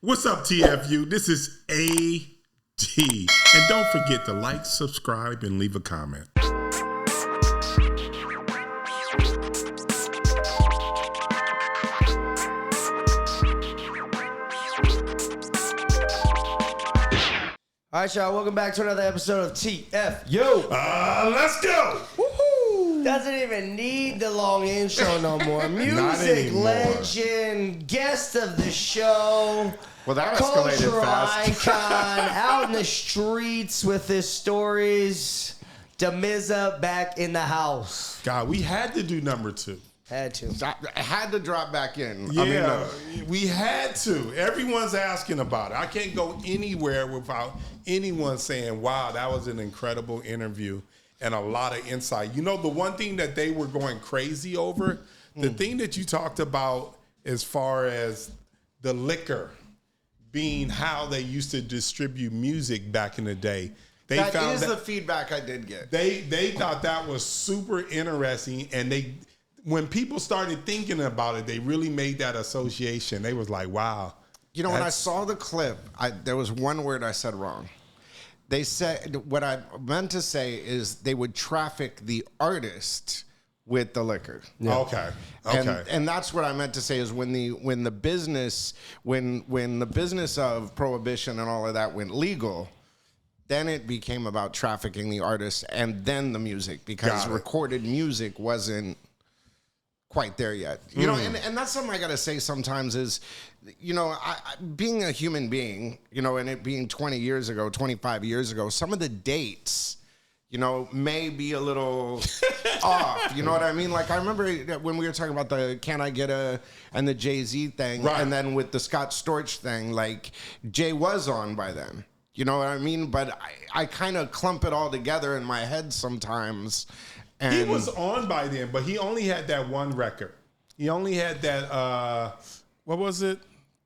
What's up, TFU? This is AD. And don't forget to like, subscribe, and leave a comment. All right, y'all. Welcome back to another episode of TFU. Let's go. Woohoo! Doesn't even need the long intro no more. Music legend, guest of the show. Well, that escalated cultural fast. icon, out in the streets with his stories. Damizza back in the house. God, we had to do number 2. Had to. I had to drop back in. Yeah, we had to. Everyone's asking about it. I can't go anywhere without anyone saying, wow, that was an incredible interview and a lot of insight. You know, the one thing that they were going crazy over, the thing that you talked about as far as the liquor being how they used to distribute music back in the day. That is the feedback I did get. They thought that was super interesting, and when people started thinking about it, they really made that association. They was like, wow. You know, when I saw the clip, there was one word I said wrong. They said, what I meant to say is they would traffic the artist with the liquor. Yeah. Okay. And that's what I meant to say is when the business of prohibition and all of that went legal, then it became about trafficking the artist and then the music, because recorded music wasn't quite there yet. You know, and that's something I got to say sometimes is, you know, I being a human being, you know, and it being 20 years ago, 25 years ago, some of the dates, you know, may be a little off. You know what I mean? Like, I remember when we were talking about the Can I Get a and the Jay-Z thing, right, and then with the Scott Storch thing, like, Jay was on by then. You know what I mean? But I kind of clump it all together in my head sometimes. And he was on by then, but he only had that one record. He only had that, what was it?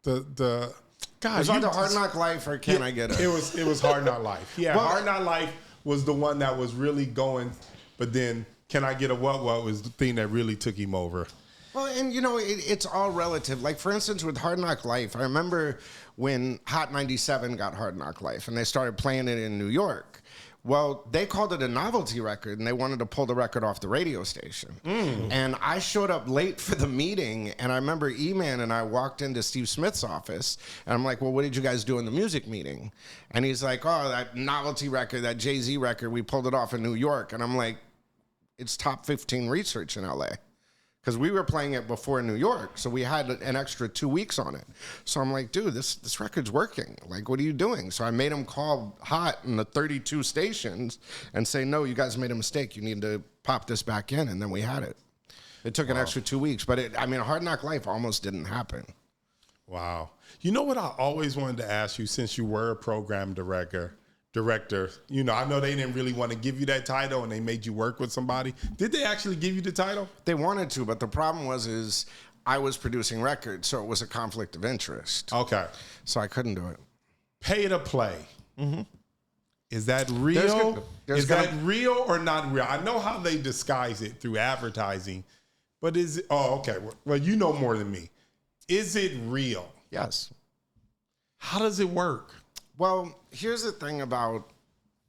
The God, was it Hard Knock Life or Can I Get a? It was Hard Knock Life. Yeah, well, Hard Knock Life was the one that was really going, but then Can I Get a What was the thing that really took him over. Well, and you know, it's all relative. Like, for instance, with Hard Knock Life, I remember when Hot 97 got Hard Knock Life and they started playing it in New York. Well, they called it a novelty record, and they wanted to pull the record off the radio station. And I showed up late for the meeting, and I remember E-Man and I walked into Steve Smith's office, and I'm like, well, what did you guys do in the music meeting? And he's like, oh, that novelty record, that Jay-Z record, we pulled it off in New York. And I'm like, it's top 15 research in L.A., because we were playing it before New York, so we had an extra 2 weeks on it. So I'm like, dude, this record's working. Like, what are you doing? So I made him call Hot in the 32 stations and say, no, you guys made a mistake. You need to pop this back in, and then we had it. It took an extra 2 weeks, but Hard Knock Life almost didn't happen. Wow. You know what I always wanted to ask you, since you were a program director, you know, I know they didn't really want to give you that title and they made you work with somebody. Did they actually give you the title? They wanted to, but the problem is I was producing records, so it was a conflict of interest. Okay. So I couldn't do it. Pay to play. Mm-hmm. Is that real? Is that real or not real? I know how they disguise it through advertising, but is it? Oh, okay. Well, you know more than me. Is it real? Yes. How does it work? Well, here's the thing about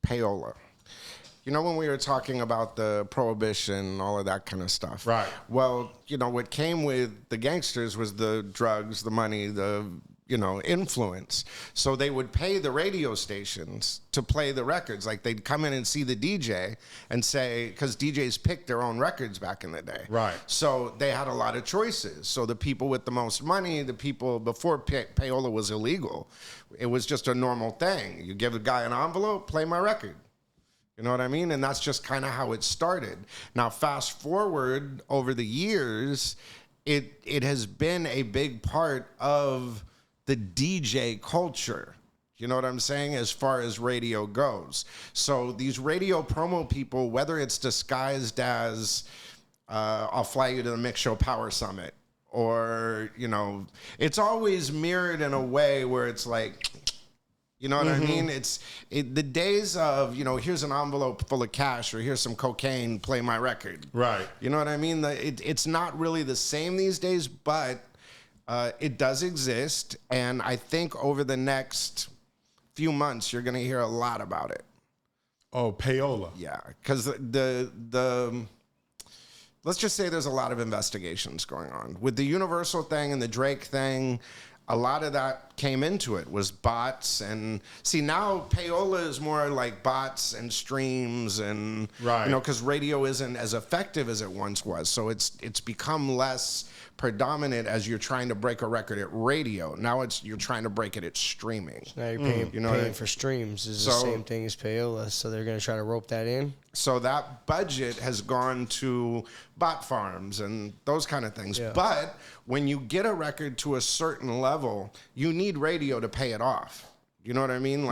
Payola. You know, when we were talking about the prohibition, all of that kind of stuff. Right. Well, you know, what came with the gangsters was the drugs, the money, the, you know, influence. So they would pay the radio stations to play the records. Like, they'd come in and see the DJ and say, because DJs picked their own records back in the day. Right. So they had a lot of choices. So the people with the most money, the people before Payola was illegal, it was just a normal thing. You give a guy an envelope, play my record. You know what I mean? And that's just kind of how it started. Now, fast forward over the years, it has been a big part of the DJ culture. You know what I'm saying? As far as radio goes. So these radio promo people, whether it's disguised as I'll fly you to the Mix Show Power Summit, or, you know, it's always mirrored in a way where it's like, you know what I mean? The days of, you know, here's an envelope full of cash or here's some cocaine, play my record. Right. You know what I mean? It's not really the same these days, but It does exist, and I think over the next few months, you're going to hear a lot about it. Oh, Payola. Yeah, because let's just say there's a lot of investigations going on. With the Universal thing and the Drake thing, a lot of that came into it, was bots. And see, now Payola is more like bots and streams and, right. Because radio isn't as effective as it once was. So it's become less predominant as you're trying to break a record at radio. Now you're trying to break it at streaming. Now you're paying, paying for streams is the same thing as Payola, so they're going to try to rope that in. So that budget has gone to bot farms and those kind of things. Yeah. But when you get a record to a certain level, you need radio to pay it off. You know what I mean?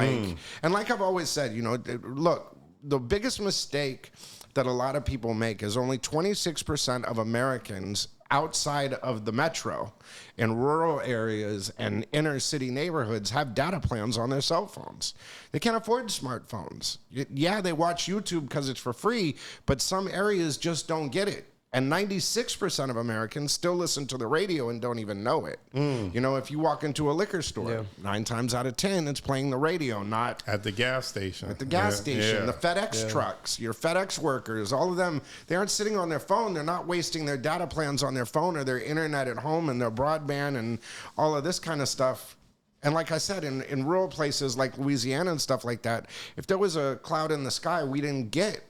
And like I've always said, look, the biggest mistake that a lot of people make is only 26% of Americans outside of the metro in rural areas and inner city neighborhoods have data plans on their cell phones. They can't afford smartphones. Yeah, they watch YouTube because it's for free, but some areas just don't get it. And 96% of Americans still listen to the radio and don't even know it. If you walk into a liquor store, 9 times out of 10, it's playing the radio, not at the gas station. At the gas station, the FedEx trucks, your FedEx workers, all of them, they aren't sitting on their phone. They're not wasting their data plans on their phone or their internet at home and their broadband and all of this kind of stuff. And like I said, in rural places like Louisiana and stuff like that, if there was a cloud in the sky, we didn't get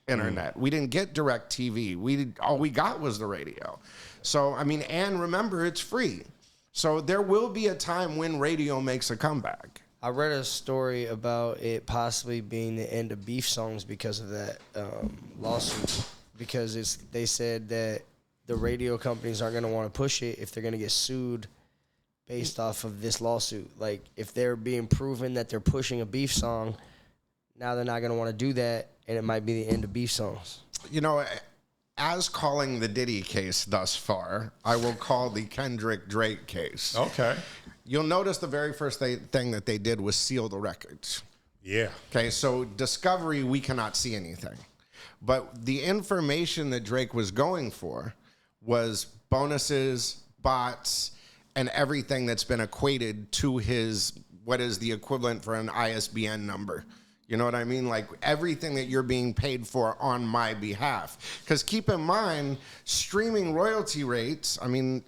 internet. We didn't get direct TV. All we got was the radio. So, and remember, it's free. So there will be a time when radio makes a comeback. I read a story about it possibly being the end of beef songs because of that lawsuit. Because they said that the radio companies aren't going to want to push it if they're going to get sued based off of this lawsuit. Like, if they're being proven that they're pushing a beef song, now they're not going to want to do that, and it might be the end of beef songs. As calling the Diddy case thus far, I will call the Kendrick Drake case. Okay. You'll notice the very first thing that they did was seal the records. Yeah. Okay, so Discovery, we cannot see anything. But the information that Drake was going for was bonuses, bots, and everything that's been equated to what is the equivalent for an ISBN number. You know what I mean? Like everything that you're being paid for on my behalf. Because keep in mind, streaming royalty rates,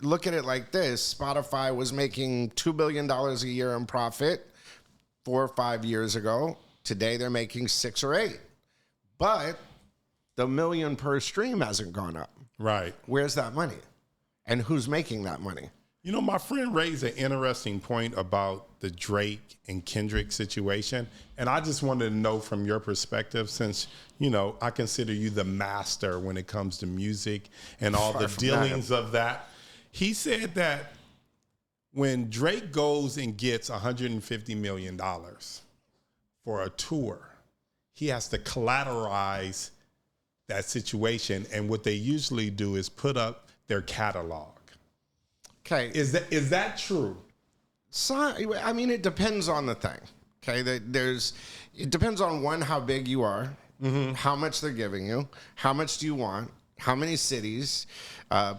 look at it like this. Spotify was making $2 billion a year in profit 4 or 5 years ago. Today they're making 6 or 8. But the million per stream hasn't gone up. Right. Where's that money? And who's making that money? My friend raised an interesting point about the Drake and Kendrick situation. And I just wanted to know from your perspective, since, I consider you the master when it comes to music and all the dealings of that. He said that when Drake goes and gets $150 million for a tour, he has to collateralize that situation. And what they usually do is put up their catalog. Okay. Is that true? So, it depends on the thing. Okay. It depends on, one, how big you are, how much they're giving you, how much do you want, how many cities,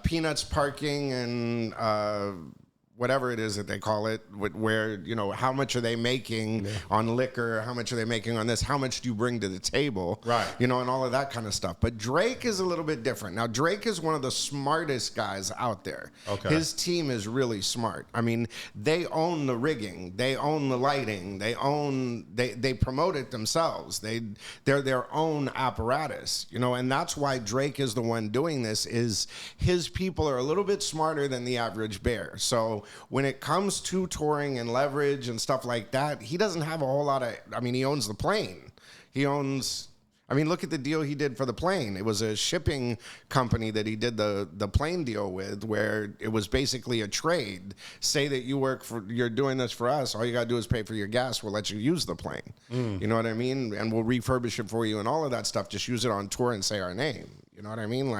peanuts parking, and whatever it is that they call it, where, how much are they making on liquor, how much are they making on this, how much do you bring to the table, right? And all of that kind of stuff. But Drake is a little bit different. Now, Drake is one of the smartest guys out there. Okay. His team is really smart. They own the rigging, they own the lighting, they promote it themselves. They're their own apparatus, and that's why Drake is the one doing this. Is his people are a little bit smarter than the average bear. So when it comes to touring and leverage and stuff like that, he doesn't have a whole lot of, he owns the plane. He owns, look at the deal he did for the plane. It was a shipping company that he did the plane deal with, where it was basically a trade. Say that you're doing this for us. All you got to do is pay for your gas. We'll let you use the plane. You know what I mean? And we'll refurbish it for you and all of that stuff. Just use it on tour and say our name. You know what I mean?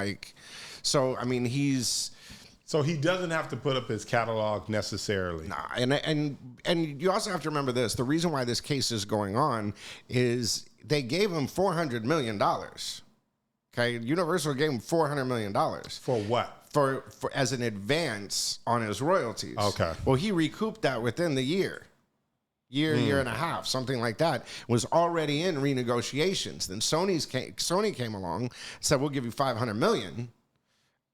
So he doesn't have to put up his catalog necessarily. Nah, and you also have to remember this. The reason why this case is going on is they gave him $400 million. Okay, Universal gave him $400 million. For what? for as an advance on his royalties. Okay. Well, he recouped that within the year and a half, something like that. Was already in renegotiations. Then Sony came along, said, we'll give you $500 million.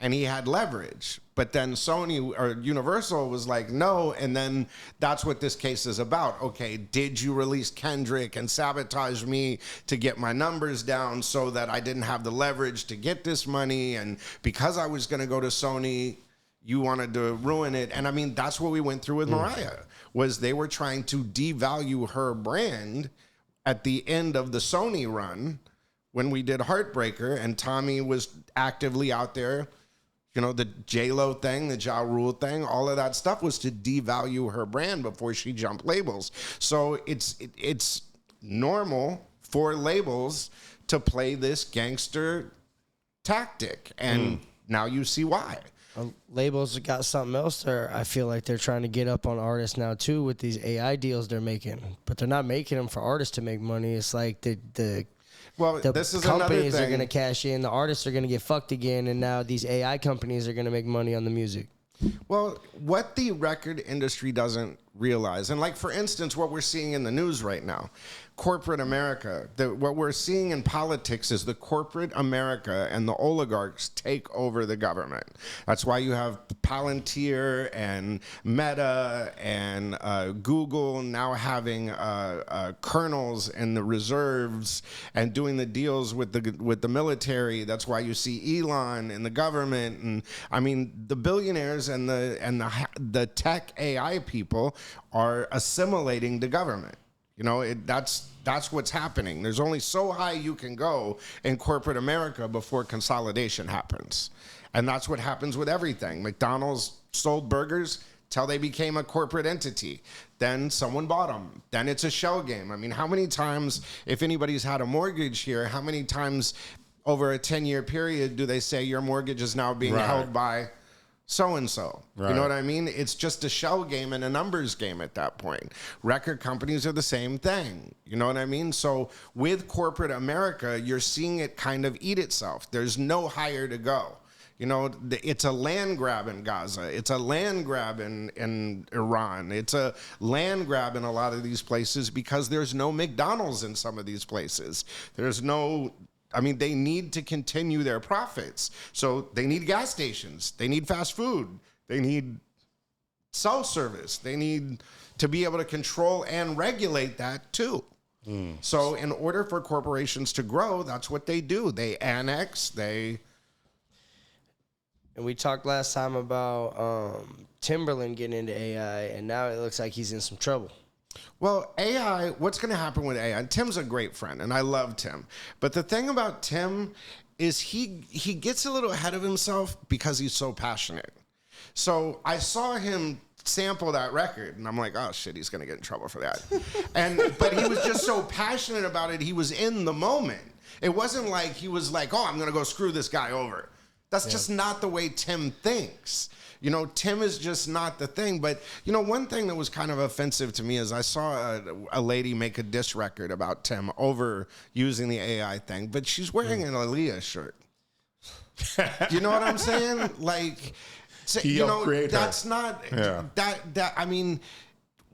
And he had leverage. But then Sony or Universal was like, no. And then that's what this case is about. Okay, did you release Kendrick and sabotage me to get my numbers down so that I didn't have the leverage to get this money? And because I was going to go to Sony, you wanted to ruin it. And I mean, that's what we went through with Mariah, was they were trying to devalue her brand at the end of the Sony run when we did Heartbreaker, and Tommy was actively out there. You know, the J-Lo thing, the Ja Rule thing, all of that stuff was to devalue her brand before she jumped labels. So it's normal for labels to play this gangster tactic. And now you see why. Labels got something else there. I feel like they're trying to get up on artists now, too, with these AI deals they're making. But they're not making them for artists to make money. It's like the this is companies another are going to cash in, the artists are going to get fucked again, and now these AI companies are going to make money on the music. Well, what the record industry doesn't realize, and like, for instance, what we're seeing in the news right now, corporate America, what we're seeing in politics is the corporate America and the oligarchs take over the government. That's why you have Palantir and Meta and Google now having colonels in the reserves and doing the deals with the military. That's why you see Elon in the government. And I mean, the billionaires and the tech AI people are assimilating the government. You know, that's what's happening. There's only so high you can go in corporate America before consolidation happens. And that's what happens with everything. McDonald's sold burgers till they became a corporate entity. Then someone bought them. Then it's a shell game. I mean, how many times, if anybody's had a mortgage here, how many times over a 10-year period do they say your mortgage is now being held by so-and-so? Right. You know what I mean? It's just a shell game and a numbers game at that point. Record companies are the same thing. You know what I mean? So with corporate America, you're seeing it kind of eat itself. There's no higher to go. You know, it's a land grab in Gaza. It's a land grab in Iran. It's a land grab in a lot of these places because there's no McDonald's in some of these places. There's no... I mean, they need to continue their profits. So they need gas stations. They need fast food. They need cell service. They need to be able to control and regulate that too. So in order for corporations to grow, that's what they do. They annex, And we talked last time about Timbaland getting into AI, and now it looks like he's in some trouble. Well, AI, what's going to happen with AI? And Tim's a great friend, and I love Tim. But the thing about Tim is he gets a little ahead of himself because he's so passionate. So I saw him sample that record, and I'm like, oh, shit, he's going to get in trouble for that. But he was just so passionate about it, he was in the moment. It wasn't like he was like, oh, I'm going to go screw this guy over. That's just not the way Tim thinks. You know, Tim is just not the thing. But, you know, one thing that was kind of offensive to me is I saw a lady make a diss record about Tim over using the AI thing, but she's wearing an Aaliyah shirt. You know what I'm saying? Like, you know, that's not, I mean,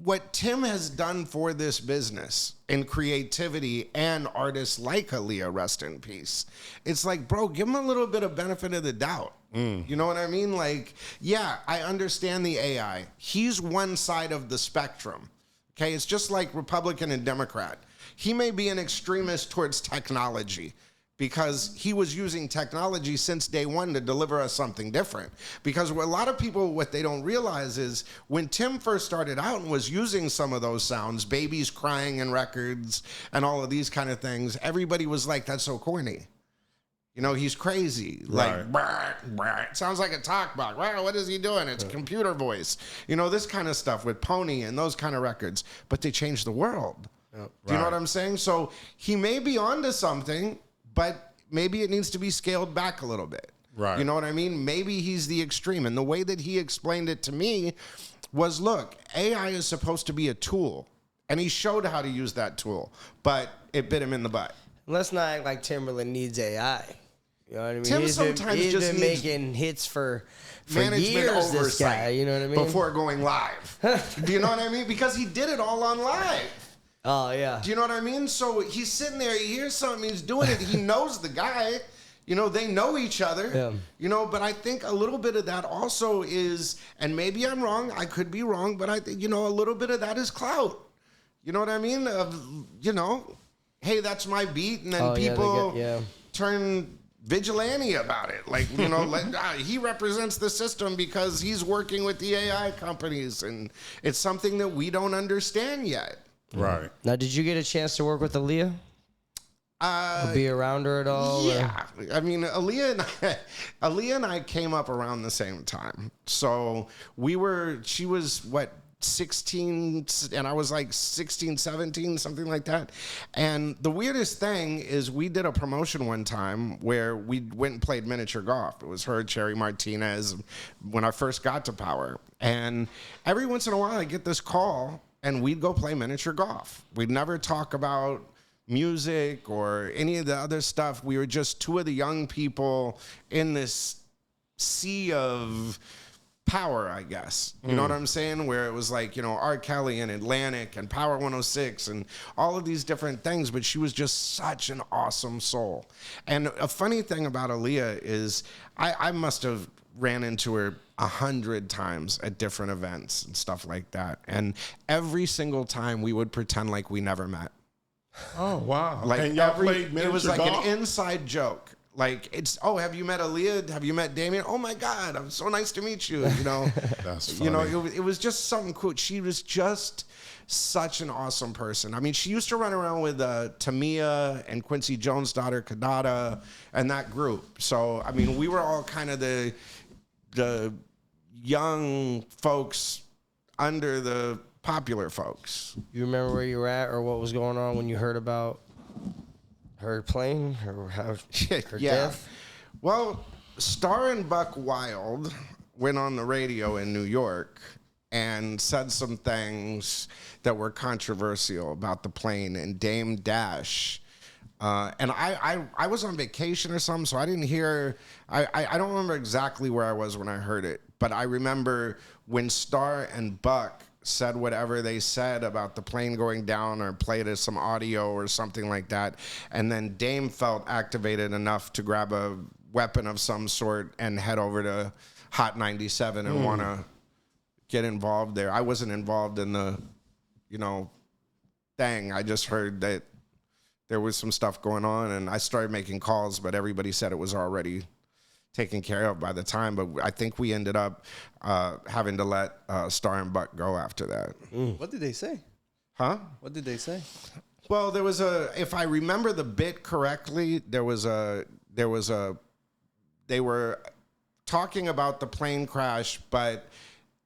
what Tim has done for this business in creativity and artists like Aaliyah, rest in peace. It's like, bro, give him a little bit of benefit of the doubt. You know what I mean? Like, yeah, I understand the AI. He's one side of the spectrum. Okay, it's just like Republican and Democrat. He may be an extremist towards technology because he was using technology since day one to deliver us something different. Because a lot of people, what they don't realize is when Tim first started out and was using some of those sounds, babies crying in records and all of these kind of things, everybody was like, that's so corny. You know, he's crazy. Like, brr, brr. It sounds like a talk box. Wow, what is he doing? It's a computer voice. You know, this kind of stuff with Pony and those kind of records. But they changed the world. Do you know what I'm saying? So he may be onto something, but maybe it needs to be scaled back a little bit. Right. You know what I mean? Maybe he's the extreme. And the way that he explained it to me was, look, AI is supposed to be a tool. And he showed how to use that tool. But it bit him in the butt. Let's not act like Timbaland needs AI. You know what I mean? Tim sometimes he's just been needs making hits for management years, oversight. this guy, you know what I mean? Before going live. Do you know what I mean? Because he did it all on live. Oh, yeah. Do you know what I mean? So he's sitting there, he hears something, he's doing it, he knows the guy. You know, they know each other. Yeah. You know, but I think a little bit of that also is, and maybe I'm wrong, I could be wrong, but I think, you know, a little bit of that is clout. You know what I mean? You know, hey, that's my beat, and then people turn vigilante about it. Like, you know, he represents the system because he's working with the AI companies, and it's something that we don't understand yet. Right. Now, did you get a chance to work with Aaliyah? Or be around her at all? Yeah. Or? I mean, Aaliyah and I came up around the same time. So she was, 16, and I was like 16, 17, something like that. And the weirdest thing is we did a promotion one time where we went and played miniature golf. It was her, Cherry Martinez, when I first got to Power. And every once in a while I get this call and we'd go play miniature golf. We'd never talk about music or any of the other stuff. We were just two of the young people in this sea of power, I guess. You know what I'm saying? Where it was like, you know, R. Kelly and Atlantic and Power 106 and all of these different things, but she was just such an awesome soul. And a funny thing about Aaliyah is I must have ran into her 100 times at different events and stuff like that. And every single time we would pretend like we never met. Oh, wow. Like and y'all played miniature it was like golf? an inside joke. Like, it's, oh, have you met Aaliyah? Have you met Damien? Oh my God, I'm so nice to meet you. You know, That's funny. you know, it was just something cool. She was just such an awesome person. I mean, she used to run around with Tamia and Quincy Jones' daughter, Kadada, and that group. So, I mean, we were all kind of the young folks under the popular folks. You remember where you were at or what was going on when you heard about her plane or her death? Well, Star and Buck Wild went on the radio in New York and said some things that were controversial about the plane, and Dame Dash. And I was on vacation or something, so I didn't hear. I don't remember exactly where I was when I heard it, but I remember when Star and Buck said whatever they said about the plane going down or played us some audio or something like that. And then Dame felt activated enough to grab a weapon of some sort and head over to Hot 97 and want to get involved there. I wasn't involved in the, you know, thing. I just heard that there was some stuff going on and I started making calls, but everybody said it was already taken care of by the time, but I think we ended up having to let Star and Buck go after that. What did they say? Huh? What did they say? Well, there was if I remember the bit correctly, they were talking about the plane crash, but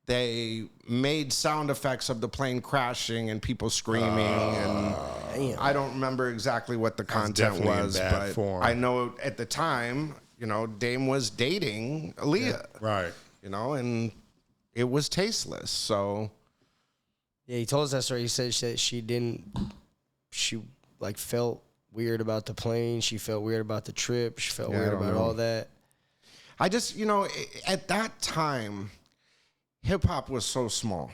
they made sound effects of the plane crashing and people screaming, and I don't remember exactly what the content was, but form. I know at the time, you know, Dame was dating Aaliyah. Yeah, right. You know, and it was tasteless. So Yeah, he told us that story. He said that she like felt weird about the plane. She felt weird about the trip. She felt weird about all that. I just, you know, at that time, hip hop was so small.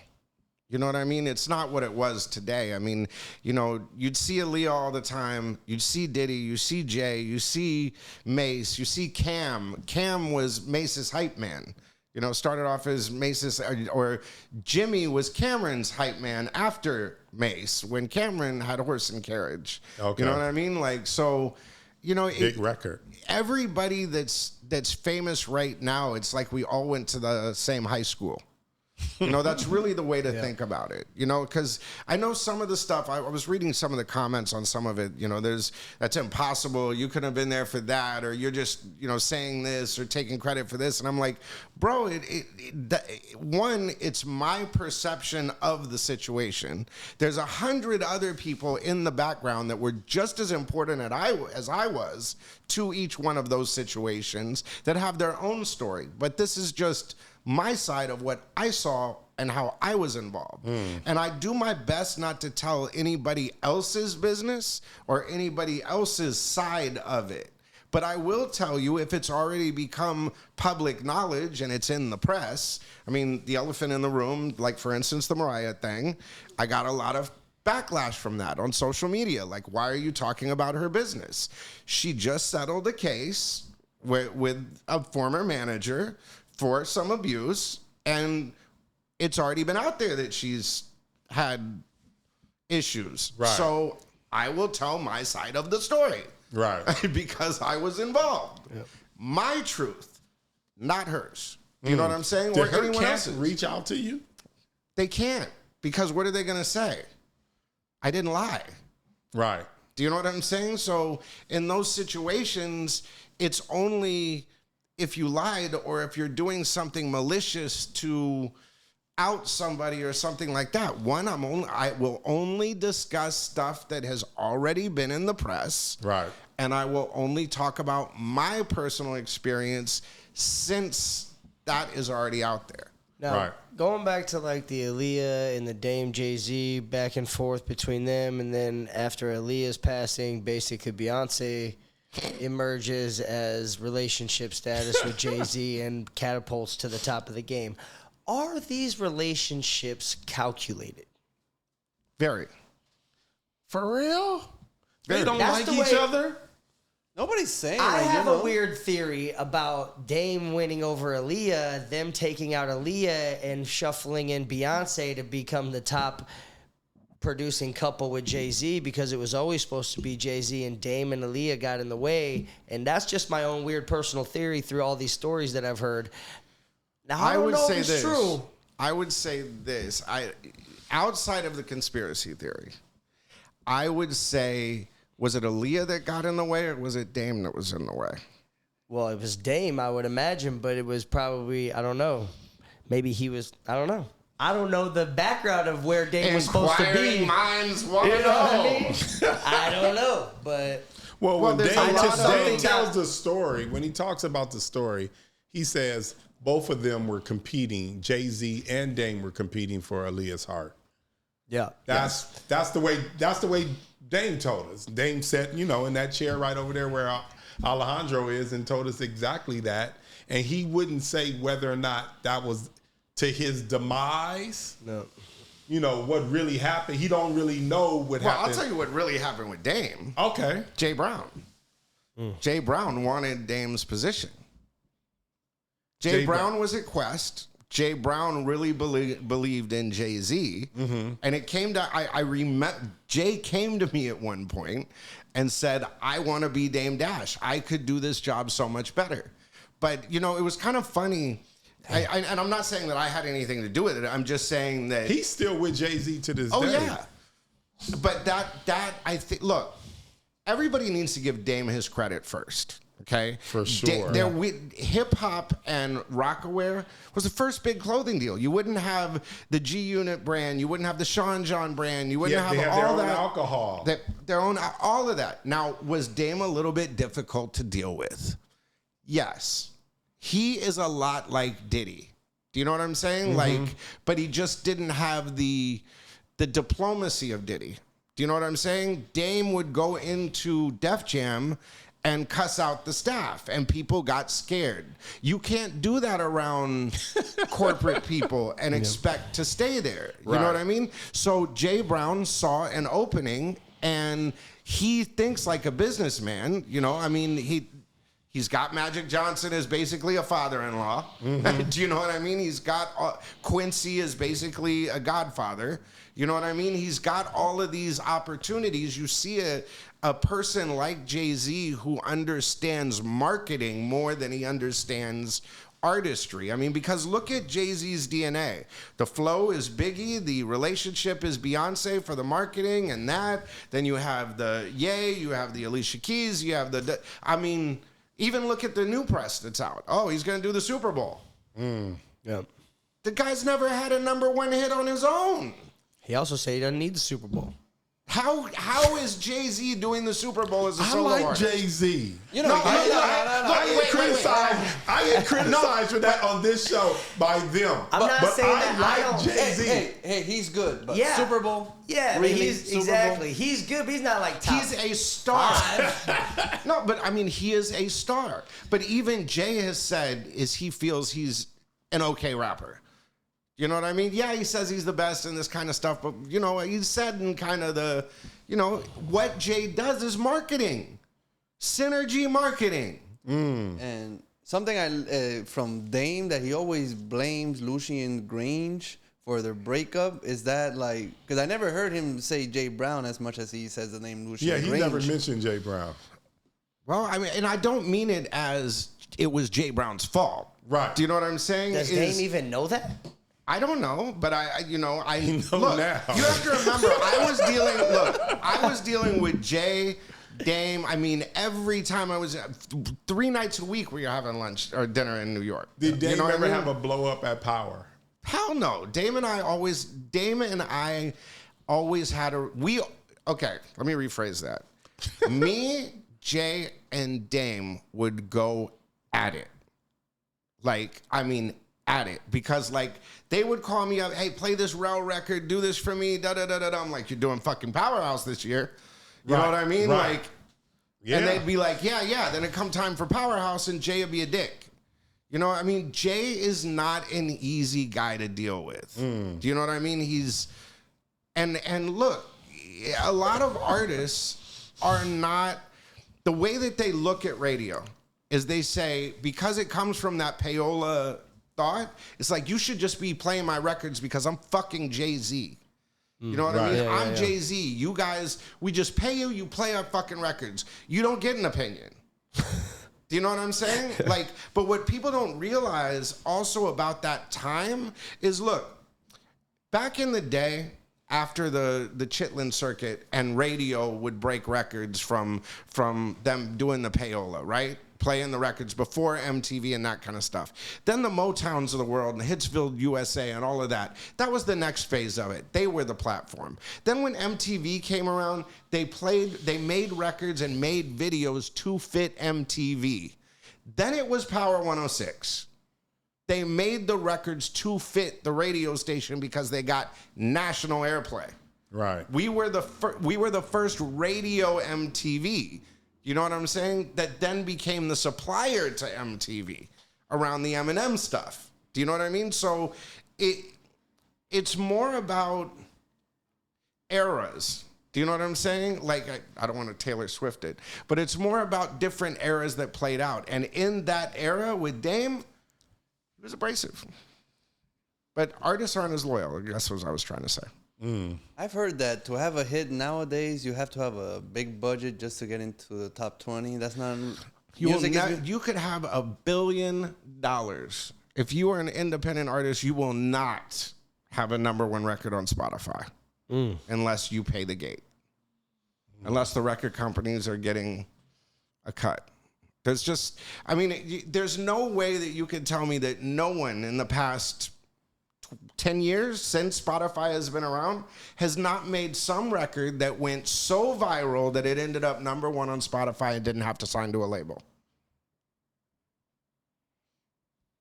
You know what I mean? It's not what it was today. I mean, you know, you'd see Aaliyah all the time. You'd see Diddy. You see Jay. You see Mace. You see Cam. Cam was Mace's hype man. You know, started off as Mace's, or Jimmy was Cameron's hype man after Mace when Cameron had Horse and Carriage. Okay. You know what I mean? Like, so, you know, Big record. Everybody that's famous right now, it's like we all went to the same high school. You know, that's really the way to think about it, you know, because I know some of the stuff, I was reading some of the comments on some of it, you know, that's impossible. You couldn't have been there for that, or you're just, you know, saying this or taking credit for this. And I'm like, bro, it's my perception of the situation. There's 100 other people in the background that were just as important as I was to each one of those situations that have their own story. But this is just my side of what I saw and how I was involved. And I do my best not to tell anybody else's business or anybody else's side of it. But I will tell you, if it's already become public knowledge and it's in the press, I mean, the elephant in the room, like for instance, the Mariah thing, I got a lot of backlash from that on social media. Like, why are you talking about her business? She just settled a case with a former manager for some abuse, and it's already been out there that she's had issues. Right. So I will tell my side of the story. Right. Because I was involved. Yep. My truth, not hers. You know what I'm saying? Did or her anyone camp else's. reach out to you? They can't, because what are they going to say? I didn't lie. Right. Do you know what I'm saying? So in those situations, it's only if you lied or if you're doing something malicious to out somebody or something like that. One, I will only discuss stuff that has already been in the press. Right. And I will only talk about my personal experience since that is already out there. Now, going back to like the Aaliyah and the Dame Jay-Z back and forth between them, and then after Aaliyah's passing, basically Beyonce emerges as relationship status with Jay-Z and catapults to the top of the game. Are these relationships calculated? Very. For real? Very. They don't That's like the each way- other? Nobody's saying. I like, have you know. a weird theory about Dame winning over Aaliyah, them taking out Aaliyah and shuffling in Beyonce to become the top producing couple with Jay-Z, because it was always supposed to be Jay-Z, and Dame and Aaliyah got in the way. And that's just my own weird personal theory through all these stories that I've heard. Now, I don't know if it's true. I would say this. Outside of the conspiracy theory, I would say, was it Aaliyah that got in the way, or was it Dame that was in the way? Well, it was Dame, I would imagine, but it was probably, I don't know. Maybe he was, I don't know. I don't know the background of where Dame was supposed to be. Inquiring minds want to You know what I know. mean? I don't know, but Well, when there's Dame a lot of things tells the story, when he talks about the story, he says both of them were competing. Jay-Z and Dame were competing for Aaliyah's heart. yeah. That's the way Dame told us. Dame sat, in that chair right over there where Alejandro is, and told us exactly that. And he wouldn't say whether or not that was to his demise. No. What really happened. He don't really know what Well, happened. I'll tell you what really happened with Dame. Okay. Jay Brown. Jay Brown wanted Dame's position. Jay Brown was at Quest. Jay Brown really believed in Jay-Z. Mm-hmm. And it came to, I remember, Jay came to me at one point and said, I want to be Dame Dash. I could do this job so much better. But, it was kind of funny. And I'm not saying that I had anything to do with it. I'm just saying that He's still with Jay-Z to this day. Oh, yeah. But that I think, look, everybody needs to give Dame his credit first, okay? For sure. Hip-hop and Rockaware was the first big clothing deal. You wouldn't have the G-Unit brand. You wouldn't have the Sean John brand. You wouldn't They have have all their that. own alcohol. Their own, all of that. Now, was Dame a little bit difficult to deal with? Yes. He is a lot like Diddy. Do you know what I'm saying? But he just didn't have the diplomacy of Diddy. Do you know what I'm saying? Dame would go into Def Jam and cuss out the staff, and people got scared. You can't do that around corporate people and expect to stay there. You know what I mean? So Jay Brown saw an opening, and he thinks like a businessman. He's got Magic Johnson as basically a father-in-law. Mm-hmm. Do you know what I mean? He's got Quincy as basically a godfather. You know what I mean? He's got all of these opportunities. You see a person like Jay-Z who understands marketing more than he understands artistry. I mean, because look at Jay-Z's DNA. The flow is Biggie. The relationship is Beyonce for the marketing and that. Then you have the Ye. You have the Alicia Keys. You have even look at the new press that's out. Oh, he's going to do the Super Bowl. Yeah. The guy's never had a #1 hit on his own. He also said he doesn't need the Super Bowl. How is Jay-Z doing the Super Bowl as a I solo like artist? Jay-Z. You know, I get criticized for that on this show by them. I'm not saying that I don't. Jay-Z. Hey, he's good. But Yeah. Super Bowl. Yeah, I mean, exactly. He's good, but he's not like top. He's a star. No, but I mean, he is a star. But even Jay has said he feels he's an okay rapper. You know what I mean? Yeah, he says he's the best and this kind of stuff, but you know, he said in kind of the, you know, what Jay does is marketing, synergy marketing. And something from Dame that he always blames Lucien Grange for their breakup. Is that like, because I never heard him say Jay Brown as much as he says the name Lucien Grange. Yeah, he never mentioned Jay Brown. Well, I mean, and I don't mean it as it was Jay Brown's fault. Right. Do you know what I'm saying? Does Dame even know that? I don't know, but I know look, now. You have to remember, I was dealing with Jay, Dame. I mean, every time I was 3 nights a week we were having lunch or dinner in New York. Did Dame ever ever have a blow up at Power? Hell no. Dame and I always had okay, let me rephrase that. Me, Jay, and Dame would go at it. Like, I mean, at it. Because, like, they would call me up, hey, play this Rel record, do this for me, da-da-da-da-da. I'm like, you're doing fucking Powerhouse this year. You know what I mean? Right. Like, yeah. and they'd be like, yeah. Then it'd come time for Powerhouse, and Jay would be a dick. You know what I mean? Jay is not an easy guy to deal with. Do you know what I mean? He's, and look, a lot of artists are not, the way that they look at radio is they say, because it comes from that Payola thought, it's like, you should just be playing my records because I'm fucking Jay-Z. You know what I mean? I'm Jay-Z. You guys, we just pay you, you play our fucking records. You don't get an opinion. Do you know what I'm saying? Like, but what people don't realize also about that time is, look, back in the day, after the Chitlin circuit and radio would break records from them doing the payola, right? Playing the records before MTV and that kind of stuff. Then the Motowns of the world and Hitsville USA and all of that. That was the next phase of it. They were the platform. Then when MTV came around, they made records and made videos to fit MTV. Then it was Power 106. They made the records to fit the radio station because they got national airplay. Right. We were the first radio MTV. You know what I'm saying? That then became the supplier to MTV around the Eminem stuff. Do you know what I mean? So it's more about eras. Do you know what I'm saying? Like, I don't want to Taylor Swift it, but it's more about different eras that played out. And in that era with Dame, it was abrasive. But artists aren't as loyal. I guess what I was trying to say. I've heard that to have a hit nowadays, you have to have a big budget just to get into the top 20. That's not... You could have $1 billion. If you are an independent artist, you will not have a #1 record on Spotify unless you pay the gate. Unless the record companies are getting a cut. There's just... I mean, there's no way that you could tell me that no one in the past 10 years since Spotify has been around has not made some record that went so viral that it ended up #1 on Spotify and didn't have to sign to a label.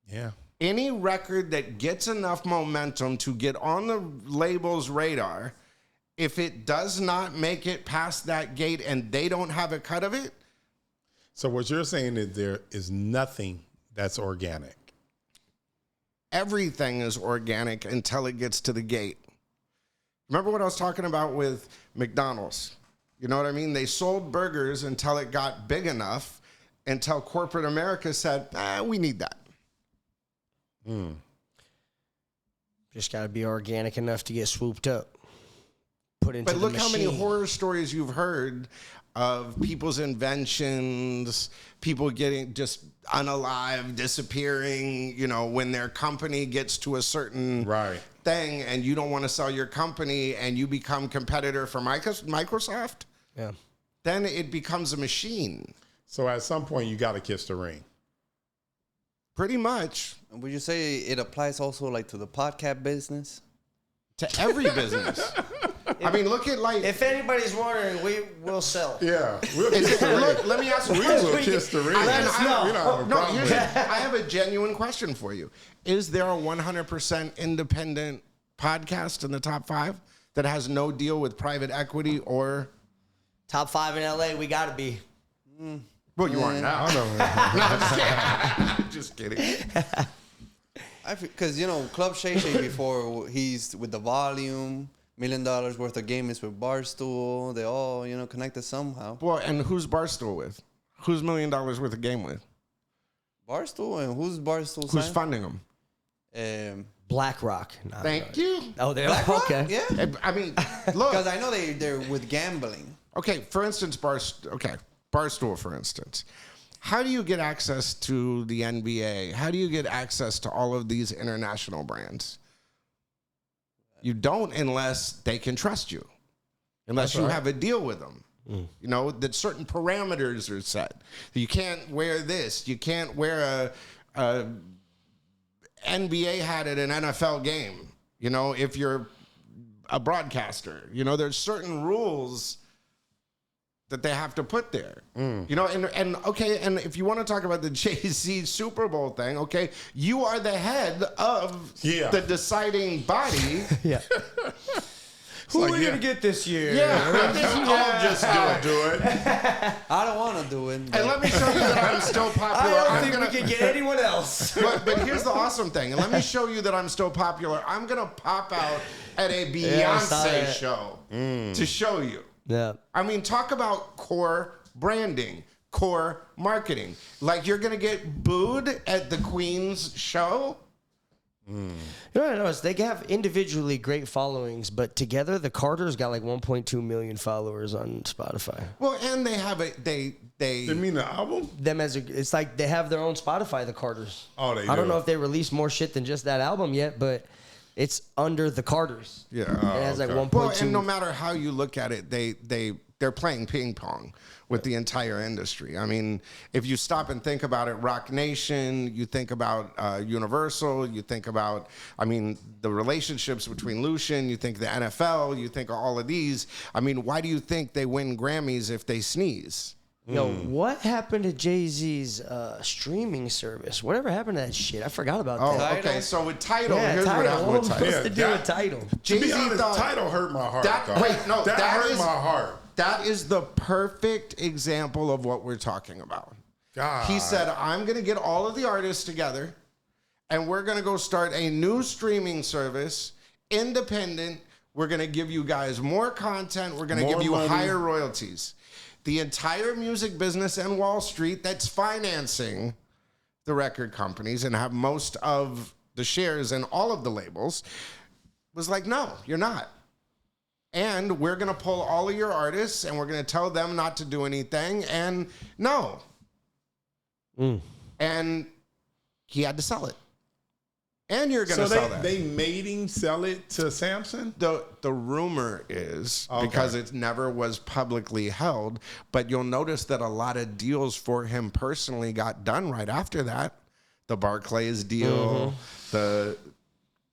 Yeah. Any record that gets enough momentum to get on the label's radar, if it does not make it past that gate and they don't have a cut of it. So what you're saying is there is nothing that's organic. Everything is organic until it gets to the gate. Remember what I was talking about with McDonald's? You know what I mean? They sold burgers until it got big enough, until corporate America said, we need that. Just got to be organic enough to get swooped up. Put into But look the how many machine. horror stories you've heard of people's inventions, people getting just unalive, disappearing, you know, when their company gets to a certain thing and you don't want to sell your company and you become competitor for Microsoft, then it becomes a machine. So at some point, you got to kiss the ring. Pretty much. Would you say it applies also like to the podcast business? To every business. I mean, look at like. If anybody's wondering, we will sell. Yeah. We'll kiss the ring. Look, let me ask you. We will kiss the ring. I I have a genuine question for you. Is there a 100% independent podcast in the top 5 that has no deal with private equity or Top 5 in LA, we gotta be. Well, you aren't now. Just kidding. Because, Club Shay Shay before, he's with The Volume, $1 million worth of gamers with Barstool. They all, connected somehow. Well, and who's Barstool with? Who's $1 million worth of game with? Barstool? And who's Barstool? Who's funding them? BlackRock. Thank you. Oh, they're okay. Yeah. I mean, look. Because I know they're with gambling. Okay, for instance, Barstool, for instance. How do you get access to the NBA? How do you get access to all of these international brands? You don't unless they can trust you, unless you have a deal with them. That certain parameters are set. You can't wear this. You can't wear a NBA hat at an NFL game, if you're a broadcaster. There's certain rules that they have to put there. And if you want to talk about the Jay-Z Super Bowl thing, okay, you are the head of the deciding body. Yeah. Who are we going to get this year? I'll just do it. I don't want to do it. And let me show you that I'm still popular. I don't think we can get anyone else. But here's the awesome thing. And let me show you that I'm still popular. I'm going to pop out at a Beyonce show to show you. Yeah. I mean, talk about core branding, core marketing. Like, you're going to get booed at the Queen's show? You know what I noticed? They have individually great followings, but together the Carters got like 1.2 million followers on Spotify. Well, and they have They mean the album? It's like they have their own Spotify, the Carters. Oh, they do. I don't know if they released more shit than just that album yet, but it's under the Carters. Yeah. It has like 1.2. Well, and no matter how you look at it, they're playing ping pong with the entire industry. I mean, if you stop and think about it, Roc Nation, you think about Universal, you think about, the relationships between Lucian, you think the NFL, you think of all of these. I mean, why do you think they win Grammys if they sneeze? Yo, what happened to Jay-Z's streaming service? Whatever happened to that shit? I forgot about that. Oh, okay. So with Tidal, Yeah, here's what happened with Tidal. What's the deal with Tidal? To be honest, Tidal hurt my heart. That hurt my heart. That is the perfect example of what we're talking about. God. He said, I'm going to get all of the artists together, and we're going to go start a new streaming service, independent. We're going to give you guys more content. We're going to give you higher royalties. The entire music business and Wall Street that's financing the record companies and have most of the shares in all of the labels was like, no, you're not. And we're going to pull all of your artists and we're going to tell them not to do anything. And no. And he had to sell it. And you're going to sell that. They made him sell it to Samson? The rumor is, because it never was publicly held, but you'll notice that a lot of deals for him personally got done right after that. The Barclays deal, the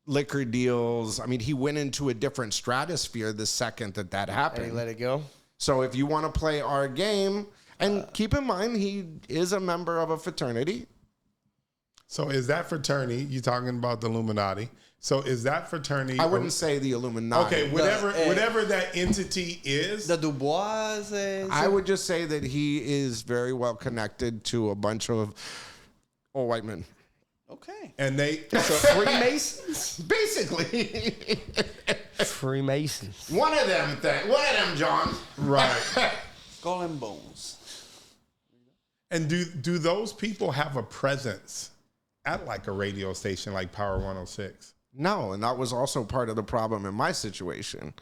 liquor deals. I mean, he went into a different stratosphere the second that happened. And he let it go? So if you want to play our game, and keep in mind, he is a member of a fraternity. So is that fraternity, you talking about the Illuminati, so is that fraternity? I wouldn't say the Illuminati. Okay, whatever that entity is. The Dubois? I would just say that he is very well connected to a bunch of old white men. Okay. And they... Freemasons? Basically. Freemasons. One of them, John. Right. Skull and Bones. And do those people have a presence at like a radio station like Power 106? No, and that was also part of the problem in my situation.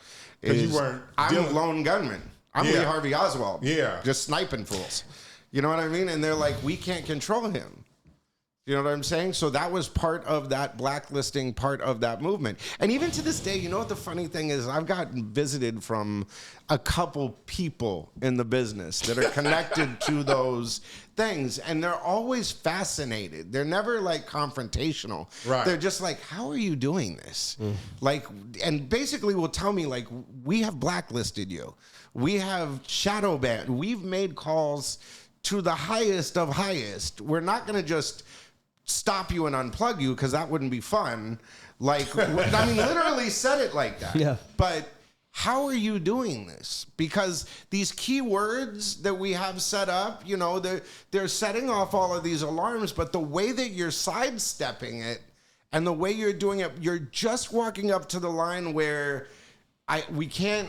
Because you weren't... I'm a lone gunman. I'm Lee Harvey Oswald. Yeah. Just sniping fools. You know what I mean? And they're like, we can't control him. You know what I'm saying? So that was part of that blacklisting, part of that movement. And even to this day, you know what the funny thing is? I've gotten visited from a couple people in the business that are connected to those things. And they're always fascinated. They're never like confrontational. Right. They're just like, how are you doing this? Like, and basically will tell me like, we have blacklisted you. We have shadow banned. We've made calls to the highest of highest. We're not going to just stop you and unplug you because that wouldn't be fun. Like, I mean, literally said it like that. Yeah. But how are you doing this? Because these keywords that we have set up, you know, they're setting off all of these alarms, but the way that you're sidestepping it and the way you're doing it, you're just walking up to the line where we can't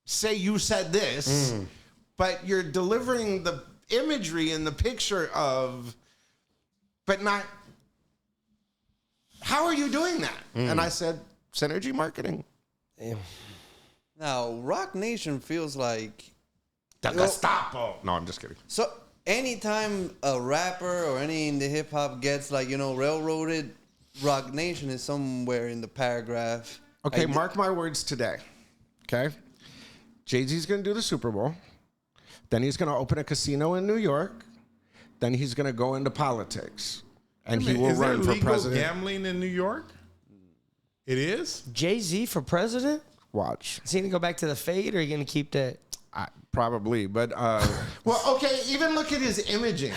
say you said this, but you're delivering the imagery and the picture of, but not, how are you doing that? And I said, synergy marketing. Damn. Now, Roc Nation feels like The Gestapo. No, I'm just kidding. so. Anytime a rapper or any in the hip hop gets like railroaded, Roc Nation is somewhere in the paragraph. Okay, mark my words today. Okay, Jay-Z's gonna do the Super Bowl. Then he's gonna open a casino in New York. Then he's gonna go into politics, and he will run for president. Gambling in New York? It is? Jay-Z for president? Watch. Is he going to go back to the fade, or are you going to keep that? Probably, but well, okay. Even look at his imaging,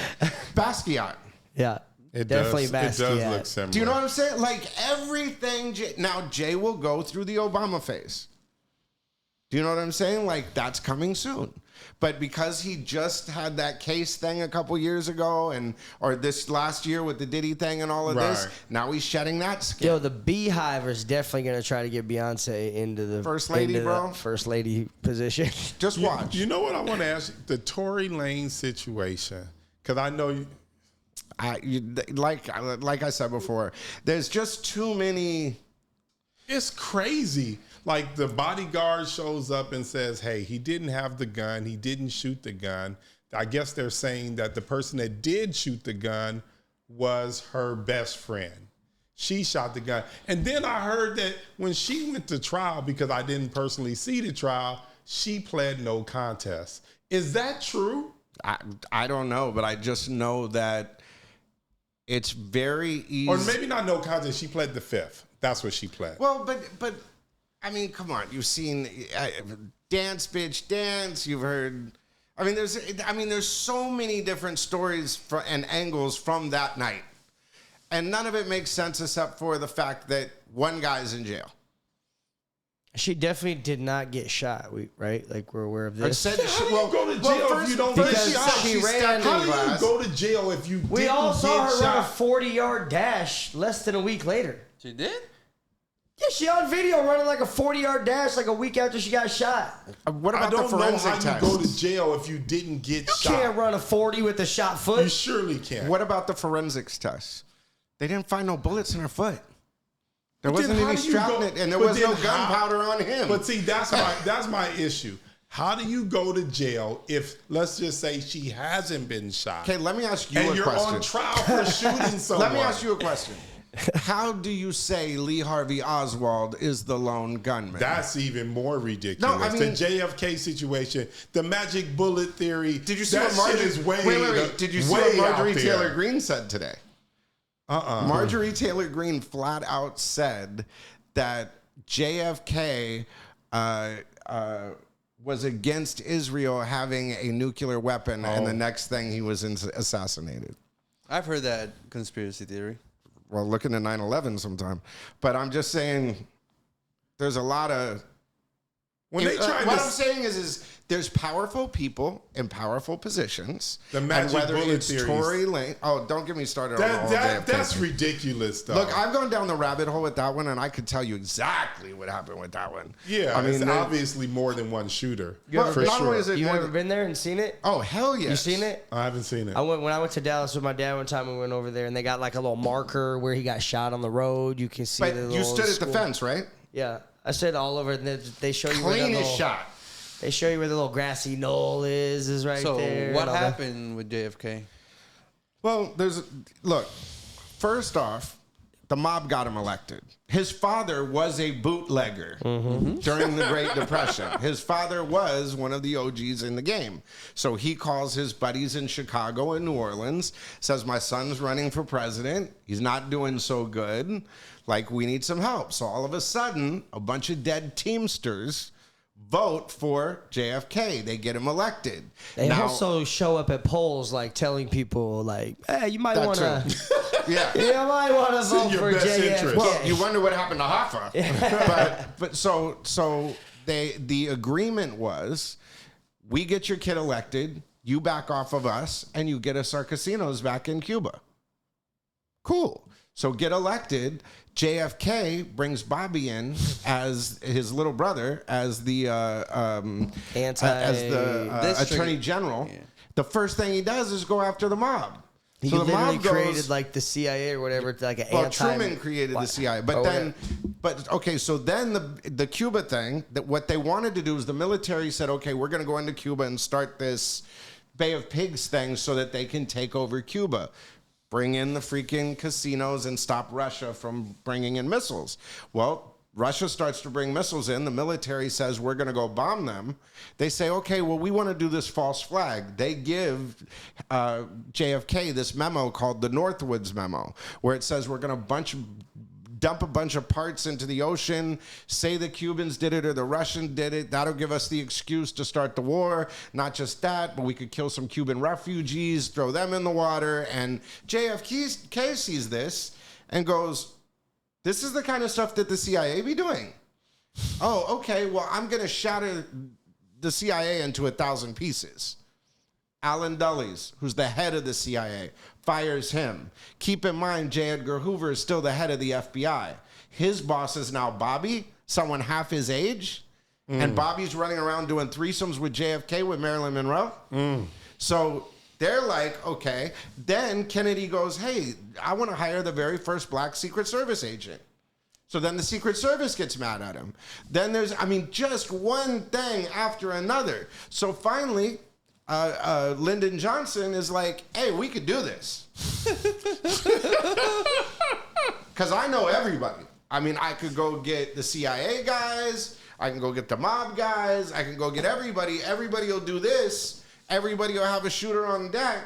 Basquiat. Yeah. It Definitely does. It does Basquiat. look similar. Do you know what I'm saying? Like everything. Now Jay will go through the Obama phase. Do you know what I'm saying? Like that's coming soon. But because he just had that case thing a couple years ago, or this last year with the Diddy thing and all of this, now he's shedding that skin. Yo, the Beehive is definitely going to try to get Beyonce into the First lady, bro. First lady position. Just watch. You know what I want to ask you? The Tory Lanez situation, because I know like I said before, there's just too many. It's crazy. Like the bodyguard shows up and says, hey, he didn't have the gun. He didn't shoot the gun. I guess they're saying that the person that did shoot the gun was her best friend. She shot the gun. And then I heard that when she went to trial, because I didn't personally see the trial, she pled no contest. Is that true? I don't know, but I just know that it's very easy. Or maybe not no contest. She pled the fifth. That's what she pled. Well, but I mean, come on. You've seen Dance Bitch Dance. You've heard. I mean, there's so many different stories and angles from that night, and none of it makes sense except for the fact that one guy's in jail. She definitely did not get shot, right? Like, we're aware of this. How do you go to jail if you don't get shot? She ran How do you go to jail if you We all saw her run a shot? 40-yard dash less than a week later. She did? Yeah, she on video running like a 40-yard dash like a week after she got shot. What I about the don't know forensic how test? you go to jail if you didn't get You shot. can't run a 40 with a shot foot. You surely can. What about the forensics test? They didn't find no bullets in her foot. There But then wasn't how any do you strap go- in it, and there but was no then how- gunpowder on him. But see, that's my issue. How do you go to jail if, let's just say, she hasn't been shot? Okay, let me ask you and a you're question. on trial for shooting someone. Let me ask you a question. How do you say Lee Harvey Oswald is the lone gunman? That's even more ridiculous. No, I mean- the JFK situation, the magic bullet theory. Did you see that what Marjorie? shit is way, wait. Did you see way what Marjorie out there. Taylor Greene said today? Marjorie Taylor Greene flat out said that JFK was against Israel having a nuclear weapon, and the next thing he was assassinated. I've heard that conspiracy theory. Well, look into 9/11 sometime. But I'm just saying, there's a lot of. When they tried what to- I'm saying is there's powerful people in powerful positions. The magic and whether bullet it's theories. Tory Lane. Oh, don't get me started on the whole JFK That's thing. ridiculous, though. Look, I've gone down the rabbit hole with that one, and I could tell you exactly what happened with that one. yeah, I mean, it's there- obviously more than one shooter. Well, for not sure. only is it You more ever than- been there and seen it? Oh, hell yes. You seen it? I haven't seen it. When I went to Dallas with my dad one time, we went over there and they got like a little marker where he got shot on the road. You can see But the you little stood at the school. fence, right? Yeah, I stood all over. And they show you where the Cleanest little, shot. They show you where the little grassy knoll is right So there. what and all that. happened with JFK? Well, first off, the mob got him elected. His father was a bootlegger during the Great Depression. His father was one of the OGs in the game. So he calls his buddies in Chicago and New Orleans, says, my son's running for president. He's not doing so good. Like, we need some help. So all of a sudden, a bunch of dead Teamsters vote for JFK. They get him elected. They also show up at polls like telling people like, hey, you might want to yeah. you might want to vote for JFK. Well, you wonder what happened to Hoffa. but so the agreement was, we get your kid elected, you back off of us, and you get us our casinos back in Cuba. Cool. So get elected. JFK brings Bobby in as his little brother, as the attorney general. Yeah. The first thing he does is go after the mob. He so literally created like the CIA or whatever, like an Truman created the CIA, but then the Cuba thing, that what they wanted to do is the military said, okay, we're going to go into Cuba and start this Bay of Pigs thing so that they can take over Cuba. Bring in the freaking casinos and stop Russia from bringing in missiles. Well, Russia starts to bring missiles in. The military says, we're going to go bomb them. They say, okay, well, we want to do this false flag. They give JFK this memo called the Northwoods Memo, where it says we're going to dump a bunch of parts into the ocean, say the Cubans did it or the Russians did it. That'll give us the excuse to start the war. Not just that, but we could kill some Cuban refugees, throw them in the water. And JFK sees this and goes, this is the kind of stuff that the CIA be doing. Oh, okay, well, I'm going to shatter the CIA into 1,000 pieces. Alan Dulles, who's the head of the CIA, fires him. Keep in mind, J. Edgar Hoover is still the head of the FBI. His boss is now Bobby, someone half his age, and Bobby's running around doing threesomes with JFK with Marilyn Monroe. So they're like, okay. Then Kennedy goes, hey, I want to hire the very first black Secret Service agent. So then the Secret Service gets mad at him. Then there's, just one thing after another. So finally, Lyndon Johnson is like, hey, we could do this. Because I know everybody. I could go get the CIA guys. I can go get the mob guys. I can go get everybody. Everybody will do this. Everybody will have a shooter on deck.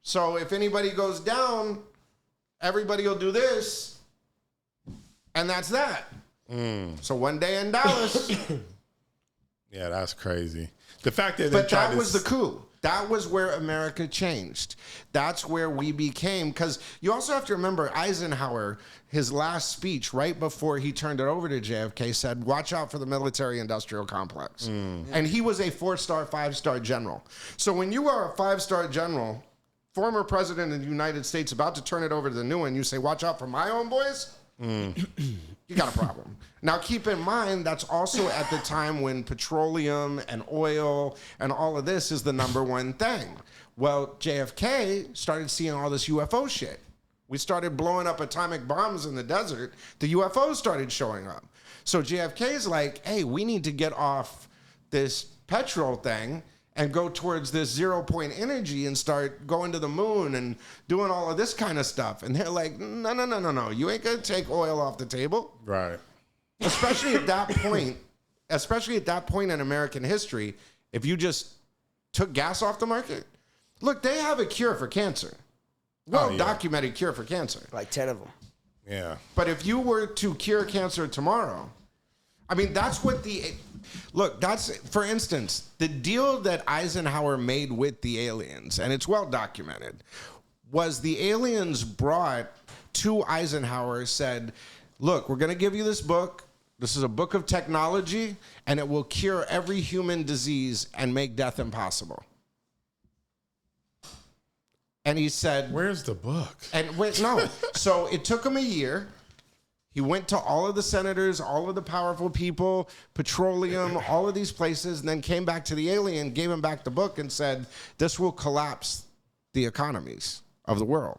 So if anybody goes down, everybody will do this. And that's that. So one day in Dallas. Yeah, that's crazy. The fact that that was the coup. That was where America changed. That's where we became, because you also have to remember Eisenhower, his last speech right before he turned it over to JFK said, watch out for the military-industrial complex. And he was a 4-star, 5-star general. So when you are a 5-star general, former president of the United States about to turn it over to the new one, you say, watch out for my own boys? You got a problem. Now, keep in mind, that's also at the time when petroleum and oil and all of this is the number one thing. Well, JFK started seeing all this UFO shit. We started blowing up atomic bombs in the desert. The UFOs started showing up. So JFK is like, hey, we need to get off this petrol thing and go towards this 0-point energy and start going to the moon and doing all of this kind of stuff. And they're like, no. You ain't going to take oil off the table. Right. Especially at that point in American history, if you just took gas off the market. Look, they have a cure for cancer. Well-documented cure for cancer. Like 10 of them. Yeah. But if you were to cure cancer tomorrow, that's what that's, for instance, the deal that Eisenhower made with the aliens, and it's well documented, was the aliens brought to Eisenhower, said, look, we're going to give you this book. This is a book of technology, and it will cure every human disease and make death impossible. And he said, where's the book? No. So it took him a year. He went to all of the senators, all of the powerful people, petroleum, all of these places, and then came back to the alien, gave him back the book, and said, this will collapse the economies of the world.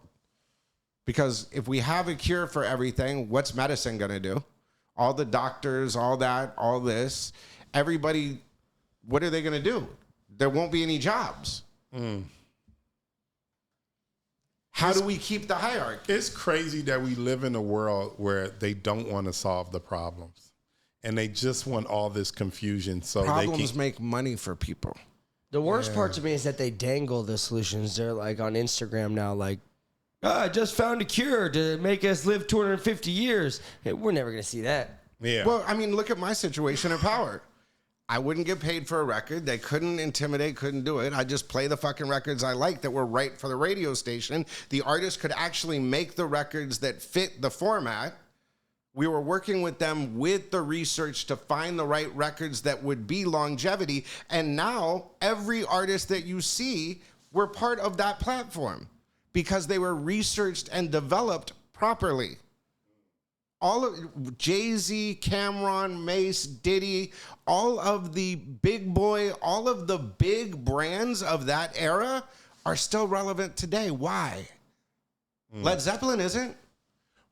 Because if we have a cure for everything, what's medicine going to do? All the doctors, all that, all this, everybody, what are they going to do? There won't be any jobs. How do we keep the hierarchy? It's crazy that we live in a world where they don't want to solve the problems. And they just want all this confusion so Problems they can make money for people. The worst part to me is that they dangle the solutions. They're like on Instagram now, like, I just found a cure to make us live 250 years. Hey, we're never going to see that. Yeah. Well, I mean, look at my situation at Power. I wouldn't get paid for a record. They couldn't intimidate, couldn't do it. I just play the fucking records I like that were right for the radio station. The artist could actually make the records that fit the format. We were working with them with the research to find the right records that would be longevity. And now every artist that you see were part of that platform because they were researched and developed properly. All of Jay-Z, Cameron, Mace, Diddy, all of the big boy, all of the big brands of that era are still relevant today. Why? Led Zeppelin isn't.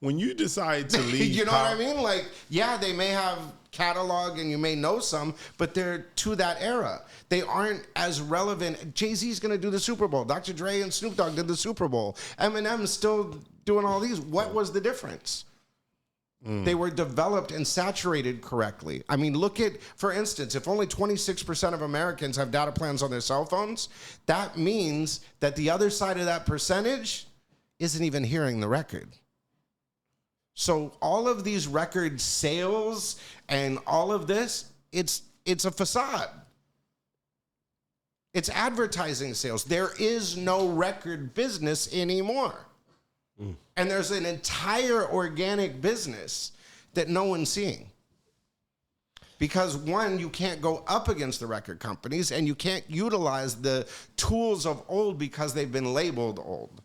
When you decide to leave, You know what I mean? Like, yeah, they may have catalog and you may know some, but they're to that era. They aren't as relevant. Jay-Z's going to do the Super Bowl. Dr. Dre and Snoop Dogg did the Super Bowl. Eminem's still doing all these. What was the difference? They were developed and saturated correctly. I mean, look at, for instance, if only 26% of Americans have data plans on their cell phones, that means that the other side of that percentage isn't even hearing the record. So all of these record sales and all of this, it's a facade. It's advertising sales. There is no record business anymore. And there's an entire organic business that no one's seeing. Because one, you can't go up against the record companies and you can't utilize the tools of old because they've been labeled old.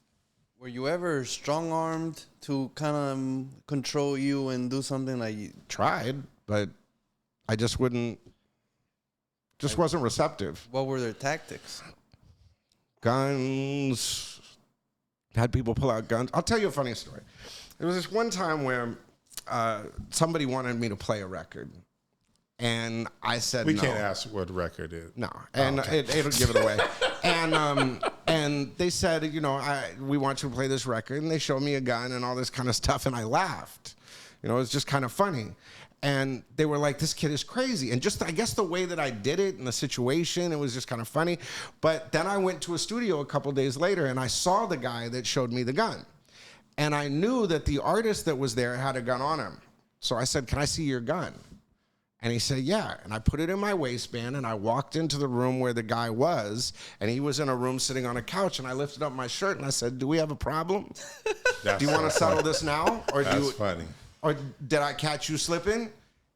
Were you ever strong-armed to kind of control you and do something like you Tried, but I just wouldn't, just wasn't receptive. What were their tactics? Guns, had people pull out guns. I'll tell you a funny story. There was this one time where somebody wanted me to play a record. And I said we no. can't ask what record is. No, and it'll give it away. And they said, you know, we want you to play this record. And they showed me a gun and all this kind of stuff. And I laughed. You know, it was just kind of funny. And they were like, this kid is crazy. And just, I guess the way that I did it and the situation, it was just kind of funny. But then I went to a studio a couple days later and I saw the guy that showed me the gun. And I knew that the artist that was there had a gun on him. So I said, can I see your gun? And he said, yeah. And I put it in my waistband and I walked into the room where the guy was. And he was in a room sitting on a couch. And I lifted up my shirt and I said, do we have a problem? Do you want to settle this now? Or That's funny. Or did I catch you slipping?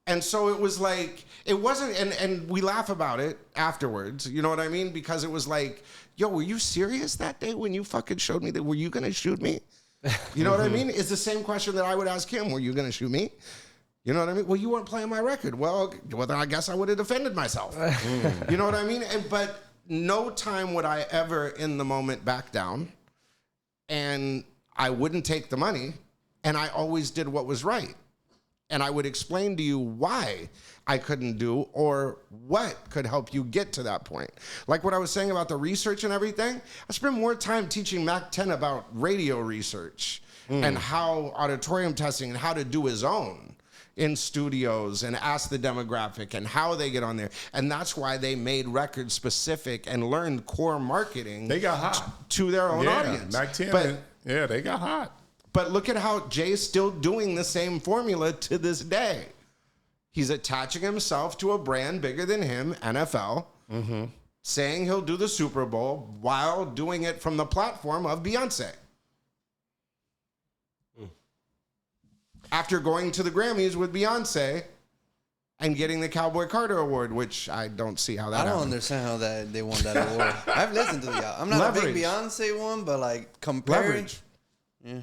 And so it was like, it wasn't, and we laugh about it afterwards, you know what I mean? Because it was like, yo, were you serious that day when you fucking showed me that? Were you going to shoot me? You know what I mean? It's the same question that I would ask him. Were you going to shoot me? You know what I mean? Well, you weren't playing my record. Well, then I guess I would have defended myself. You know what I mean? But no time would I ever in the moment back down. And I wouldn't take the money. And I always did what was right. And I would explain to you why I couldn't do or what could help you get to that point. Like what I was saying about the research and everything, I spent more time teaching Mac 10 about radio research and how auditorium testing and how to do his own in studios and ask the demographic and how they get on there. And that's why they made records specific and learned core marketing. They got hot. To their own audience. Mac 10, yeah, they got hot. But look at how Jay's still doing the same formula to this day. He's attaching himself to a brand bigger than him, NFL, saying he'll do the Super Bowl while doing it from the platform of Beyonce. After going to the Grammys with Beyonce and getting the Cowboy Carter Award, which I don't see how that happened. I don't understand how that they won that award. I've listened to the album. I'm not a big Beyonce one, but like comparing. Leverage. Yeah.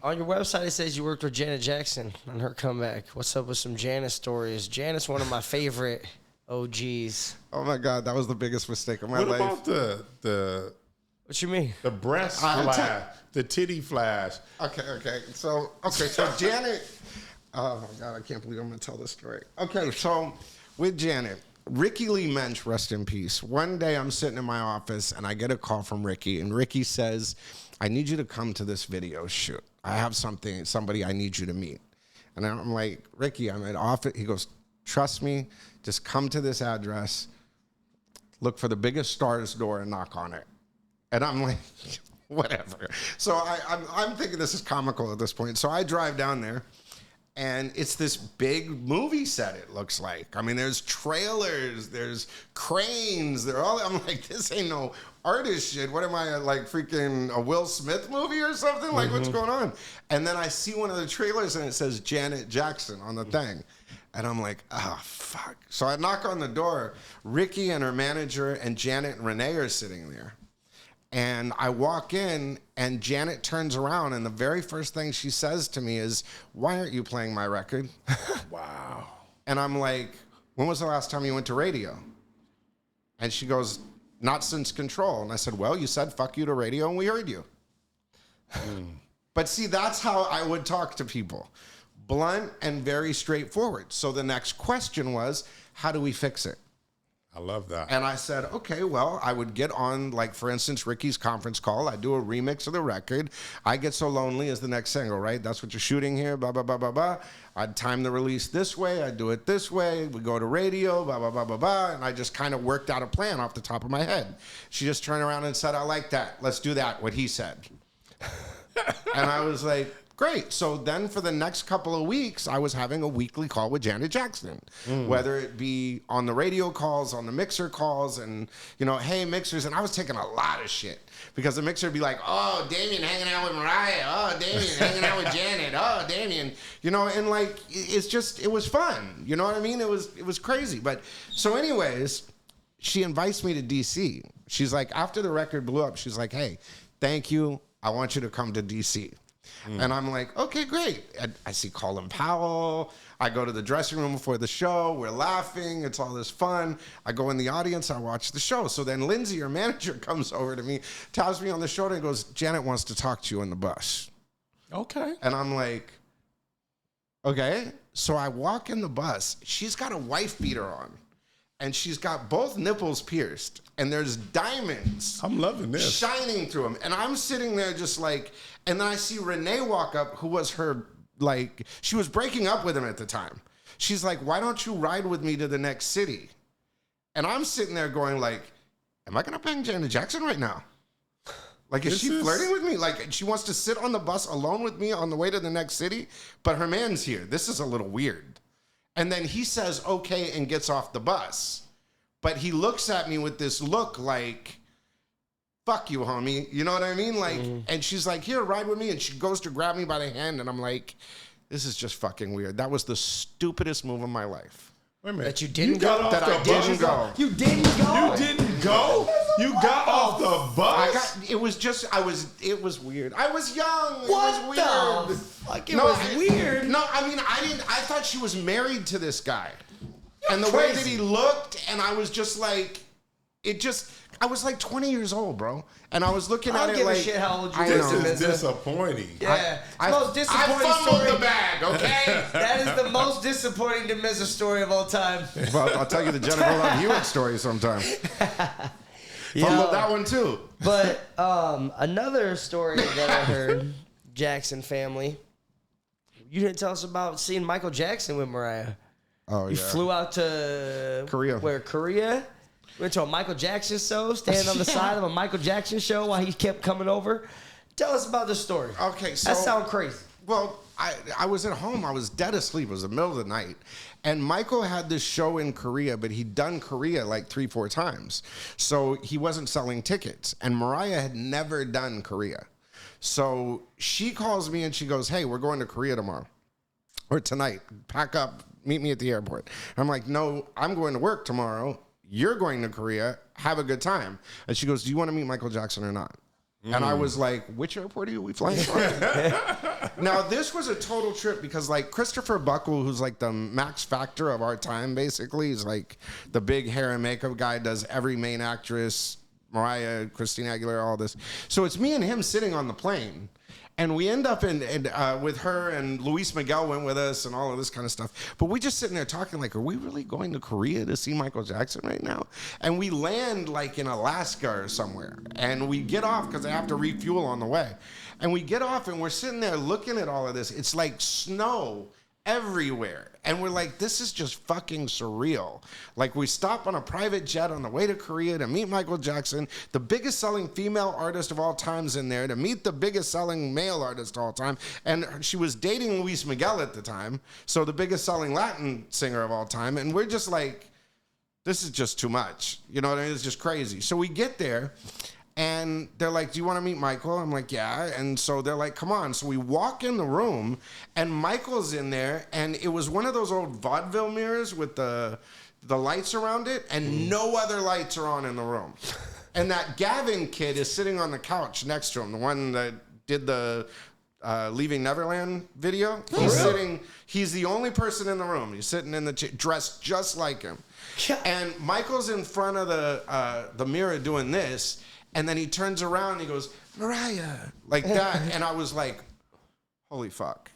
On your website, it says you worked with Janet Jackson on her comeback. What's up with some Janet stories? Janet's one of my favorite OGs. Oh my God, that was the biggest mistake of my life. What about the What you mean? the breast flash, the titty flash? Okay. So Janet. Oh my God, I can't believe I'm gonna tell this story. Okay, so with Janet, Ricky Lee Mensch, rest in peace. One day I'm sitting in my office and I get a call from Ricky, and Ricky says, I need you to come to this video shoot. I have somebody I need you to meet. And I'm like, Ricky, I'm at office. He goes, trust me, just come to this address, look for the biggest Stars door and knock on it. And I'm like, whatever. So I'm thinking this is comical at this point. So I drive down there, and it's this big movie set, it looks like. I mean, there's trailers, there's cranes, I'm like, this ain't no artist shit. What am I, like freaking a Will Smith movie or something? Like, what's going on? And then I see one of the trailers and it says Janet Jackson on the thing. And I'm like, oh, fuck. So I knock on the door. Ricky and her manager and Janet and Renee are sitting there. And I walk in, and Janet turns around, and the very first thing she says to me is, why aren't you playing my record? Wow. And I'm like, when was the last time you went to radio? And she goes, not since Control. And I said, well, you said fuck you to radio, and we heard you. But see, that's how I would talk to people. Blunt and very straightforward. So the next question was, how do we fix it? I love that. And I said, okay, well, I would get on, like, for instance, Ricky's conference call. I do a remix of the record. I Get So Lonely is the next single, right? That's what you're shooting here, blah, blah, blah, blah, blah. I'd time the release this way. I'd do it this way. We go to radio, blah, blah, blah, blah, blah. And I just kind of worked out a plan off the top of my head. She just turned around and said, I like that. Let's do that, what he said. And I was like, great. So then for the next couple of weeks, I was having a weekly call with Janet Jackson, whether it be on the radio calls, on the mixer calls, and, you know, hey, mixers. And I was taking a lot of shit because the mixer would be like, oh, Damien hanging out with Mariah. Oh, Damien hanging out with Janet. Oh, Damien. You know, and like, it was fun. You know what I mean? It was crazy. But so anyways, she invites me to DC. She's like, after the record blew up, she's like, hey, thank you. I want you to come to DC. And I'm like, okay, great. I see Colin Powell. I go to the dressing room before the show. We're laughing. It's all this fun. I go in the audience. I watch the show. So then Lindsay, her manager, comes over to me, taps me on the shoulder and goes, Janet wants to talk to you on the bus. Okay. And I'm like, okay. So I walk in the bus. She's got a wife beater on. And she's got both nipples pierced. And there's diamonds. I'm loving this. Shining through them. And I'm sitting there just like, and then I see Renee walk up, who was her, like, she was breaking up with him at the time. She's like, why don't you ride with me to the next city? And I'm sitting there going like, am I going to bang Janet Jackson right now? Like, is she flirting with me? Like, she wants to sit on the bus alone with me on the way to the next city, but her man's here. This is a little weird. And then he says, okay, and gets off the bus. But he looks at me with this look like, fuck you, homie. You know what I mean? Like, and she's like, here, ride with me. And she goes to grab me by the hand. And I'm like, this is just fucking weird. That was the stupidest move of my life. Wait a minute. That you didn't got go? off That the I didn't go. You didn't go? You didn't go? You got off the bus? It was weird. I was young. What it was the weird. fuck? It was weird. No, I mean, I thought she was married to this guy. And the way that he looked, and I was just like, I was like 20 years old, bro. And I was looking at it like, I don't give a shit how old you are. This is disappointing. Yeah. I most disappointing fumbled story. the bag, okay? That is the most disappointing Damizza story of all time. Well, I'll tell you the Jennifer Love Hewitt story sometime. Fumbled that one too. But another story that I heard, Jackson family. You didn't tell us about seeing Michael Jackson with Mariah. Oh, You yeah. flew out to Korea. Where, Korea? Went to a Michael Jackson show, standing on the side of a Michael Jackson show while he kept coming over. Tell us about this story. Okay, so That sounds crazy. Well, I was at home. I was dead asleep. It was the middle of the night. And Michael had this show in Korea, but he'd done Korea like 3-4 times. So he wasn't selling tickets. And Mariah had never done Korea. So she calls me and she goes, hey, we're going to Korea tomorrow. Or tonight. Pack up. Meet me at the airport. I'm like, no, I'm going to work tomorrow. You're going to Korea. Have a good time. And she goes, do you want to meet Michael Jackson or not? And I was like, which airport are we flying from? Now, this was a total trip because, like, Christopher Buckle, who's like the Max Factor of our time, basically, he's like the big hair and makeup guy, does every main actress, Mariah, Christina Aguilera, all this. So it's me and him sitting on the plane. And we end up with her, and Luis Miguel went with us and all of this kind of stuff. But we just sitting there talking like, are we really going to Korea to see Michael Jackson right now? And we land like in Alaska or somewhere. And we get off because I have to refuel on the way. And we get off and we're sitting there looking at all of this. It's like snow everywhere. And we're like, this is just fucking surreal. Like, we stop on a private jet on the way to Korea to meet Michael Jackson, the biggest selling female artist of all time's in there, to meet the biggest selling male artist of all time. And she was dating Luis Miguel at the time, so the biggest selling Latin singer of all time. And we're just like, this is just too much. You know what I mean? It's just crazy. So we get there. And they're like, do you want to meet Michael? I'm like, yeah. And so they're like, come on. So we walk in the room, and Michael's in there, and it was one of those old vaudeville mirrors with the lights around it, and no other lights are on in the room. And that Gavin kid is sitting on the couch next to him, the one that did the Leaving Neverland video. He's the only person in the room. He's sitting in the dressed just like him. And Michael's in front of the mirror doing this. And then he turns around and he goes, Mariah, like that. And I was like, holy fuck.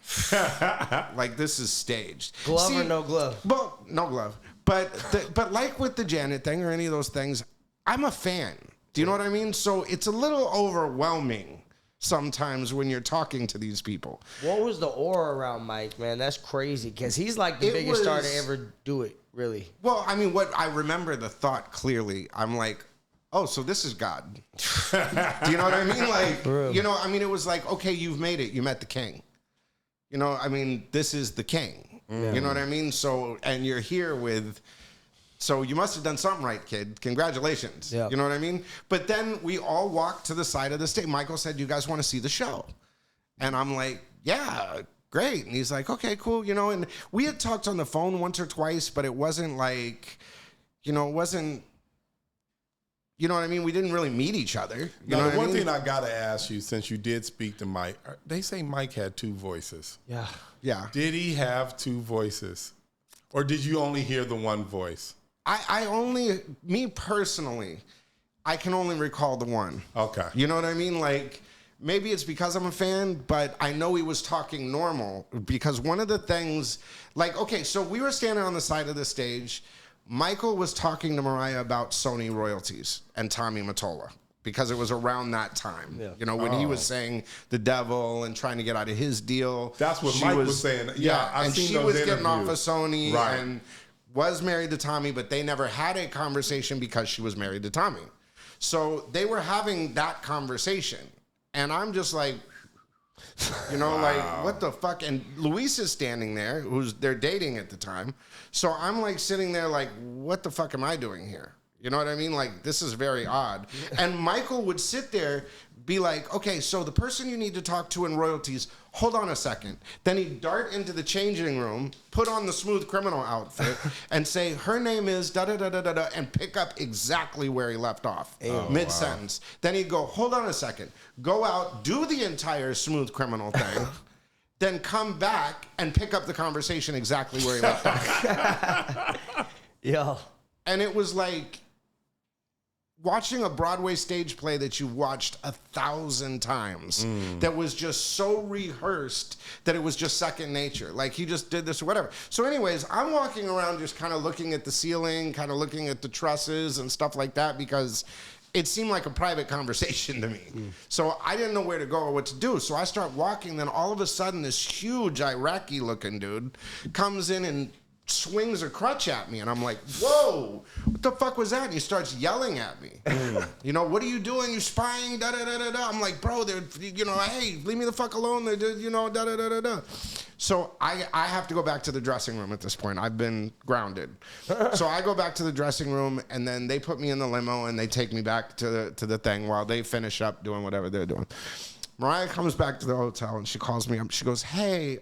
Like, this is staged. Glove or no glove? Well, no glove. But like with the Janet thing or any of those things, I'm a fan. Do you know what I mean? So it's a little overwhelming sometimes when you're talking to these people. What was the aura around Mike, man? That's crazy, because he's like the biggest star to ever do it, really. Well, I mean, what I remember the thought clearly, I'm like, oh, so this is God. Do you know what I mean? Like, you know, I mean, it was like, okay, you've made it. You met the king. You know, I mean, this is the king. You know what I mean? So, and you're here with, so you must have done something right, kid. Congratulations. You know what I mean? But then we all walked to the side of the stage. Michael said, you guys want to see the show? And I'm like, yeah, great. And he's like, okay, cool. You know, and we had talked on the phone once or twice, but it wasn't like, you know, it wasn't, you know what I mean? We didn't really meet each other. You know the one I mean? thing I got to ask you, since you did speak to Mike, they say Mike had two voices. Yeah. Yeah. Did he have two voices? Or did you only hear the one voice? Me personally, I can only recall the one. Okay. You know what I mean? Like, maybe it's because I'm a fan, but I know he was talking normal, because one of the things, like, okay, so we were standing on the side of the stage. Michael was talking to Mariah about Sony royalties and Tommy Mottola, because it was around that time. You know, when he was saying the devil and trying to get out of his deal. That's what Mike was saying. Yeah, I've and seen she those was interviews. getting off of Sony Right. and was married to Tommy, but they never had a conversation because she was married to Tommy. So they were having that conversation. And I'm just like, you know, like, what the fuck? And Luis is standing there, they're dating at the time. So I'm like sitting there like, what the fuck am I doing here? You know what I mean? Like, this is very odd. And Michael would sit there, be like, okay, so the person you need to talk to in royalties, hold on a second. Then he'd dart into the changing room, put on the Smooth Criminal outfit, and say, her name is da-da-da-da-da-da, and pick up exactly where he left off, mid-sentence. Then he'd go, hold on a second, go out, do the entire Smooth Criminal thing, then come back and pick up the conversation exactly where he left off. Yeah. And it was like watching a Broadway stage play that you watched 1,000 times that was just so rehearsed that it was just second nature. Like, he just did this or whatever. So anyways, I'm walking around just kind of looking at the ceiling, kind of looking at the trusses and stuff like that, because it seemed like a private conversation to me. So I didn't know where to go or what to do. So I start walking, then all of a sudden this huge Iraqi looking dude comes in and swings a crutch at me, and I'm like, whoa, what the fuck was that? And he starts yelling at me. You know, what are you doing? You spying? Da da da da da. I'm like, bro, they're, you know, hey, leave me the fuck alone. They did, you know, da da da da da. So I have to go back to the dressing room at this point. I've been grounded. So I go back to the dressing room, and then they put me in the limo and they take me back to the thing while they finish up doing whatever they're doing. Mariah comes back to the hotel and she calls me up. She goes, hey,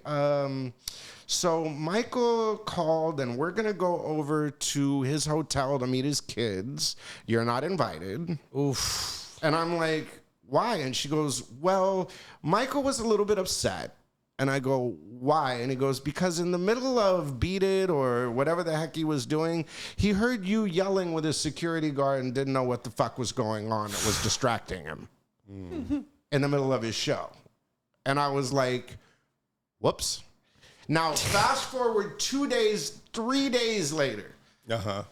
so Michael called and we're going to go over to his hotel to meet his kids. You're not invited. Oof. And I'm like, why? And she goes, well, Michael was a little bit upset. And I go, why? And he goes, because in the middle of Beat It or whatever the heck he was doing, he heard you yelling with his security guard and didn't know what the fuck was going on. It was distracting him in the middle of his show. And I was like, whoops. Now, fast forward 2 days, 3 days later,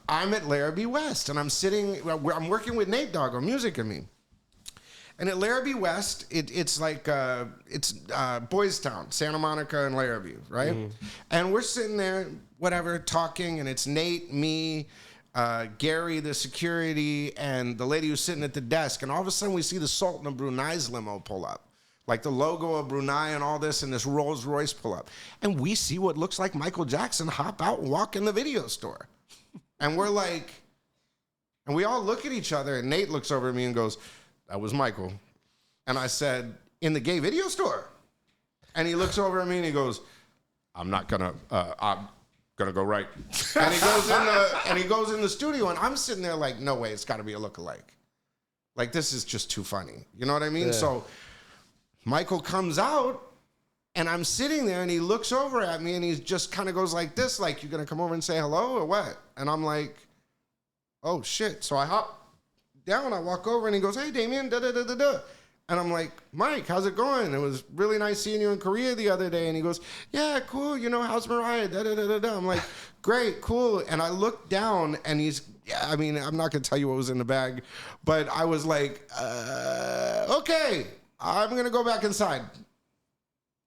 I'm at Larrabee West, and I'm working with Nate Dogg on Music and Me. And at Larrabee West, it's like, Boys Town, Santa Monica and Larrabee, right? And we're sitting there, whatever, talking, and it's Nate, me, Gary, the security, and the lady who's sitting at the desk. And all of a sudden, we see the Sultan of Brunei's limo pull up. Like the logo of Brunei and all this, and this Rolls Royce pull up. And we see what looks like Michael Jackson hop out and walk in the video store. And we're like, and we all look at each other, and Nate looks over at me and goes, that was Michael. And I said, in the gay video store? And he looks over at me and he goes, I'm gonna go right. And he goes in the studio, and I'm sitting there like, no way, it's gotta be a lookalike. Like, this is just too funny. You know what I mean? Yeah. So Michael comes out, and I'm sitting there, and he looks over at me, and he just kind of goes like this, like, you gonna come over and say hello or what? And I'm like, oh shit. So I hop down, I walk over, and he goes, hey, Damien, da-da-da-da-da. And I'm like, Mike, how's it going? It was really nice seeing you in Korea the other day. And he goes, yeah, cool. You know, how's Mariah? Da-da-da-da-da. I'm like, great, cool. And I look down, and I'm not going to tell you what was in the bag, but I was like, okay, I'm going to go back inside.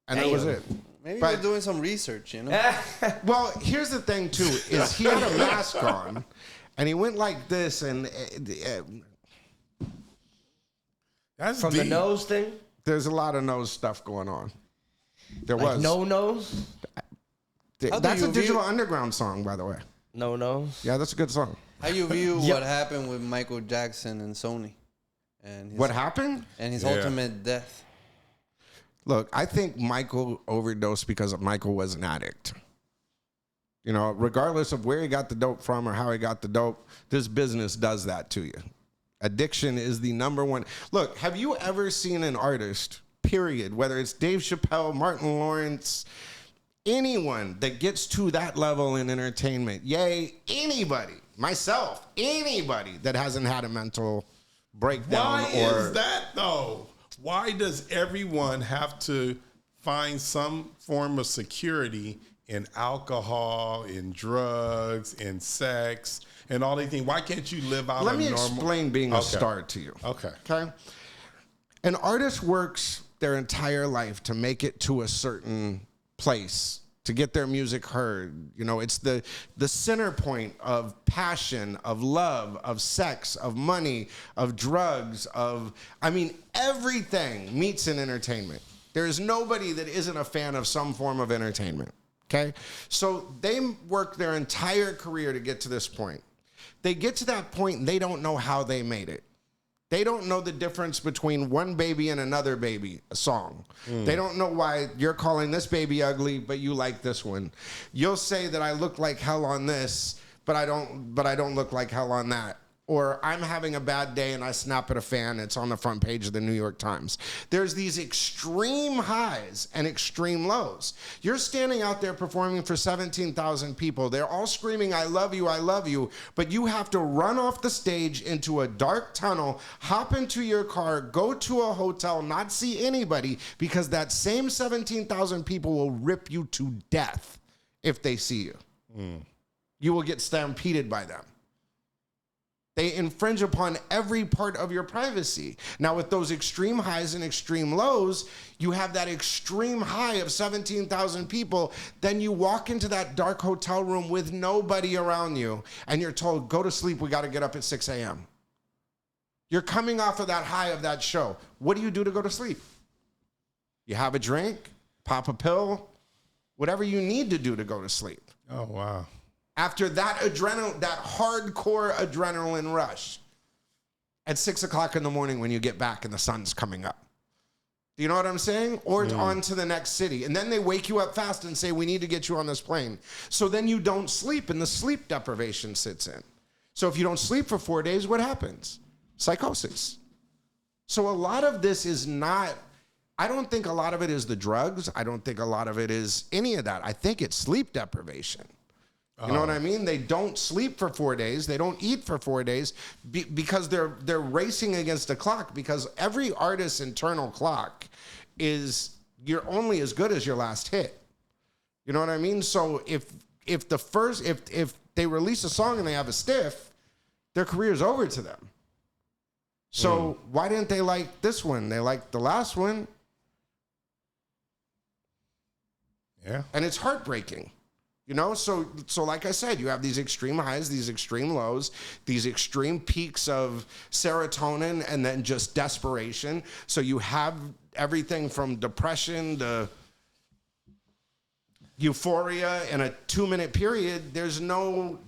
And that was it. Maybe we're doing some research, you know? Well, here's the thing, too, is he had a mask on, and he went like this, and that's from deep. the nose thing. There's a lot of nose stuff going on. There like was no nose. That's a Digital Underground song, by the way. No nose. Yeah, that's a good song. How you view what happened with Michael Jackson and Sony, and what happened and his ultimate death? Look, I think Michael overdosed because Michael was an addict. You know, regardless of where he got the dope from or how he got the dope, this business does that to you. Addiction is the number one. Look, have you ever seen an artist, period, whether it's Dave Chappelle, Martin Lawrence, anyone that gets to that level in entertainment, anybody, myself, anybody that hasn't had a mental breakdown? Why is that, though? Why does everyone have to find some form of security in alcohol, in drugs, in sex, and all these things? Why can't you live out Let me normal... explain being a star to you. Okay. An artist works their entire life to make it to a certain place, to get their music heard. You know, it's the center point of passion, of love, of sex, of money, of drugs, everything meets in entertainment. There is nobody that isn't a fan of some form of entertainment. Okay? So they work their entire career to get to this point. They get to that point and they don't know how they made it. They don't know the difference between One Baby and Another Baby, a song. They don't know why you're calling this baby ugly, but you like this one. You'll say that I look like hell on this, but I don't look like hell on that. Or I'm having a bad day and I snap at a fan. It's on the front page of the New York Times. There's these extreme highs and extreme lows. You're standing out there performing for 17,000 people. They're all screaming, I love you, but you have to run off the stage into a dark tunnel, hop into your car, go to a hotel, not see anybody, because that same 17,000 people will rip you to death if they see you. You will get stampeded by them. They infringe upon every part of your privacy. Now, with those extreme highs and extreme lows, you have that extreme high of 17,000 people. Then you walk into that dark hotel room with nobody around you, and you're told, go to sleep, we got to get up at 6 a.m. You're coming off of that high of that show. What do you do to go to sleep? You have a drink, pop a pill, whatever you need to do to go to sleep. Oh, wow. After that that hardcore adrenaline rush at 6 o'clock in the morning when you get back and the sun's coming up. Do you know what I'm saying? Or on to the next city. And then they wake you up fast and say, we need to get you on this plane. So then you don't sleep and the sleep deprivation sits in. So if you don't sleep for 4 days, what happens? Psychosis. So a lot of this is not, I don't think a lot of it is the drugs. I don't think a lot of it is any of that. I think it's sleep deprivation. You know what I mean? They don't sleep for 4 days. They don't eat for 4 days because they're racing against a clock, because every artist's internal clock is you're only as good as your last hit. You know what I mean? So if they release a song and they have a stiff, their career's over to them. So why didn't they like this one? They liked the last one. Yeah. And it's heartbreaking. You know, so like I said, you have these extreme highs, these extreme lows, these extreme peaks of serotonin, and then just desperation. So you have everything from depression to euphoria in a 2-minute period. There's no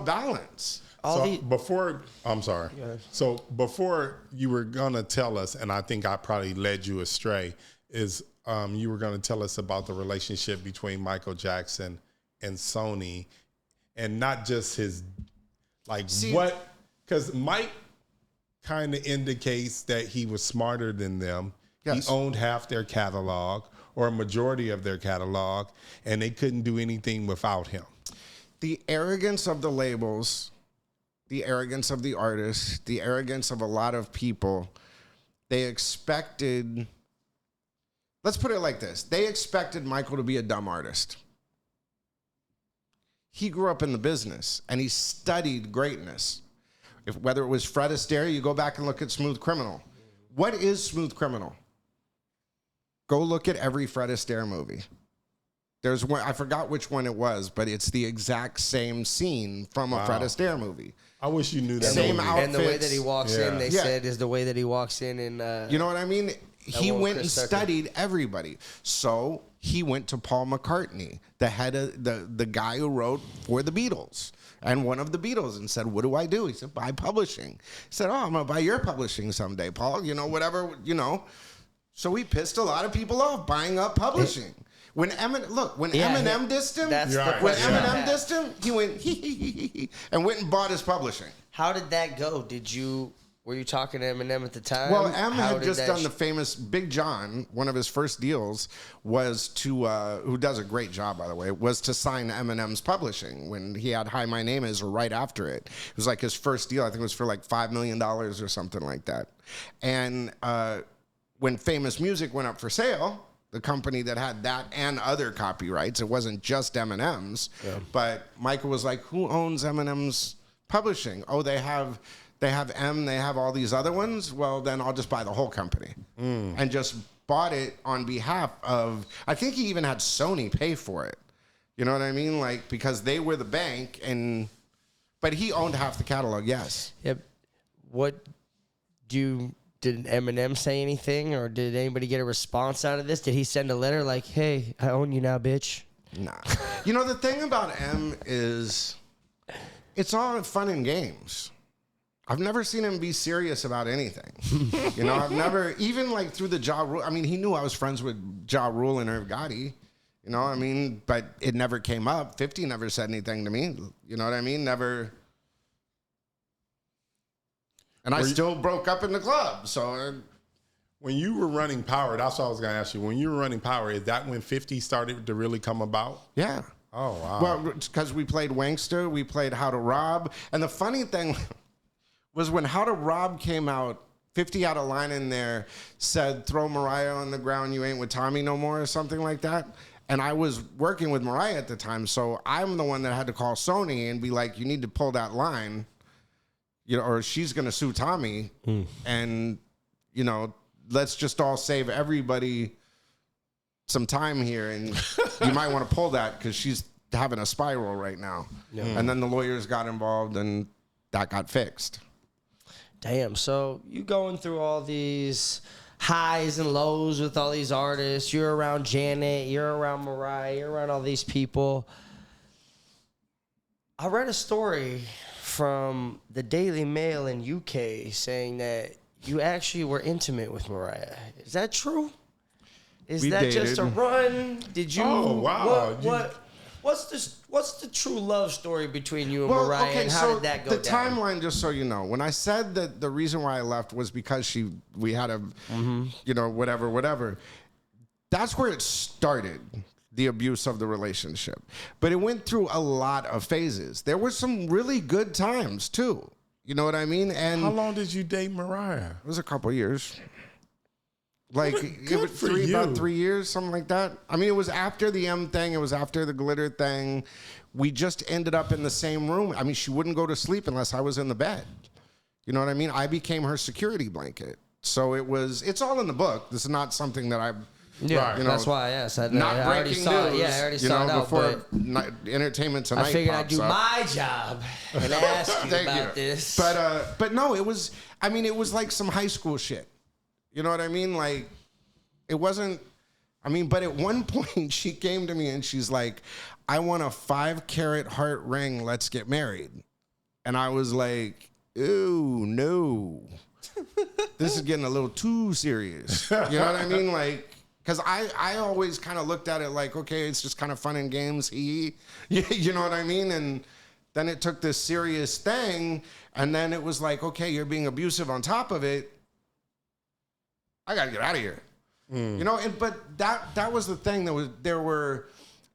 balance. I'm sorry. Yeah. So before you were gonna tell us, and I think I probably led you astray, is you were gonna tell us about the relationship between Michael Jackson and Sony, and not just his, because Mike kind of indicates that he was smarter than them. Yes. He owned half their catalog or a majority of their catalog, and they couldn't do anything without him. The arrogance of the labels, the arrogance of the artists, the arrogance of a lot of people, they expected, let's put it like this, they expected Michael to be a dumb artist. He grew up in the business, and he studied greatness. Whether it was Fred Astaire, you go back and look at Smooth Criminal. What is Smooth Criminal? Go look at every Fred Astaire movie. There's one, I forgot which one it was, but it's the exact same scene from a Fred Astaire movie. I wish you knew that. Same outfits. And the way that he walks in, they said, is the way that he walks in. And you know what I mean? He went and studied everybody. So he went to Paul McCartney, the head of the guy who wrote for the Beatles, and one of the Beatles, and said, what do I do? He said, buy publishing. He said, I'm going to buy your publishing someday, Paul. You know, whatever, you know. So he pissed a lot of people off buying up publishing. When Eminem dissed him, Eminem dissed him, he went hee and went and bought his publishing. How did that go? Were you talking to Eminem at the time? Well, Em had just done the famous Big John. One of his first deals was to, who does a great job, by the way, was to sign Eminem's publishing when he had Hi, My Name Is right after it. It was like his first deal. I think it was for like $5 million or something like that. And when Famous Music went up for sale, the company that had that and other copyrights, it wasn't just Eminem's, but Michael was like, who owns Eminem's publishing? Oh, they have M, they have all these other ones. Well, then I'll just buy the whole company. And just bought it on behalf of, I think he even had Sony pay for it. You know what I mean? Like, because they were the bank, but he owned half the catalog, yes. Yep. Did Eminem say anything, or did anybody get a response out of this? Did he send a letter like, hey, I own you now, bitch? Nah. You know, the thing about M is it's all fun and games. I've never seen him be serious about anything. You know, I've never, even like through the Ja Rule, I mean, he knew I was friends with Ja Rule and Irv Gotti. You know what I mean? But it never came up. 50 never said anything to me. You know what I mean? Never. And I still broke up in the club. So when you were running Power, that's what I was going to ask you. When you were running Power, is that when 50 started to really come about? Yeah. Oh, wow. Well, because we played Wankster, we played How to Rob. And the funny thing was when How to Rob came out, 50 had a line in there, said, throw Mariah on the ground, you ain't with Tommy no more, or something like that. And I was working with Mariah at the time, so I'm the one that had to call Sony and be like, you need to pull that line. You know, or she's going to sue Tommy, and, you know, let's just all save everybody some time here, and you might want to pull that because she's having a spiral right now. Yeah. And then the lawyers got involved, and that got fixed. Damn, so you going through all these highs and lows with all these artists. You're around Janet, you're around Mariah, you're around all these people. I read a story from the Daily Mail in UK saying that you actually were intimate with Mariah. Is that true? Is we that dated. Just a run? Did you? Oh wow! What's the true love story between you and Mariah? Okay, and how did that go down? The timeline, just so you know, when I said that the reason why I left was because we had a, you know, whatever. That's where it started. The abuse of the relationship. But it went through a lot of phases. There were some really good times too. You know what I mean? And how long did you date Mariah? It was a couple years. Like it was for you. about 3 years, something like that. I mean, it was after the M thing. It was after the glitter thing. We just ended up in the same room. I mean, she wouldn't go to sleep unless I was in the bed. You know what I mean? I became her security blanket. So it's all in the book. This is not something that I've, Yeah, you know, that's why I asked. I not already breaking saw news. it. Yeah, I already you saw know, it out, before but Entertainment Tonight I figured I'd pops do up. my job and ask you Thank about you. this. But no, it was like some high school shit. You know what I mean? Like, it wasn't, but at one point she came to me and she's like, I want a 5-carat heart ring. Let's get married. And I was like, ooh, no. This is getting a little too serious. You know what I mean? Like, because I always kind of looked at it like, okay, it's just kind of fun and games. You know what I mean? And then it took this serious thing. And then it was like, okay, you're being abusive on top of it. I got to get out of here. You know, but that was the thing.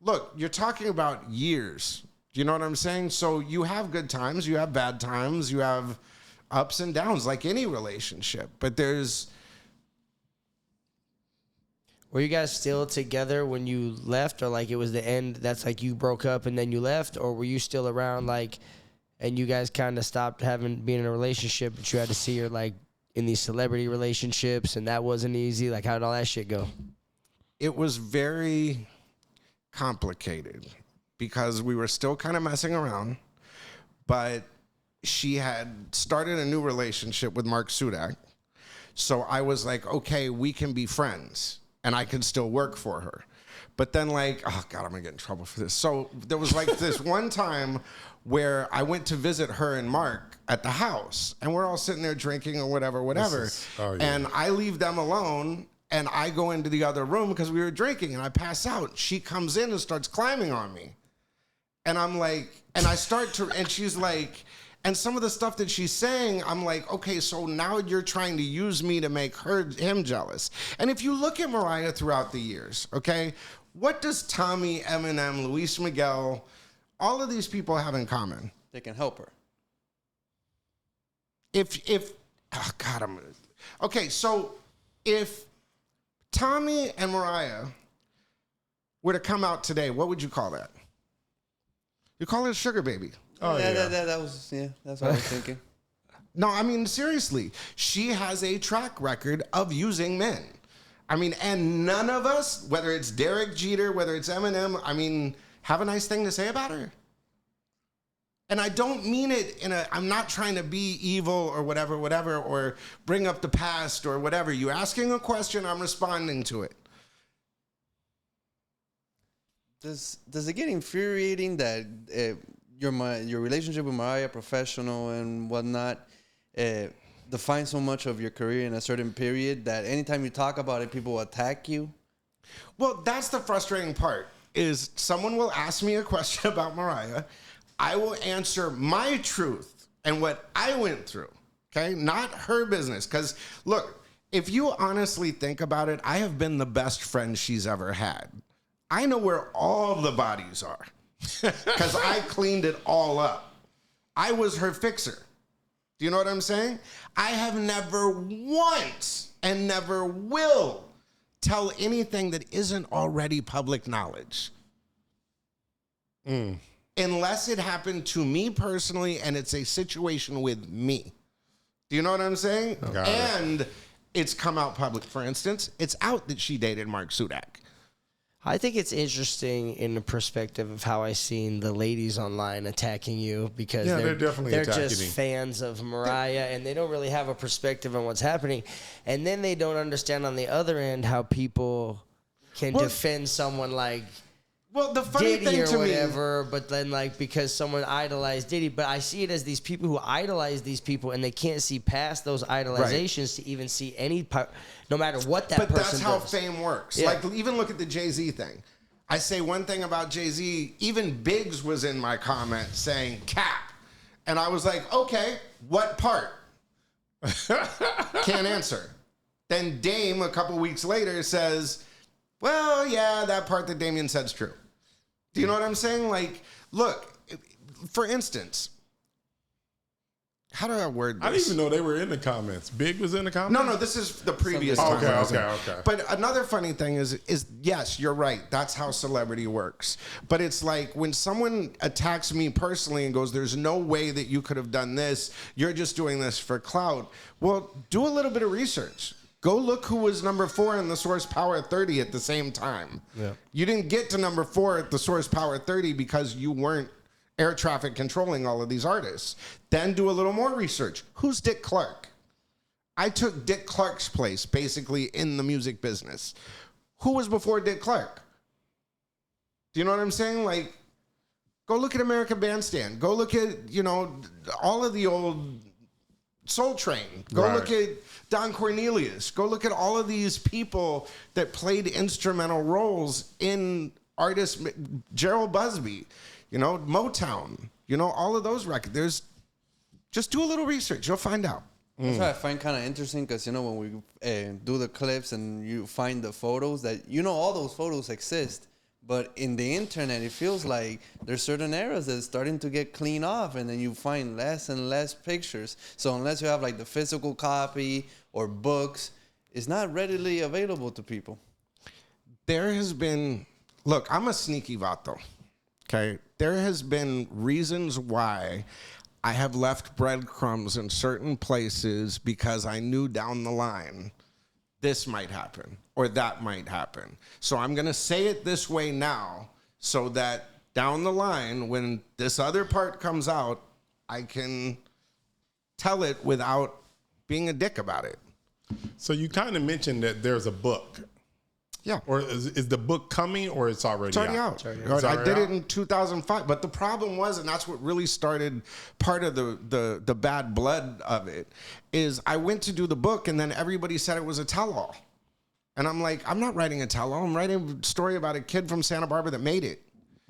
Look, you're talking about years. Do you know what I'm saying? So you have good times, you have bad times, you have ups and downs like any relationship. But Were you guys still together when you left, or like it was the end? That's like you broke up and then you left, or were you still around, like, and you guys kind of stopped being in a relationship, but you had to see her like in these celebrity relationships, and that wasn't easy? Like, how did all that shit go? it was very complicated because we were still kind of messing around, but she had started a new relationship with Mark Sudak. So I was like, okay, we can be friends and I can still work for her. But then like, oh God, I'm gonna get in trouble for this. So there was like this one time where I went to visit her and Mark at the house and we're all sitting there drinking or whatever. And I leave them alone and I go into the other room because we were drinking and I pass out. She comes in and starts climbing on me. And I'm like, and I start to, and she's like, and some of the stuff that she's saying, I'm like, okay, so now you're trying to use me to make him jealous. And if you look at Mariah throughout the years, okay, what does Tommy, Eminem, Luis Miguel, all of these people have in common? They can help her. Oh God, okay, so if Tommy and Mariah were to come out today, what would you call that? You call it a sugar baby. Oh, yeah. That's what I was thinking. No, I mean, seriously, she has a track record of using men. I mean, and none of us, whether it's Derek Jeter, whether it's Eminem, I mean, have a nice thing to say about her. And I don't mean it I'm not trying to be evil or whatever, or bring up the past or whatever. You asking a question, I'm responding to it. Does it get infuriating that your relationship with Mariah, professional and whatnot, defines so much of your career in a certain period that anytime you talk about it, people attack you? Well, that's the frustrating part, is someone will ask me a question about Mariah. I will answer my truth and what I went through, okay? Not her business. Because, look, if you honestly think about it, I have been the best friend she's ever had. I know where all the bodies are because I cleaned it all up. I was her fixer. Do you know what I'm saying? I have never once and never will tell anything that isn't already public knowledge. Unless it happened to me personally and it's a situation with me. Do you know what I'm saying? And it's come out public. For instance, it's out that she dated Mark Sudak. I think it's interesting in the perspective of how I seen the ladies online attacking you, because they're definitely attacking just me. Fans of Mariah and they don't really have a perspective on what's happening. And then they don't understand on the other end how people can defend someone like the funny Diddy thing or to whatever, but then like because someone idolized Diddy. But I see it as these people who idolize these people and they can't see past those idolizations to even see any part, no matter what that person does. But that's how fame works. Yeah. Like, even look at the Jay-Z thing. I say one thing about Jay-Z, even Biggs was in my comment saying cap. And I was like, okay, what part? Can't answer. Then Dame, a couple weeks later, says, well, yeah, that part that Damien said's true. Do you know what I'm saying? Like, look, for instance, how do I word this? I didn't even know they were in the comments. Big was in the comments? No, this is the previous time. Okay. But another funny thing is yes, you're right. That's how celebrity works. But it's like when someone attacks me personally and goes, there's no way that you could have done this. You're just doing this for clout. Well, do a little bit of research. Go look who was number 4 in the Source Power 30 at the same time. Yeah. You didn't get to number 4 at the Source Power 30 because you weren't air traffic controlling all of these artists. Then do a little more research. Who's Dick Clark? I took Dick Clark's place basically in the music business. Who was before Dick Clark? Do you know what I'm saying? Like, go look at American Bandstand. Go look at, all of the old Soul Train. Go look at Don Cornelius. Go look at all of these people that played instrumental roles in artists. Gerald Busby. Motown, all of those records. Just do a little research. You'll find out. That's what I find kind of interesting because, when we do the clips and you find the photos that, all those photos exist. But in the internet, it feels like there's certain eras that's starting to get cleaned off and then you find less and less pictures. So unless you have like the physical copy or books, it's not readily available to people. There has been, look, I'm a sneaky vato. Okay, there has been reasons why I have left breadcrumbs in certain places because I knew down the line this might happen or that might happen. So I'm going to say it this way now so that down the line when this other part comes out, I can tell it without being a dick about it. So you kind of mentioned that there's a book. Yeah. Or is the book coming or it's already out? It's already out. I did it in 2005. But the problem was, and that's what really started part of the bad blood of it, is I went to do the book and then everybody said it was a tell-all. And I'm like, I'm not writing a tell-all. I'm writing a story about a kid from Santa Barbara that made it.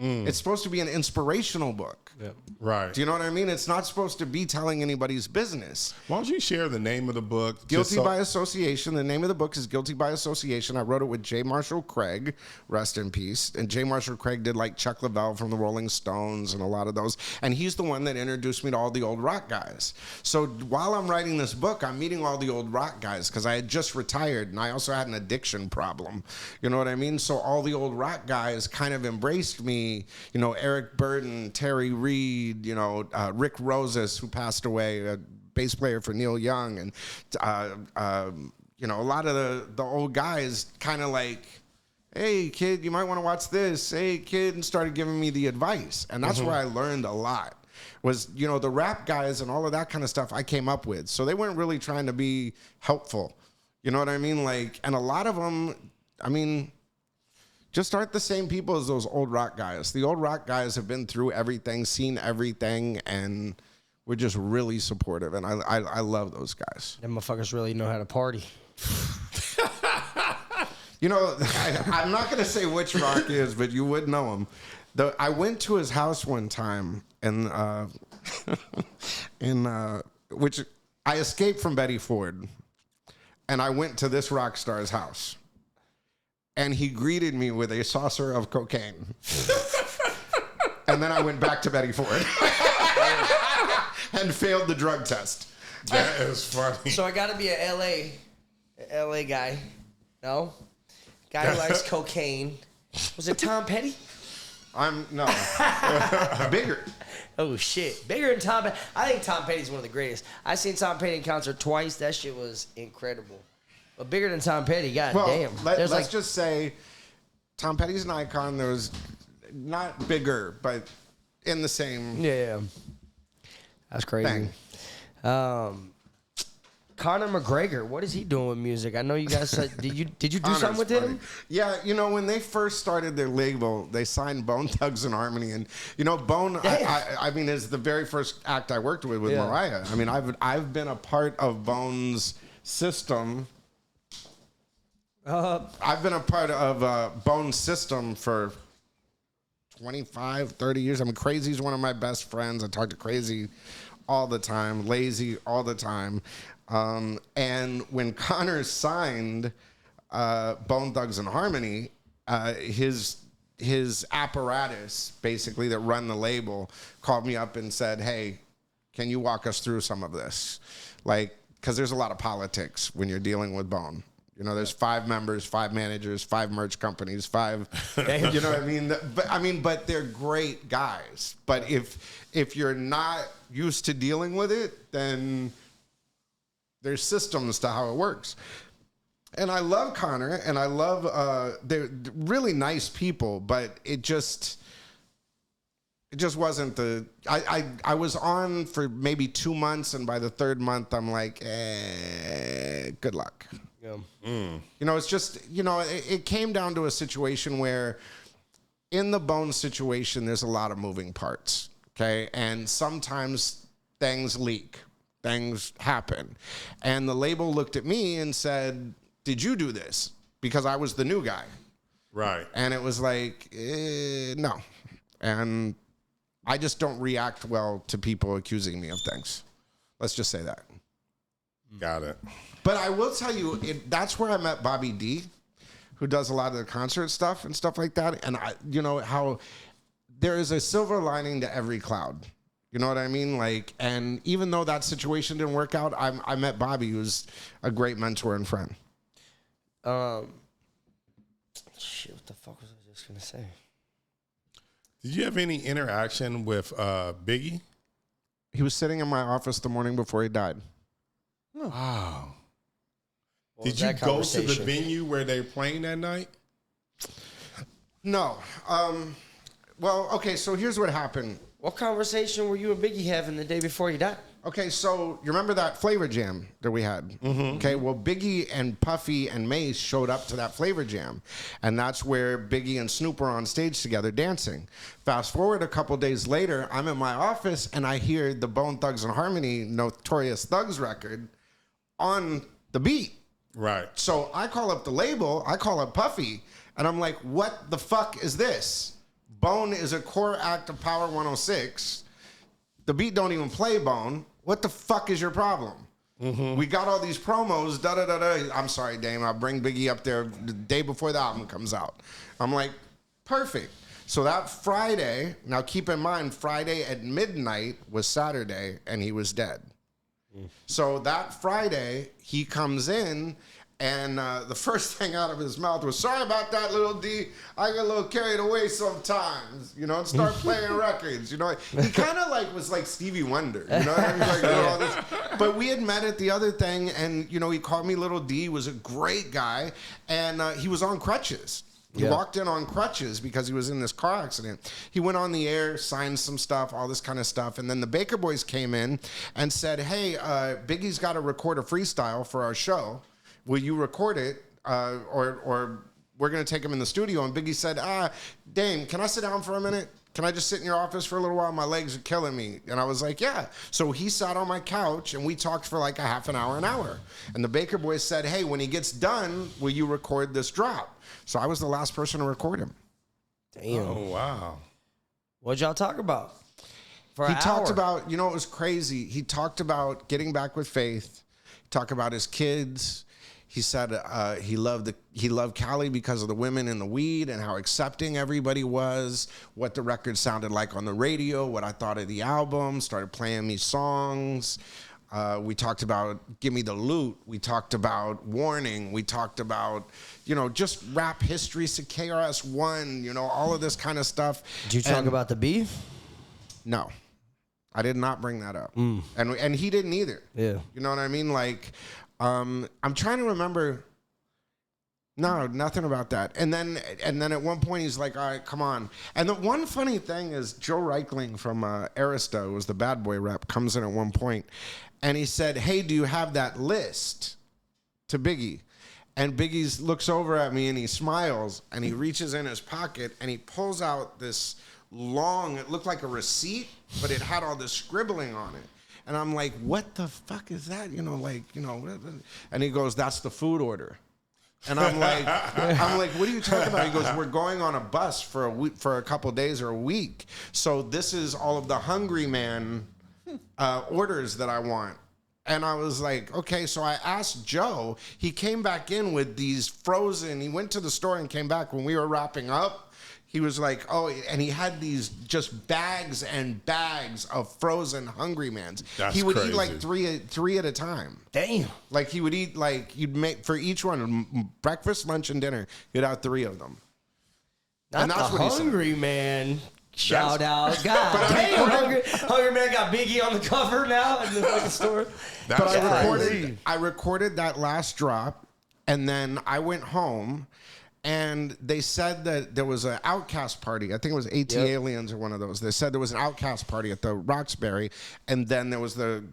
It's supposed to be an inspirational book. Yeah. Right. Do you know what I mean? It's not supposed to be telling anybody's business. Why don't you share the name of the book? Guilty by Association. The name of the book is Guilty by Association. I wrote it with J. Marshall Craig, rest in peace. And J. Marshall Craig did like Chuck Leavell from the Rolling Stones and a lot of those. And he's the one that introduced me to all the old rock guys. So while I'm writing this book, I'm meeting all the old rock guys because I had just retired and I also had an addiction problem. You know what I mean? So all the old rock guys kind of embraced me. Eric Burden, Terry Reid, Rick Rosas, who passed away, a bass player for Neil Young, and a lot of the old guys kind of like, hey kid, you might want to watch this. Hey kid, and started giving me the advice, and that's where I learned a lot. Was the rap guys and all of that kind of stuff I came up with, so they weren't really trying to be helpful. You know what I mean? Like, and a lot of them, just aren't the same people as those old rock guys. The old rock guys have been through everything, seen everything, and we're just really supportive. And I love those guys. Them motherfuckers really know how to party. I'm not going to say which rock is, but you would know him. I went to his house one time, and which I escaped from Betty Ford, and I went to this rock star's house. And he greeted me with a saucer of cocaine. And then I went back to Betty Ford and failed the drug test. That is funny. So I got to be a LA guy. No? Guy who likes cocaine. Was it Tom Petty? No. Bigger. Oh, shit. Bigger than Tom Petty. I think Tom Petty's one of the greatest. I seen Tom Petty in concert twice. That shit was incredible. But bigger than Tom Petty, goddamn. Let's just say Tom Petty's an icon. There was not bigger, but in the same. Yeah. That's crazy. Conor McGregor, what is he doing with music? I know you guys said, did you do something with him? Yeah, when they first started their label, they signed Bone Thugs and Harmony, and Bone, is the very first act I worked with Mariah. I've been a part of Bone's system. I've been a part of Bone's system for 25, 30 years. Crazy's one of my best friends. I talk to Crazy all the time, Lazy all the time. And when Conor signed Bone Thugs and Harmony, his apparatus, basically, that run the label, called me up and said, hey, Can you walk us through some of this? Like, because there's a lot of politics when you're dealing with Bone. You know, there's 5 members, 5 managers, 5 merch companies, 5. You know what I mean? But they're great guys. But if you're not used to dealing with it, then there's systems to how it works. And I love Connor, and I love they're really nice people, but it just wasn't the. I was on for maybe 2 months, and by the 3rd month, I'm like, good luck. Yeah. You know, it's just, you know, it came down to a situation where in the Bone situation, there's a lot of moving parts, okay? And sometimes things leak, things happen. And the label looked at me and said, did you do this? Because I was the new guy. Right. And it was like, no. And I just don't react well to people accusing me of things. Let's just say that. Got it. But I will tell you, that's where I met Bobby D, who does a lot of the concert stuff and stuff like that. And you know how there is a silver lining to every cloud. You know what I mean? Like, and even though that situation didn't work out, I met Bobby, who's a great mentor and friend. Shit, what the fuck was I just gonna say? Did you have any interaction with Biggie? He was sitting in my office the morning before he died. Wow. What Did was you that go to the conversation? venue where they were playing that night? No. Well, okay, so here's what happened. What conversation were you and Biggie having the day before he died? Okay, so you remember that Flavor Jam that we had? Mm-hmm. Okay, well, Biggie and Puffy and Mace showed up to that Flavor Jam, and that's where Biggie and Snoop were on stage together dancing. Fast forward a couple days later, I'm in my office, and I hear the Bone Thugs and Harmony Notorious Thugs record on the beat. Right. So I call up the label, I call up Puffy, and I'm like, what the fuck is this? Bone is a core act of Power 106. The beat don't even play Bone. What the fuck is your problem? Mm-hmm. We got all these promos, da-da-da-da. I'm sorry, Dame, I'll bring Biggie up there the day before the album comes out. I'm like, perfect. So that Friday, now keep in mind, Friday at midnight was Saturday, and he was dead. So that Friday, he comes in, and the first thing out of his mouth was, sorry about that, little D. I get a little carried away sometimes, you know, and start playing records, you know. He kind of like was like Stevie Wonder, you know what I mean? Like, you know, all this. But we had met at the other thing, and, you know, he called me Little D, was a great guy, and he was on crutches. He walked in on crutches because he was in this car accident. He went on the air, signed some stuff, all this kind of stuff. And then the Baker Boys came in and said, hey, Biggie's got to record a freestyle for our show. Will you record it? Or we're going to take him in the studio. And Biggie said, Dame, can I sit down for a minute? Can I just sit in your office for a little while? My legs are killing me. And I was like, yeah. So he sat on my couch, and we talked for like a half an hour. And the Baker Boys said, hey, when he gets done, will you record this drop? So I was the last person to record him. Damn. Oh, wow. What'd y'all talk about? He talked about, you know, it was crazy. He talked about getting back with Faith. He talked about his kids. He said he loved Cali because of the women and the weed and how accepting everybody was, what the record sounded like on the radio, what I thought of the album, started playing me songs. We talked about Give Me the Loot. We talked about Warning. We talked about, you know, just rap history, KRS-One, you know, all of this kind of stuff. Did you talk about the beef? No. I did not bring that up. And he didn't either. Yeah. You know what I mean? Like, I'm trying to remember. No, nothing about that. And then at one point he's like, all right, come on. And the one funny thing is Joe Reichling from Arista, who was the bad boy rep, comes in at one point and he said, hey, do you have that list to Biggie? And Biggie looks over at me and he smiles and he reaches in his pocket and he pulls out this long, it looked like a receipt, but it had all this scribbling on it. And I'm like, what the fuck is that? You know, like, you know, and he goes, that's the food order. And I'm like, what are you talking about? He goes, we're going on a bus for a week, for a couple of days or a week. So this is all of the Hungry Man orders that I want. And I was like, okay. So I asked Joe. He came back in with these frozen. He went to the store and came back when we were wrapping up. He was like, oh, and he had these just bags and bags of frozen Hungry Mans. He would eat like three at a time. Damn. Like he would eat like you'd make for each one breakfast, lunch, and dinner. You'd have 3 of them. Not and that's the what Hungry Man. Shout out, God damn, Hungry Man got Biggie on the cover now in the fucking store. But I recorded that last drop, and then I went home. And they said that there was an Outcast party. I think it was AT Aliens or one of those. They said there was an Outcast party at the Roxbury, and then there was the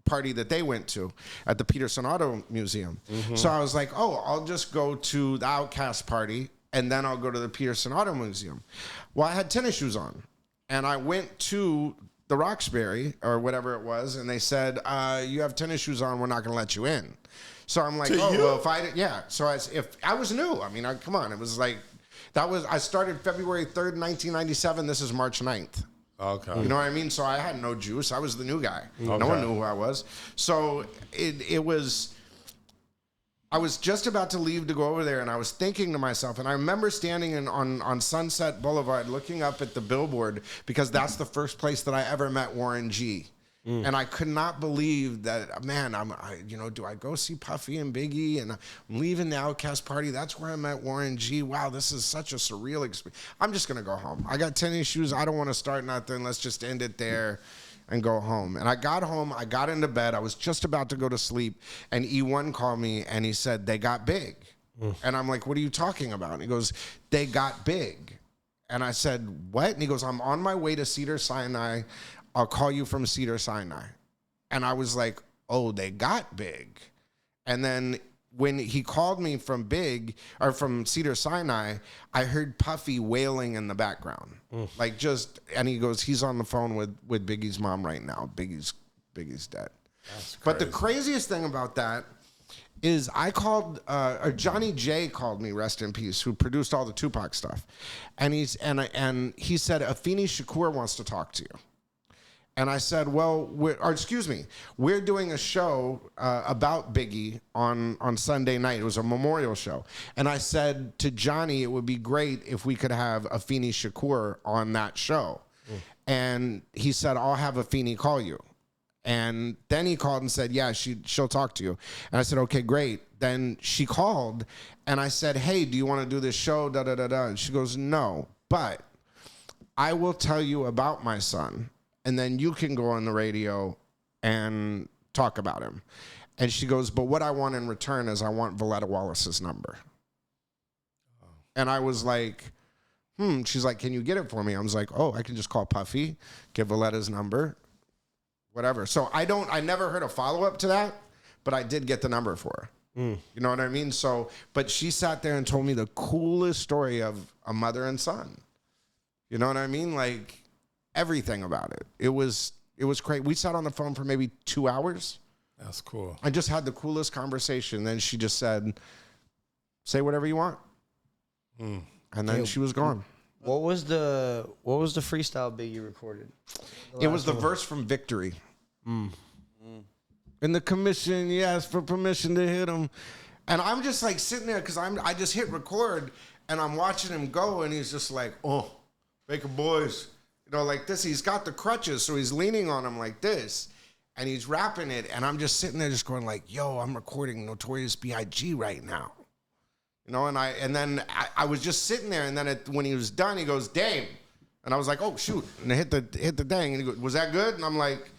party that they went to at the Peterson Auto Museum. Mm-hmm. So I was like, oh, I'll just go to the Outcast party, and then I'll go to the Peterson Auto Museum. Well, I had tennis shoes on, and I went to the Roxbury or whatever it was, and they said, you have tennis shoes on, we're not going to let you in. So I'm like, well, if I, yeah. So if I was new, I mean, come on. It was like, I started February 3rd, 1997. This is March 9th. Okay. You know what I mean? So I had no juice. I was the new guy. Okay. No one knew who I was. So it was, I was just about to leave to go over there, and I was thinking to myself, and I remember standing on Sunset Boulevard looking up at the billboard, because that's the first place that I ever met Warren G. And I could not believe that, man, do I go see Puffy and Biggie, and I'm leaving the Outcast party? That's where I met Warren G. Wow, this is such a surreal experience. I'm just going to go home. I got tennis shoes. I don't want to start nothing. Let's just end it there and go home. And I got home. I got into bed. I was just about to go to sleep, and E1 called me, and he said, they got big. And I'm like, what are you talking about? And he goes, they got big. And I said, what? And he goes, I'm on my way to Cedars-Sinai. I'll call you from Cedars-Sinai. And I was like, oh, they got big. And then when he called me from from Cedars-Sinai, I heard Puffy wailing in the background. Like and he goes, he's on the phone with Biggie's mom right now. Biggie's dead. But the craziest thing about that is I called, or Johnny J called me, rest in peace, who produced all the Tupac stuff. And he said, Afeni Shakur wants to talk to you. And I said, well, we're doing a show about Biggie on Sunday night. It was a memorial show. And I said to Johnny, it would be great if we could have Afeni Shakur on that show. And he said, I'll have Afeni call you. And then he called and said, yeah, she'll talk to you. And I said, okay, great. Then she called, and I said, hey, do you want to do this show? And she goes, no, but I will tell you about my son, and then you can go on the radio and talk about him. And she goes, but what I want in return is I want Valletta Wallace's number. Oh. And I was like, She's like, can you get it for me? I was like, oh, I can just call Puffy, get Valletta's number, whatever. So I never heard a follow-up to that, but I did get the number for her. You know what I mean? So, but she sat there and told me the coolest story of a mother and son. You know what I mean? Like, everything about it. It was great. We sat on the phone for maybe 2 hours. That's cool. I just had the coolest conversation. Then she just said, say whatever you want. And then she was gone. What was the freestyle Biggie recorded? It was the verse from Victory. And the commission, he asked for permission to hit him. And I'm just like sitting there because I just hit record and I'm watching him go, and he's just like, oh, Baker Boys. You know, like this. He's got the crutches, so he's leaning on them like this, and he's rapping it, and I'm just sitting there just going like, yo, I'm recording Notorious B.I.G. right now. You know, and then I was just sitting there, and then when he was done, he goes, Dame. And I was like, oh, shoot. And I hit the dang, and he goes, was that good? And I'm like,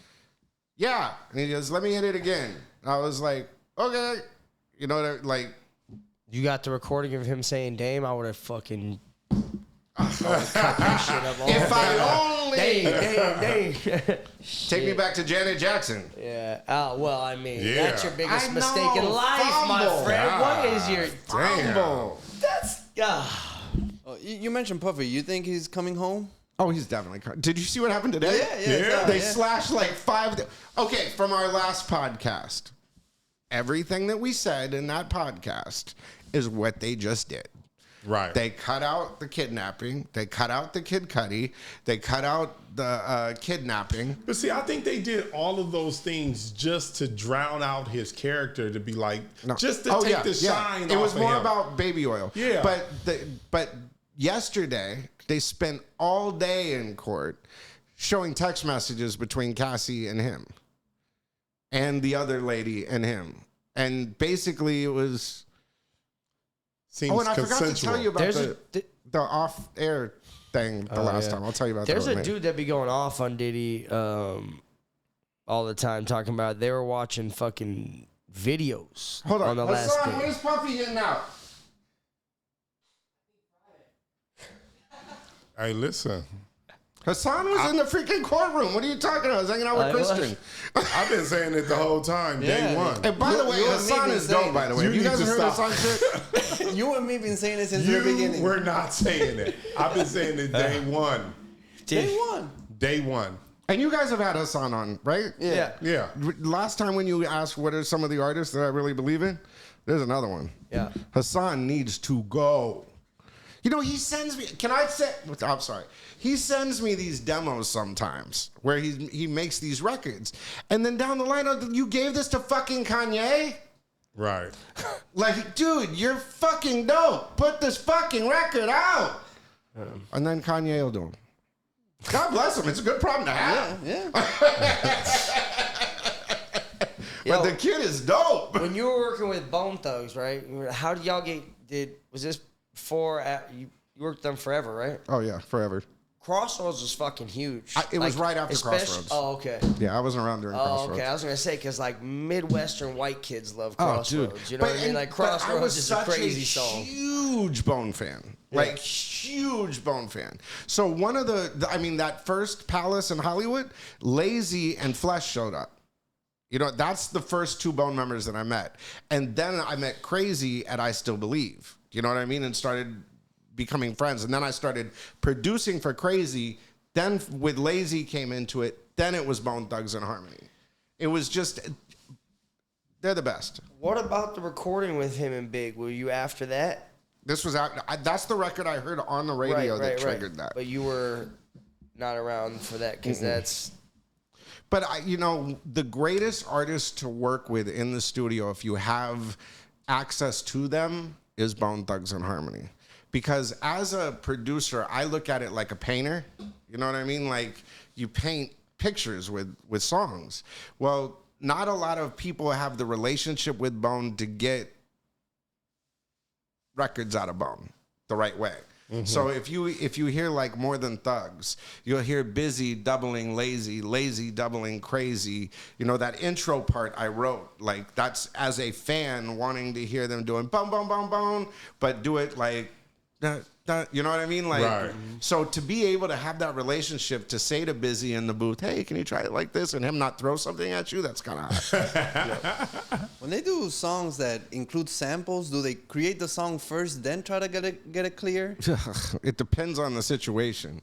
yeah. And he goes, let me hit it again. And I was like, okay. You know, like. You got the recording of him saying Dame, I would have fucking... If I only Dang. Take me back to Janet Jackson. Yeah. Well, I mean, that's your biggest mistake in life, my friend. What is your fumble? That's You mentioned Puffy. You think he's coming home? Oh, he's definitely coming. Did you see what happened today? Yeah. They slashed like 5. Okay, from our last podcast, everything that we said in that podcast is what they just did. Right. They cut out the kidnapping. They cut out the Kid Cudi. They cut out the kidnapping. But see, I think they did all of those things just to drown out his character, to be like, just to take the shine off. It was more him. about baby oil. Yeah. But yesterday, they spent all day in court showing text messages between Cassie and him and the other lady and him. And basically it was... Seems and I forgot to tell you about the off-air thing the last time. I'll tell you about that. There's a dude that be going off on Diddy all the time, talking about they were watching fucking videos. Hold on. The last day. Where's Puffy getting out? Hey, listen. Hassan was in the freaking courtroom. What are you talking about? I was hanging out with Christian. I've been saying it the whole time, day one. And by the way, Hassan is dope, by the way. You guys heard Hassan shit? You and me been saying it since the beginning. We're not saying it. I've been saying it day one. Day one. And you guys have had Hassan on, right? Yeah. Last time when you asked what are some of the artists that I really believe in, there's another one. Yeah. Hassan needs to go. You know, he sends me. Can I say? I'm sorry. He sends me these demos sometimes where he makes these records, and then down the line, you gave this to fucking Kanye. Right. Like, dude, you're fucking dope. Put this fucking record out. And then Kanye will do him. God bless him. It's a good problem to have. Yeah. But the kid is dope. When you were working with Bone Thugs, right? How did y'all was this before, you worked with them forever, right? Oh, yeah, forever. Crossroads was fucking huge. It was right after Crossroads. Oh, okay. Yeah, I wasn't around during Crossroads. Okay. I was going to say, because like Midwestern white kids love Crossroads. Dude. You know what I mean? Like Crossroads is a crazy song. Huge Bone fan. Yeah. Like, huge Bone fan. So one of that first Palace in Hollywood, Lazy and Flesh showed up. You know, that's the first two Bone members that I met. And then I met Crazy at I Still Believe. You know what I mean? And started becoming friends. And then I started producing for Crazy. Then with Lazy came into it. Then it was Bone Thugs and Harmony. It was just, they're the best. What about the recording with him and Big? Were you after that? This was that's the record I heard on the radio that triggered that. But you were not around for that because that's... But, the greatest artists to work with in the studio, if you have access to them, is Bone Thugs and Harmony. Because as a producer, I look at it like a painter. You know what I mean? Like, you paint pictures with songs. Well, not a lot of people have the relationship with Bone to get records out of Bone the right way. Mm-hmm. So if you hear like More Than Thugs, you'll hear Busy doubling Lazy, Lazy doubling Crazy. You know, that intro part I wrote, like that's as a fan wanting to hear them doing bum bum bum bum, but do it like you know what I mean? Like, right. So to be able to have that relationship to say to Busy in the booth, hey, can you try it like this? And him not throw something at you, that's kind of hot. Yeah. When they do songs that include samples, do they create the song first, then try to get it clear? It depends on the situation.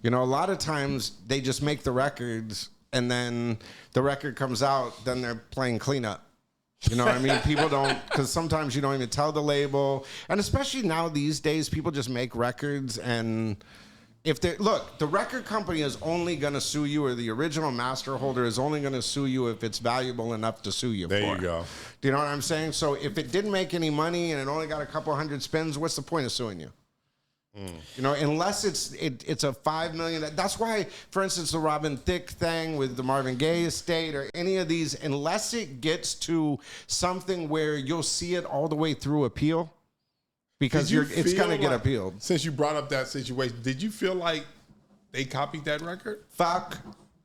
You know, a lot of times they just make the records and then the record comes out, then they're playing cleanup. You know what I mean? People don't, because sometimes you don't even tell the label. And especially now these days, people just make records. And if they look, the record company is only going to sue you, or the original master holder is only going to sue you if it's valuable enough to sue you for. There you go. Do you know what I'm saying? So if it didn't make any money and it only got a couple hundred spins, what's the point of suing you? You know, unless it's a $5 million. That's why, for instance, the Robin Thicke thing with the Marvin Gaye estate or any of these, unless it gets to something where you'll see it all the way through appeal, because it's going to get appealed. Since you brought up that situation, did you feel like they copied that record? Fuck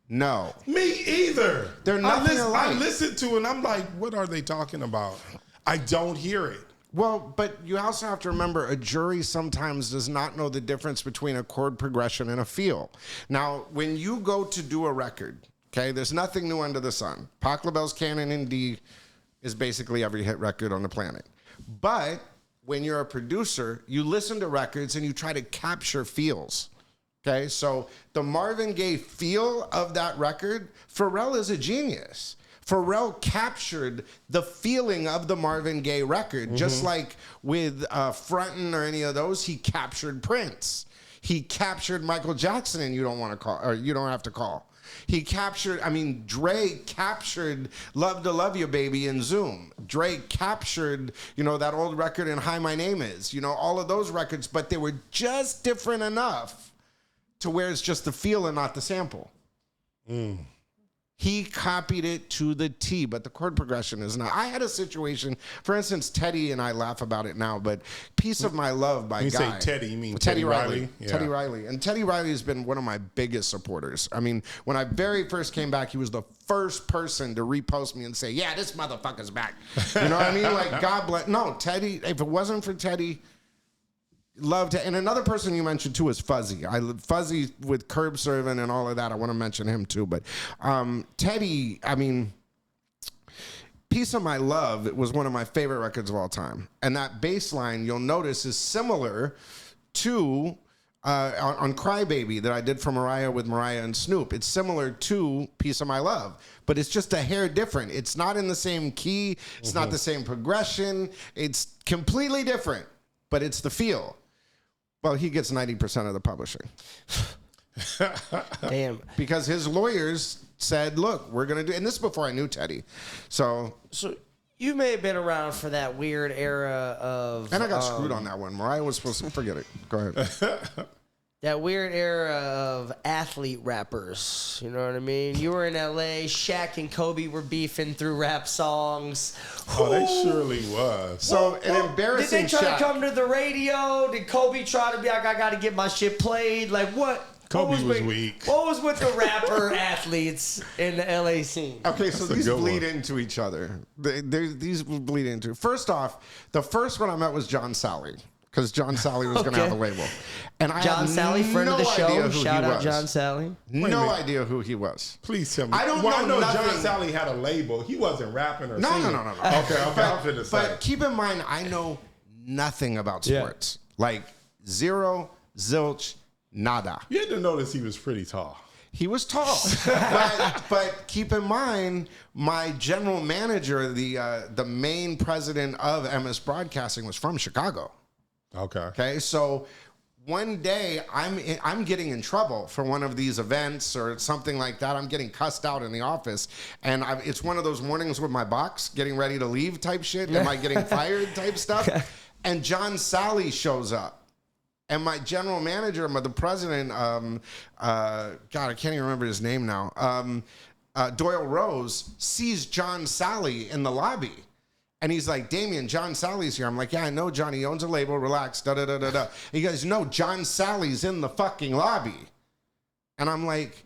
no. Me either. They're nothing alike. I listened to it and I'm like, what are they talking about? I don't hear it. Well, but you also have to remember a jury sometimes does not know the difference between a chord progression and a feel. Now, when you go to do a record, okay, there's nothing new under the sun. Pac LaBelle's Canon in D is basically every hit record on the planet. But when you're a producer, you listen to records and you try to capture feels. Okay, so the Marvin Gaye feel of that record, Pharrell is a genius. Pharrell captured the feeling of the Marvin Gaye record, just like with Frontin' or any of those. He captured Prince. He captured Michael Jackson, and you don't want to call, or you don't have to call. He captured, I mean, Dre captured Love to Love You Baby in Zoom. Dre captured, you know, that old record in Hi, My Name Is, you know, all of those records, but they were just different enough to where it's just the feel and not the sample. He copied it to the T, but the chord progression is not. I had a situation, for instance, Teddy and I laugh about it now, but Piece of My Love by When you Guy. say Teddy, you mean Teddy Riley. Yeah. Teddy Riley. And Teddy Riley has been one of my biggest supporters. I mean, when I very first came back, he was the first person to repost me and say, yeah, this motherfucker's back. You know what I mean? Like, God bless. No, Teddy, if it wasn't for Teddy, loved it. And another person you mentioned too is Fuzzy. Fuzzy with Curb Serving and all of that. I want to mention him too. But Teddy, I mean, Piece of My Love, it was one of my favorite records of all time. And that bass line, you'll notice, is similar to on Crybaby that I did for Mariah with Mariah and Snoop. It's similar to Piece of My Love, but it's just a hair different. It's not in the same key. It's not the same progression. It's completely different, but it's the feel. Well, he gets 90% of the publishing. Damn. Because his lawyers said, look, we're going to do, and this is before I knew Teddy. So You may have been around for that weird era of... And I got screwed on that one. Mariah was supposed to... Forget it. Go ahead. That weird era of athlete rappers. You know what I mean? You were in L.A., Shaq and Kobe were beefing through rap songs. Oh, they surely was. So, an embarrassing Did they try Shaq. to come to the radio? Did Kobe try to be like, I got to get my shit played? Like, what? Kobe was weak. What was with the rapper athletes in the L.A. scene? Okay, so That's a these good bleed one. into each other. These bleed into... First off, the first one I met was John Sally. Because John Sally was going to have a label. And I John had Sally, friend of the no idea show. who Shout he out was. John Sally. No idea who he was. Please tell me. I don't I know know John nothing. Sally had a label. He wasn't rapping or No. singing. Okay, I'm finna say. But keep in mind, I know nothing about sports. Like, zero, zilch, nada. You had to notice he was pretty tall. He was tall. but keep in mind, my general manager, the main president of MS Broadcasting, was from Chicago. Okay, so one day I'm getting in trouble for one of these events or something like that. I'm getting cussed out in the office, and it's one of those mornings with my box getting ready to leave type shit. Am I getting fired type stuff? And John Sally shows up, and my general manager, the president, God, I can't even remember his name now. Doyle Rose sees John Sally in the lobby. And he's like, Damien, John Sally's here. I'm like, yeah, I know, John. He owns a label. Relax. Da-da-da-da-da. He goes, no, John Sally's in the fucking lobby. And I'm like,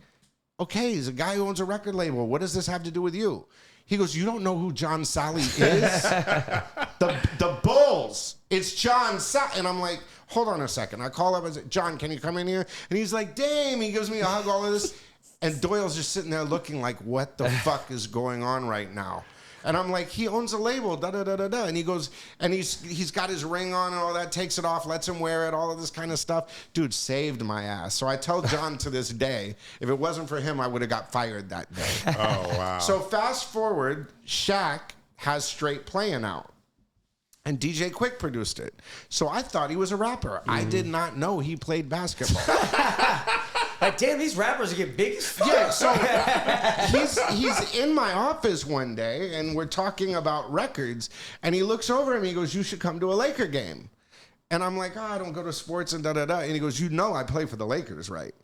okay, he's a guy who owns a record label. What does this have to do with you? He goes, you don't know who John Sally is? the Bulls. It's John Sally. And I'm like, hold on a second. I call up and say, John, can you come in here? And he's like, Dame. He gives me a hug, all of this. And Doyle's just sitting there looking like, what the fuck is going on right now? And I'm like, he owns a label, da-da-da-da-da. And he goes, and he's got his ring on and all that, takes it off, lets him wear it, all of this kind of stuff. Dude, saved my ass. So I tell John to this day, if it wasn't for him, I would have got fired that day. Oh, wow. So fast forward, Shaq has Straight Playing out. And DJ Quick produced it. So I thought he was a rapper. I did not know he played basketball. Like, damn, these rappers are getting big as fuck. Yeah, so he's in my office one day, and we're talking about records, and he looks over at me, he goes, you should come to a Laker game. And I'm like, oh, I don't go to sports and da-da-da. And he goes, you know I play for the Lakers, right?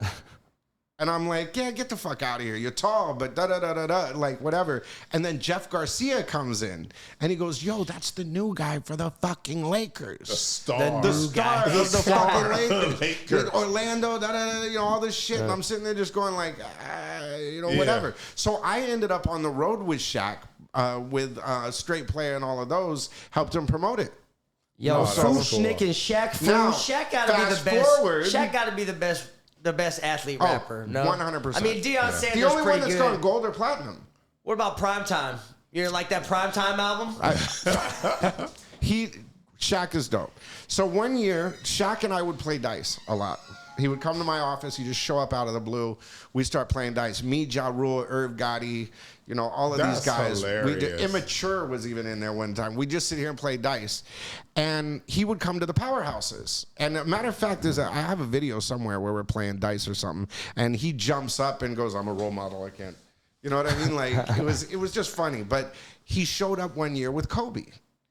And I'm like, yeah, get the fuck out of here. You're tall, but da-da-da-da-da, like whatever. And then Jeff Garcia comes in, and he goes, yo, that's the new guy for the fucking Lakers. The star. The star of the fucking Lakers. Lakers. Orlando, da-da-da, you know, all this shit. And I'm sitting there just going like, you know, whatever. So I ended up on the road with Shaq, with Straight Player and all of those, helped him promote it. Yo, that was cool. Fushnik and Shaq. Now, Shaq got to be the fast best. forward- Shaq got to be the best athlete rapper. No, 100%. I mean, Deion Sanders The only one pretty that's good. gone gold or platinum. What about Primetime? You like that Primetime album? Shaq is dope. So one year, Shaq and I would play dice a lot. He would come to my office. He'd just show up out of the blue. We start playing dice. Me, Ja Rule, Irv Gotti, all of these guys. Hilarious. Immature was even in there one time. We'd just sit here and play dice. And he would come to the powerhouses. And a matter of fact, I have a video somewhere where we're playing dice or something. And he jumps up and goes, I'm a role model. I can't. You know what I mean? Like, it was just funny. But he showed up one year with Kobe.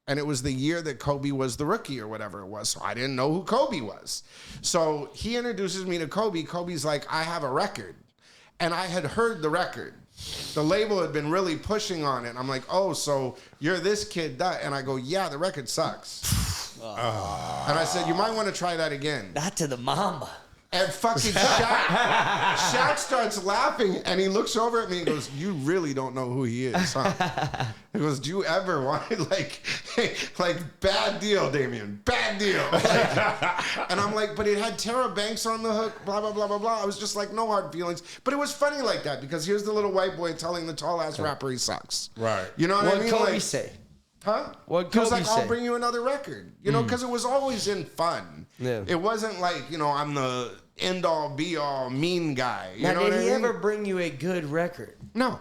And it was the year that Kobe was the rookie or whatever it was. So I didn't know who Kobe was. So he introduces me to Kobe. Kobe's like, I have a record. And I had heard the record. The label had been really pushing on it. I'm like, oh, so you're this kid. And I go, yeah, the record sucks. And I said, you might want to try that again. Not to the mama. And fucking Shaq starts laughing, and he looks over at me and goes, you really don't know who he is, huh? He goes, do you ever want like bad deal, Damien, bad deal. And I'm like, but it had Tara Banks on the hook, blah, blah, blah, blah, blah. I was just like, no hard feelings. But it was funny like that, because here's the little white boy telling the tall-ass rapper he sucks. Right. You know what I mean? What Kobe say? Huh? What He was Kobe like, I'll say? bring you another record. Because it was always in fun. Yeah. It wasn't like, I'm the end-all, be-all, mean guy. You Now, know what did I he mean? ever bring you a good record? No.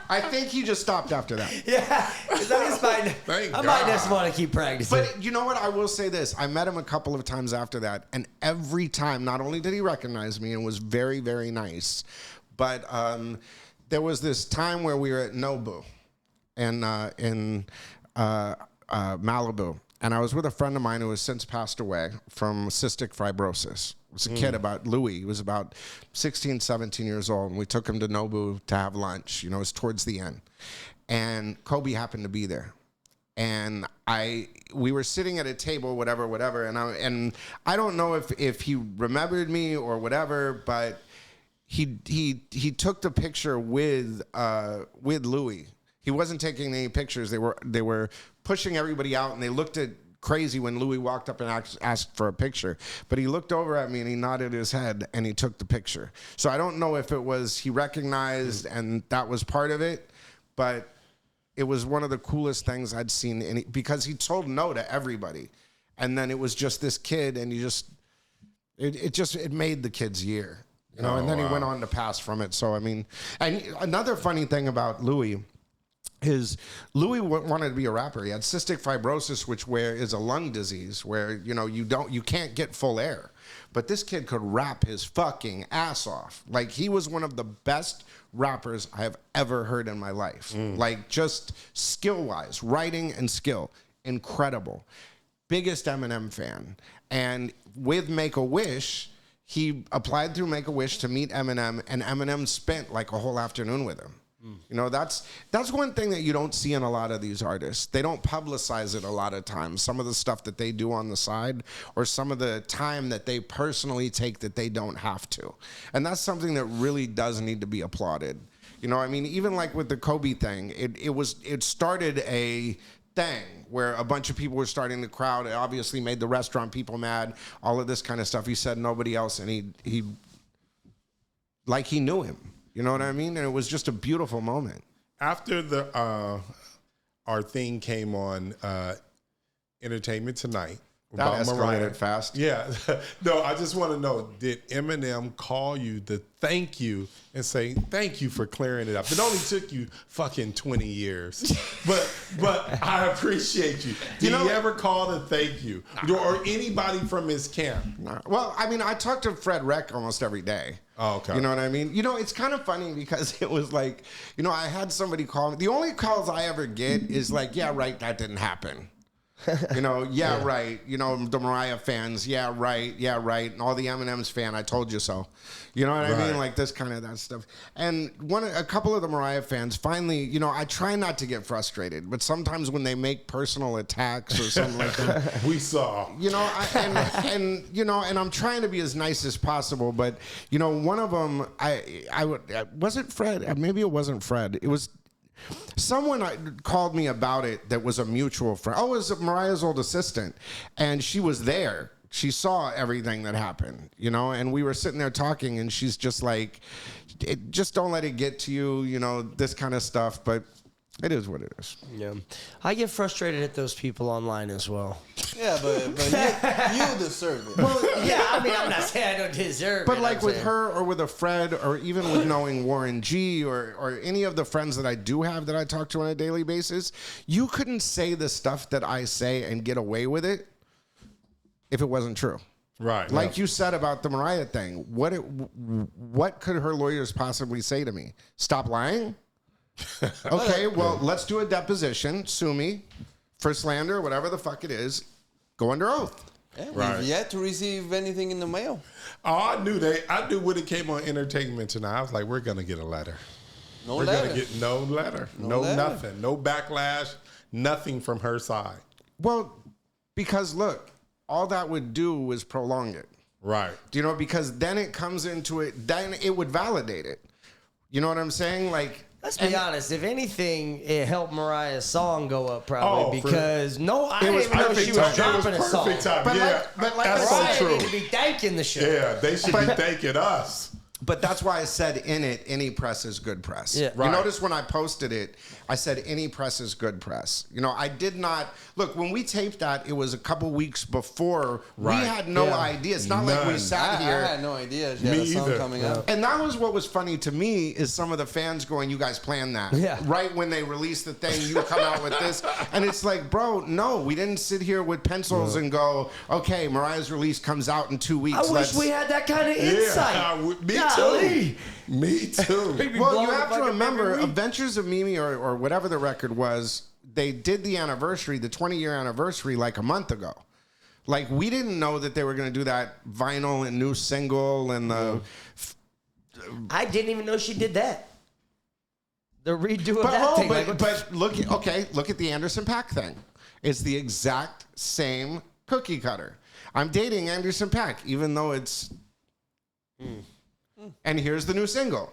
I think he just stopped after that. Yeah. I might just want to keep practicing. But you know what? I will say this. I met him a couple of times after that, and every time, not only did he recognize me and was very, very nice, but there was this time where we were at Nobu in Malibu. And I was with a friend of mine who has since passed away from cystic fibrosis. It was a kid about Louis. He was about 16, 17 years old. And we took him to Nobu to have lunch. It was towards the end. And Kobe happened to be there. And we were sitting at a table, whatever. And I don't know if he remembered me or whatever, but he took the picture with Louis. He wasn't taking any pictures. They were pushing everybody out, and they looked at crazy when Louis walked up and asked for a picture. But he looked over at me and he nodded his head and he took the picture. So I don't know if it was he recognized and that was part of it, but it was one of the coolest things I'd seen because he told no to everybody. And then it was just this kid, and it made the kid's year. And then he went on to pass from it. So, I mean, and another funny thing about Louis is Louis wanted to be a rapper. He had cystic fibrosis, which is a lung disease where, you can't get full air. But this kid could rap his fucking ass off. Like, he was one of the best rappers I have ever heard in my life. Like, just skill-wise, writing and skill, incredible. Biggest Eminem fan. And with Make-A-Wish, he applied through Make-A-Wish to meet Eminem, and Eminem spent like a whole afternoon with him. That's one thing that you don't see in a lot of these artists. They don't publicize it a lot of times. Some of the stuff that they do on the side, or some of the time that they personally take that they don't have to. And that's something that really does need to be applauded. Even like with the Kobe thing, it started a thing where a bunch of people were starting to crowd. It obviously made the restaurant people mad, all of this kind of stuff. He said nobody else, and he knew him. You know what I mean? And it was just a beautiful moment. After our thing came on Entertainment Tonight. That escalated fast. Yeah. No, I just want to know, did Eminem call you to thank you and say, thank you for clearing it up? It only took you fucking 20 years. But I appreciate you. Did he ever call to thank you? Or anybody from his camp? No. Well, I talk to Fred Reck almost every day. Oh, okay. You know what I mean? It's kind of funny because it was like, I had somebody call me. The only calls I ever get is like, yeah, right, that didn't happen. Yeah, right. The Mariah fans, yeah, right. And all the Eminem's fan, I told you so. You know what I mean? Like this kind of that stuff. And a couple of the Mariah fans finally, I try not to get frustrated, but sometimes when they make personal attacks or something like that, we saw. And I'm trying to be as nice as possible, but one of them, was it Fred? Maybe it wasn't Fred. It was. Someone called me about it that was a mutual friend. Oh, it was Mariah's old assistant. And she was there. She saw everything that happened, and we were sitting there talking, and she's just like, just don't let it get to you, this kind of stuff. But It is what it is. Yeah, I get frustrated at those people online as well. Yeah, but you deserve it. Well, yeah, I mean, I'm not saying I don't deserve it. But like I'm with saying. her or with a Fred or even with knowing Warren G or any of the friends that I do have that I talk to on a daily basis, you couldn't say the stuff that I say and get away with it if it wasn't true. Right. Like you said about the Mariah thing. What could her lawyers possibly say to me? Stop lying? Okay, well, let's do a deposition. Sue me for slander, whatever the fuck it is. Go under oath. Yeah, Right. we've yet to receive anything in the mail. Oh, I knew when it came on Entertainment Tonight. I was like, we're gonna get a letter. No We're letter. gonna get no letter, no letter. nothing, no backlash, nothing from her side. Well, because look, all that would do was prolong it. Right. Do you know? Because then it comes into it, then it would validate it. You know what I'm saying? Like, Let's be honest. If anything, it helped Mariah's song go up probably because I didn't even know she was dropping a song. Perfect time. But Yeah, like that's Mariah so true. need to be thanking the show. Yeah, they should be thanking us. but that's why I said in it, any press is good press. Yeah. Right. You notice when I posted it, I said any press is good press. You know, I did not look when we taped that. It was a couple weeks before. Right. We had no idea. It's not like we None. sat here. I had no idea she had Me a song either. coming up. And that was what was funny to me is some of the fans going, you guys planned that. Yeah. Right when they released the thing, you come out with this. And it's like, bro, no, we didn't sit here with pencils and go, okay, Mariah's release comes out in 2 weeks. I wish we had that kind of insight. Yeah, me Golly. too. Me too. Well, blowing you have the to fucking remember, every week. Adventures of Mimi or whatever the record was, they did the anniversary, the 20-year anniversary, like a month ago. Like, we didn't know that they were going to do that vinyl and new single and the... I didn't even know she did that. The redo of But, that thing. Like, but look at the Anderson .Paak thing. It's the exact same cookie cutter. I'm dating Anderson .Paak, even though it's... And here's the new single.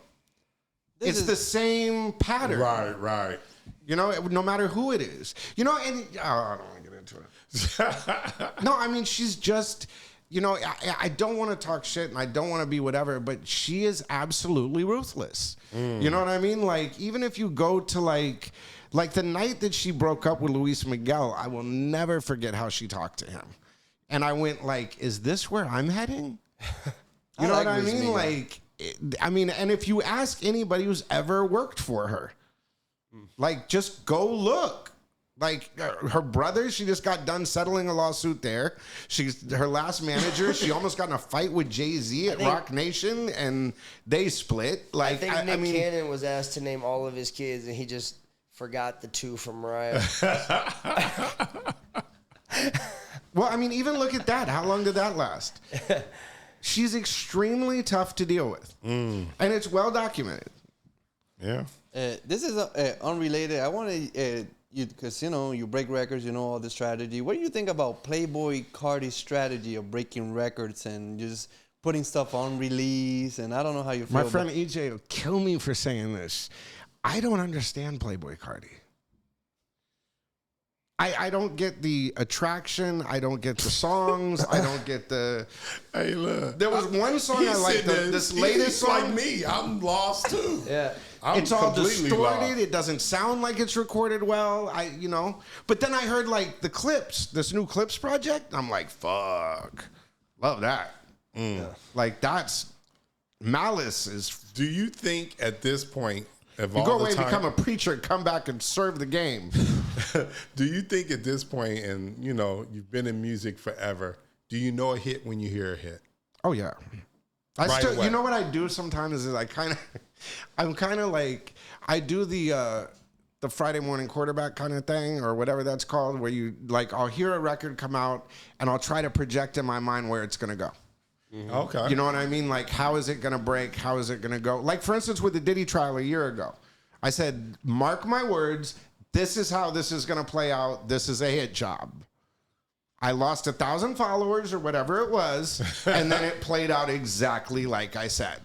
It's the same pattern. Right. You know, no matter who it is. You know, and I don't want to get into it. No, I mean, she's just, you know, I don't want to talk shit and I don't want to be whatever, but she is absolutely ruthless. You know what I mean? Like, even if you go to like the night that she broke up with Luis Miguel, I will never forget how she talked to him. And I went like, is this where I'm heading? You know like what I Luis mean? Miguel. Like, I mean, and if you ask anybody who's ever worked for her, like, just go look. Like, her brother, she just got done settling a lawsuit there. She's her last manager. She almost got in a fight with Jay-Z at Roc Nation, and they split. Like, I think Nick Cannon was asked to name all of his kids, and he just forgot the two from Mariah. Well, I mean, even look at that. How long did that last? She's extremely tough to deal with, and it's well documented. Yeah. This is unrelated. I want to, because, you know, you break records, you know, all the strategy. What do you think about Playboy Cardi's strategy of breaking records and just putting stuff on release? And I don't know how you feel. My friend EJ will kill me for saying this. I don't understand Playboy Cardi. I don't get the attraction. I don't get the songs. I don't get the... Hey, look. There was one song I liked. This latest He's like song... me. I'm lost too. Yeah. I'm It's all completely distorted. lost. It doesn't sound like it's recorded well. You know. But then I heard like the clips, this new clips project. I'm like, fuck, love that. Like that's Malice is. Do you think at this point, of You all go the away and time, become a preacher, come back and serve the game. do you think at this point, and you know, you've been in music forever, do you know a hit when you hear a hit? Oh yeah. I Right still, away. you know what I do sometimes is I'm kind of like I do the Friday morning quarterback kind of thing or whatever that's called, where you like I'll hear a record come out and I'll try to project in my mind where it's gonna go. Okay. You know what I mean? Like, how is it going to break? How is it going to go? Like, for instance, with the Diddy trial a year ago, I said, mark my words, this is how this is going to play out. This is a hit job. I lost 1,000 followers or whatever it was, and then it played out exactly like I said.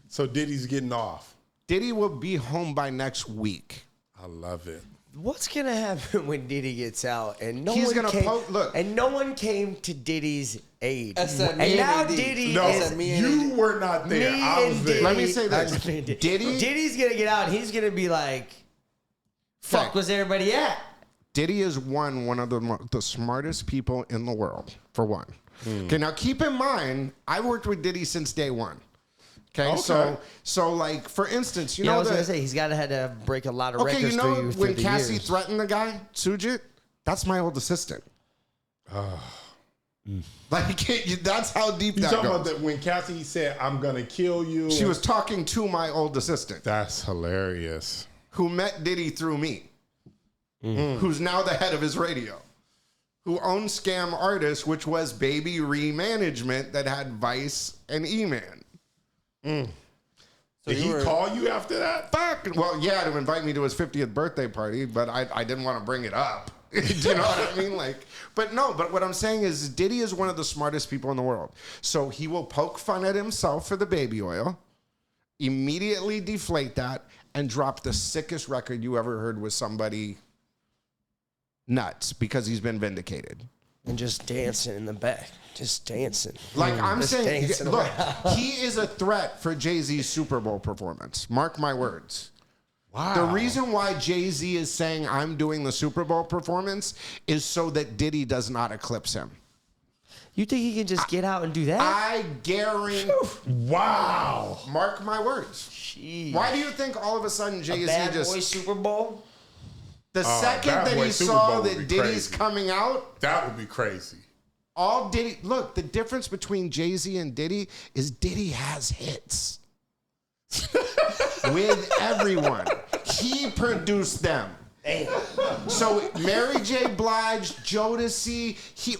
So Diddy's getting off. Diddy will be home by next week. I love it. What's gonna happen when Diddy gets out and no He's one gonna came, look. and no one came to Diddy's aid? Except And me now and AD. Diddy No, is you were not there. me I was and there. Diddy. Let me say this. Diddy's gonna get out. And he's gonna be like, "Fuck, Okay. was everybody at?" Diddy is one of the smartest people in the world, for one. Okay, now keep in mind, I worked with Diddy since day one. Okay. So like, for instance, you Yeah, I know was gonna that. say he's got to had to break a lot of Okay, records you know through when the Cassie years. threatened the guy, Sujit, that's my old assistant. Like, that's how deep You that talking goes. about that when Cassie said, "I'm gonna kill you"? She was talking to my old assistant, That's hilarious. who met Diddy through me, who's now the head of his radio, who owns Scam Artists, which was Baby Remanagement that had Vice and E-Man. Did he call you after that? Fuck. Well, yeah, to invite me to his 50th birthday party, but I didn't want to bring it up. Do you know what I mean? Like, but what I'm saying is Diddy is one of the smartest people in the world. So he will poke fun at himself for the baby oil, immediately deflate that, and drop the sickest record you ever heard with somebody nuts because he's been vindicated. and just dancing in the back, just dancing. Like I'm Just saying, dancing look, around. he is a threat for Jay-Z's Super Bowl performance. Mark my words. Wow. The reason why Jay-Z is saying I'm doing the Super Bowl performance is so that Diddy does not eclipse him. You think he can just get out and do that? I guarantee. Wow. Mark my words. Jeez. Why do you think all of a sudden A Jay-Z Bad just Boy Super Bowl? the second Bad that Boy he Super saw Bowl would that be Diddy's crazy. coming out, That would be crazy. all Diddy look, the difference between Jay-Z and Diddy is Diddy has hits. With everyone. He produced them. So Mary J. Blige, Jodeci,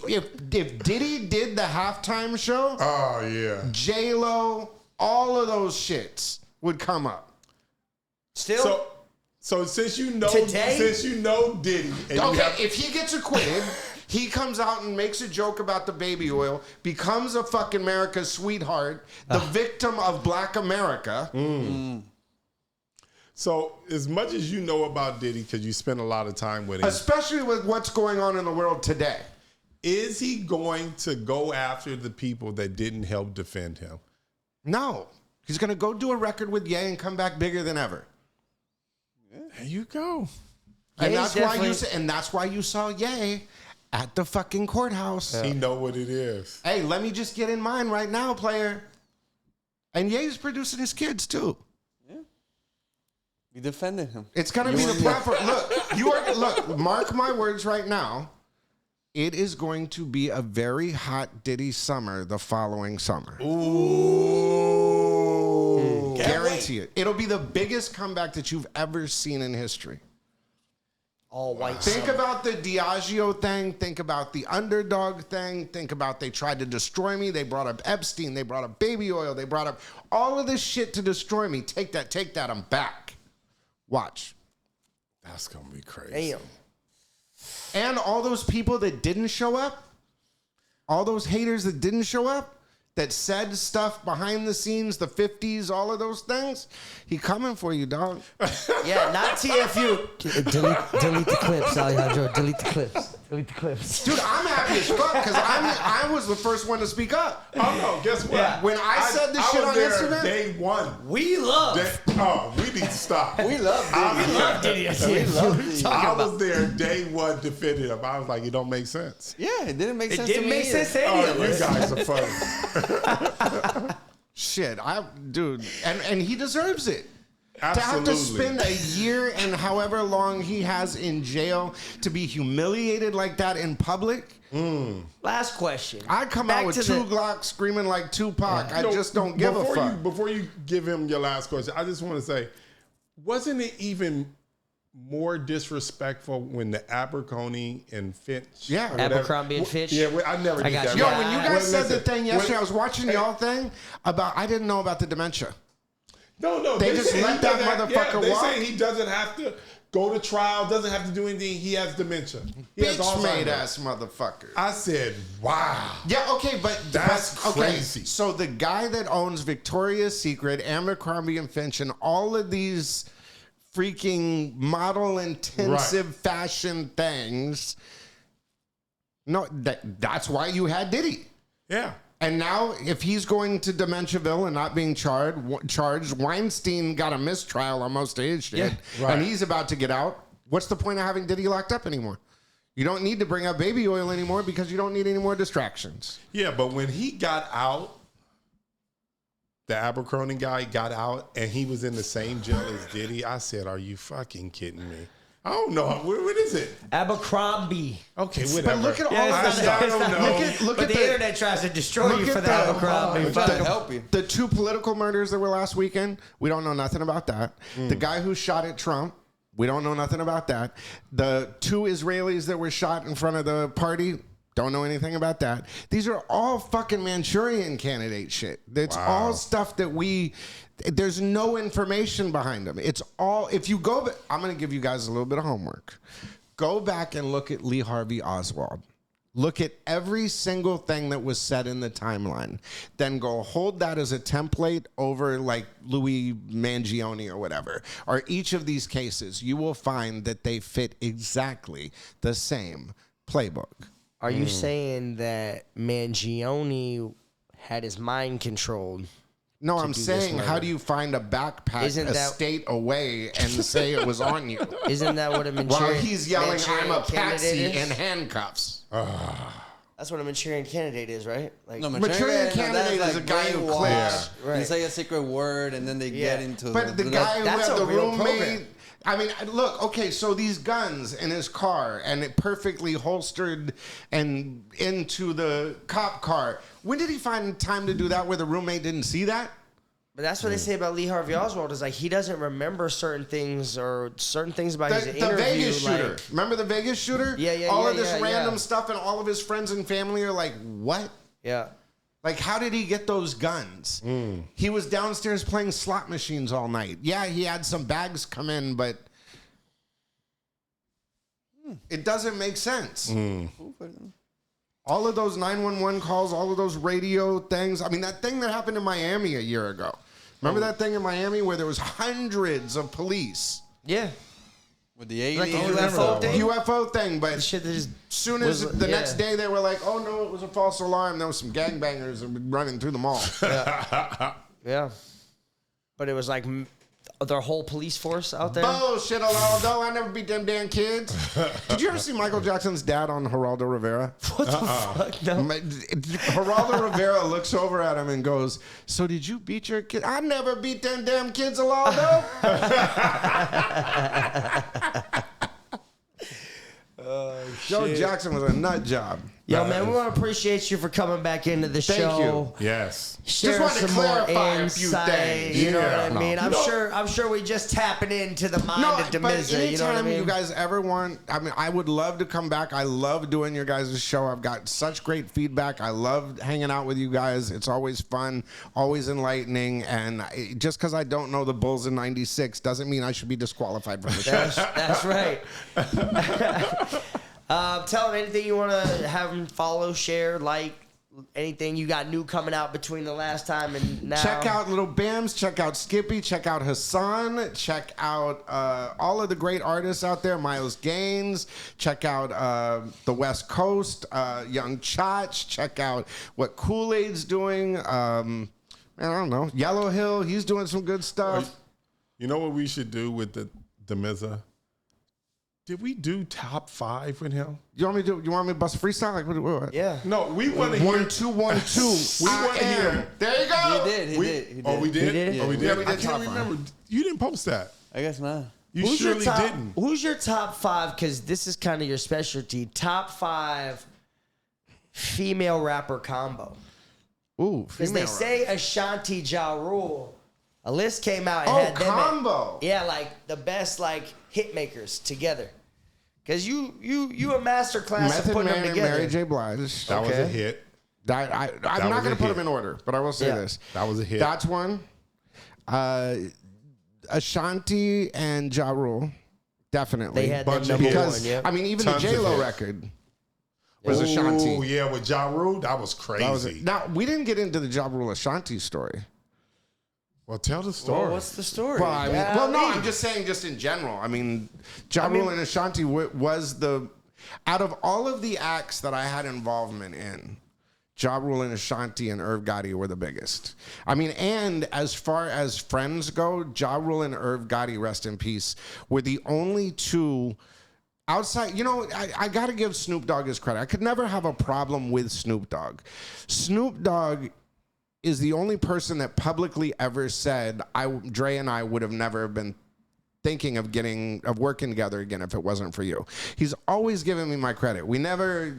if Diddy did the halftime show, Oh yeah. J-Lo, all of those shits would come up. Still? So since you know Today? Diddy, and you Okay, have, if he gets acquitted, he comes out and makes a joke about the baby oil, becomes a fucking America's sweetheart, the victim of Black America. so as much as you know about Diddy, because you spend a lot of time with him, Especially with what's going on in the world today. is he going to go after the people that didn't help defend him? No. He's going to go do a record with Ye and come back bigger than ever. There you go. And Ye's that's definitely- why you saw Ye at the fucking courthouse. He know what it is. Hey, let me just get in mine right now, player. And Ye's producing his kids too. You defended him. It's gonna be the platform. Look, mark my words right now. It is going to be a very hot Diddy summer the following summer. Ooh. Guarantee it. It'll be the biggest comeback that you've ever seen in history. All white. Think about the Diageo thing. Think about the underdog thing. Think about they tried to destroy me. They brought up Epstein. They brought up baby oil. They brought up all of this shit to destroy me. Take that. I'm back. Watch. That's gonna be crazy. Damn. And all those people that didn't show up, all those haters that didn't show up, that said stuff behind the scenes, the 50s, all of those things, he coming for you, dog. Yeah, not TFU. delete the clips, Alejandro. Delete the clips. Delete the clips. Dude, I'm happy as fuck because I was the first one to speak up. Oh no, guess what? Yeah. When I said this shit was on there Instagram- day one. We love. We need to stop. We love Diddy. We love Diddy. at We TFU. love Diddy. I was there day one defending him. I was like, it don't make sense. Yeah, it didn't make It sense didn't to make me sense to either. any of Oh, you us. guys are funny. Shit, dude, and he deserves it. To have to Absolutely. spend a year and however long he has in jail to be humiliated like that in public, Last question. I'd come Back out with to two the- Glocks screaming like Tupac. I No, just don't give a before fuck. Before you give him your last question, I just want to say, wasn't it even more disrespectful when the Abercrombie and Finch? Yeah. or whatever- Abercrombie and Fitch? Yeah, I never I did got that. you. Yo, right. when you Well, guys said the listen, thing yesterday, when- I was watching y'all thing about, I didn't know about the dementia. No, They just say let he that doesn't- motherfucker they walk? say he doesn't have to go to trial, doesn't have to do anything. He has dementia. He has Bitch made Alzheimer's. ass motherfucker. I said, wow. Yeah, okay, but That's okay, crazy. So the guy that owns Victoria's Secret, Abercrombie and Finch, and all of these freaking model intensive fashion things. No, that's why you had Diddy. Yeah. And now, if he's going to Dementiaville and not being charged, Weinstein got a mistrial on most of his shit, and he's about to get out. What's the point of having Diddy locked up anymore? You don't need to bring up baby oil anymore because you don't need any more distractions. Yeah, but when he got out, the Abercrombie guy got out, and he was in the same jail as Diddy, I said, are you fucking kidding me? I don't know. What is it? Abercrombie. Okay, whatever. But look at all of this. I don't know. Look at the internet tries to destroy you for the Abercrombie. Help you. The 2 political murders that were last weekend, we don't know nothing about that. The guy who shot at Trump, we don't know nothing about that. The 2 Israelis that were shot in front of the party, don't know anything about that. These are all fucking Manchurian candidate shit. It's all stuff that there's no information behind them. It's all, if you go, I'm going to give you guys a little bit of homework. Go back and look at Lee Harvey Oswald. Look at every single thing that was said in the timeline. Then go hold that as a template over like Louis Mangione or whatever. Or each of these cases, you will find that they fit exactly the same playbook. Are you saying that Mangione had his mind controlled? No, I'm saying, how do you find a backpack state away and say it was on you? Isn't that what a Manchurian? While he's yelling, I'm a patsy is? in handcuffs. That's what a Manchurian candidate is, right? Like, No, Manchurian candidate is a guy who clips. Right. You say a secret word, and then they get into. But the guy who had the roommate. program. I mean, look, okay, so these guns in his car and it perfectly holstered and into the cop car. When did he find time to do that where the roommate didn't see that? But that's what they say about Lee Harvey Oswald is like he doesn't remember certain things or certain things about his interview. The Vegas shooter. Like, Remember the Vegas shooter? Yeah. All of this random stuff and all of his friends and family are like, what? Yeah. Like, how did he get those guns? He was downstairs playing slot machines all night. Yeah, he had some bags come in, but it doesn't make sense. All of those 911 calls, all of those radio things. I mean, that thing that happened in Miami a year ago. Remember that thing in Miami where there was hundreds of police? Yeah. With the alien UFO thing? UFO thing, but Shit that just soon as the next day they were like, oh no, it was a false alarm. There was some gangbangers running through the mall. Yeah. But it was like their whole police force out there. Bullshit, Alejandro. I never beat them damn kids. Did you ever see Michael Jackson's dad on Geraldo Rivera? What the fuck? No. Geraldo Rivera looks over at him and goes, so did you beat your kid? I never beat them damn kids, Alejandro. Joe Jackson was a nut job. Yo, man, we want to appreciate you for coming back into the show. Thank you. Yes. Share Just wanted to some more clarify a few insight, things. You know what I Yeah. mean? No. I'm sure we just tapping into the mind of but Damizza. anytime You know what I mean? you guys ever want, I mean, I would love to come back. I love doing your guys' show. I've got such great feedback. I love hanging out with you guys. It's always fun, always enlightening. And just because I don't know the Bulls in '96 doesn't mean I should be disqualified from the show. That's right. Tell them anything you want to have them follow, share, like, anything you got new coming out between the last time and now. Check out Little Bams. Check out Skippy. Check out Hassan. Check out all of the great artists out there. Miles Gaines. Check out the West Coast. Young Chach. Check out what Kool-Aid's doing. Man, I don't know. Yellow Hill. He's doing some good stuff. You know what we should do with the Damizza? Did we do top 5 with him? You want me to bust a freestyle? Like what? Yeah. No, we want to hear. 1 2 1 2. We want to hear. There you go. He did. He did. Oh, we did. He did? Oh, we did. Yeah, we did I top can't 5. remember. You didn't post that. I guess not. You surely didn't. Who's your top 5? Because this is kind of your specialty. Top 5 female rapper combo. Ooh, Because they say Ashanti, Ja Rule. A list came out and had them combo. like the best like hit makers together. Because you a master class of Method putting Man them and together. Mary J. Blige. That was a hit. I'm not was going a to put hit. them in order, but I will say this. That was a hit. That's one. Ashanti and Ja Rule, definitely. They had Bunch that of number hits. because one. Yep. I mean, even Tons the of J-Lo hits. record was Oh, Ashanti. yeah, with Ja Rule, that was crazy. Now we didn't get into the Ja Rule Ashanti story. Well, tell the story. Well, what's the story? Well, I mean, no, I'm just saying, just in general. I mean, Ja Rule and Ashanti was out of all of the acts that I had involvement in, Ja Rule and Ashanti and Irv Gotti were the biggest. I mean, and as far as friends go, Ja Rule and Irv Gotti, rest in peace, were the only two outside. You know, I got to give Snoop Dogg his credit. I could never have a problem with Snoop Dogg. Snoop Dogg is the only person that publicly ever said, Dre and I would have never been thinking of working together again if it wasn't for you. He's always given me my credit. We never,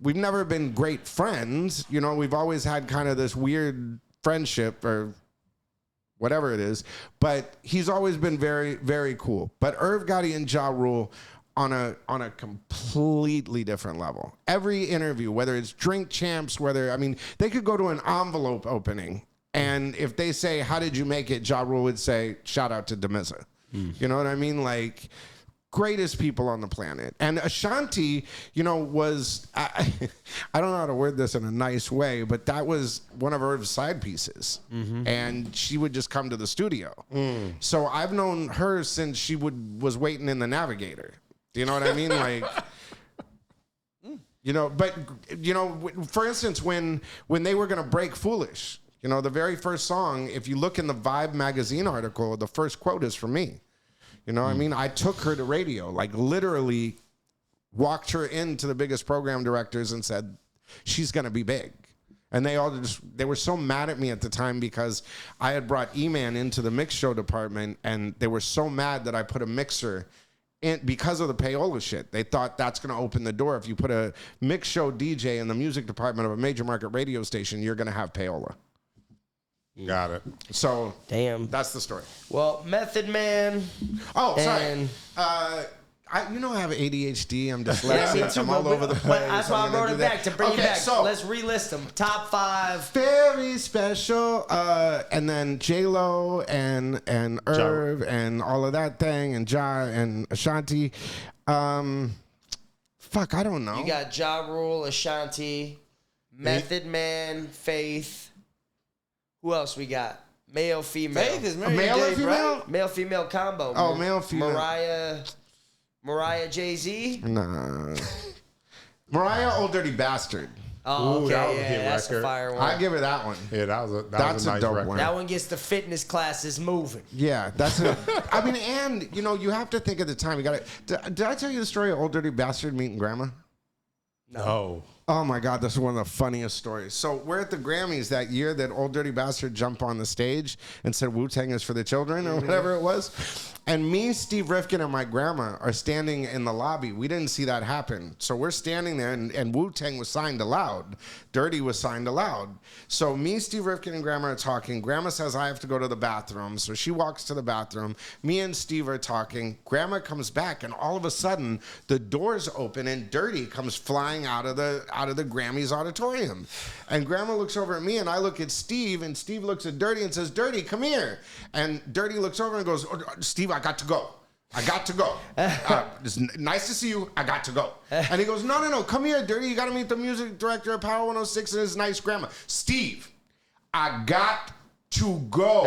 we've never been great friends. You know, we've always had kind of this weird friendship or whatever it is, but he's always been very, very cool. But Irv Gotti and Ja Rule on a completely different level. Every interview, whether it's Drink Champs, they could go to an envelope opening, and if they say, how did you make it? Ja Rule would say, shout out to Damizza. You know what I mean? Like, greatest people on the planet. And Ashanti, was, I don't know how to word this in a nice way, but that was one of Irv's side pieces. And she would just come to the studio. So I've known her since she was waiting in the Navigator. Do you know what I mean? Like, for instance, when they were going to break Foolish, the very first song, if you look in the Vibe magazine article, the first quote is from me. You know what I mean? I took her to radio, like literally walked her into the biggest program directors and said, she's going to be big. And they were so mad at me at the time because I had brought E-Man into the mix show department, and they were so mad that I put a mixer because of the payola shit. They thought that's going to open the door. If you put a mix show DJ in the music department of a major market radio station, you're going to have payola. Got it. So, damn, that's the story. Well, Method Man. Oh, sorry. I have ADHD. I'm dyslexic. I'm all over the place. That's why I brought it back to bring it back. So let's relist them. Top 5. Very special. And then J-Lo and Irv and all of that thing and Ja and Ashanti. Fuck, I don't know. You got Ja Rule, Ashanti, Method Man, Faith. Who else we got? Male, female. Faith is married male to or Jay female? Brown? Male, female combo. Oh, male, female. Mariah, Jay-Z. Nah. Mariah, Old Dirty Bastard. Oh, Ooh, that okay, was a hit that's a record. fire one. I give her that one. Yeah, that was a That's a nice dope record. one. That one gets the fitness classes moving. Yeah, that's it. I mean, and you have to think at the time. You got to. Did I tell you the story of Old Dirty Bastard meeting Grandma? No. Oh my God, this is one of the funniest stories. So we're at the Grammys that year that Old Dirty Bastard jumped on the stage and said Wu-Tang is for the children or whatever it was. And me, Steve Rifkin, and my grandma are standing in the lobby. We didn't see that happen. So we're standing there, and Wu-Tang was signed aloud. Dirty was signed aloud. So me, Steve Rifkin, and Grandma are talking. Grandma says I have to go to the bathroom. So she walks to the bathroom. Me and Steve are talking. Grandma comes back, and all of a sudden, the doors open, and Dirty comes flying out of the Grammys auditorium. And Grandma looks over at me, and I look at Steve, and Steve looks at Dirty and says, Dirty, come here. And Dirty looks over and goes, Steve, I got to go. It's nice to see you. I got to go. And he goes, no, come here, Dirty. You got to meet the music director of Power 106 and his nice grandma. Steve, I got to go.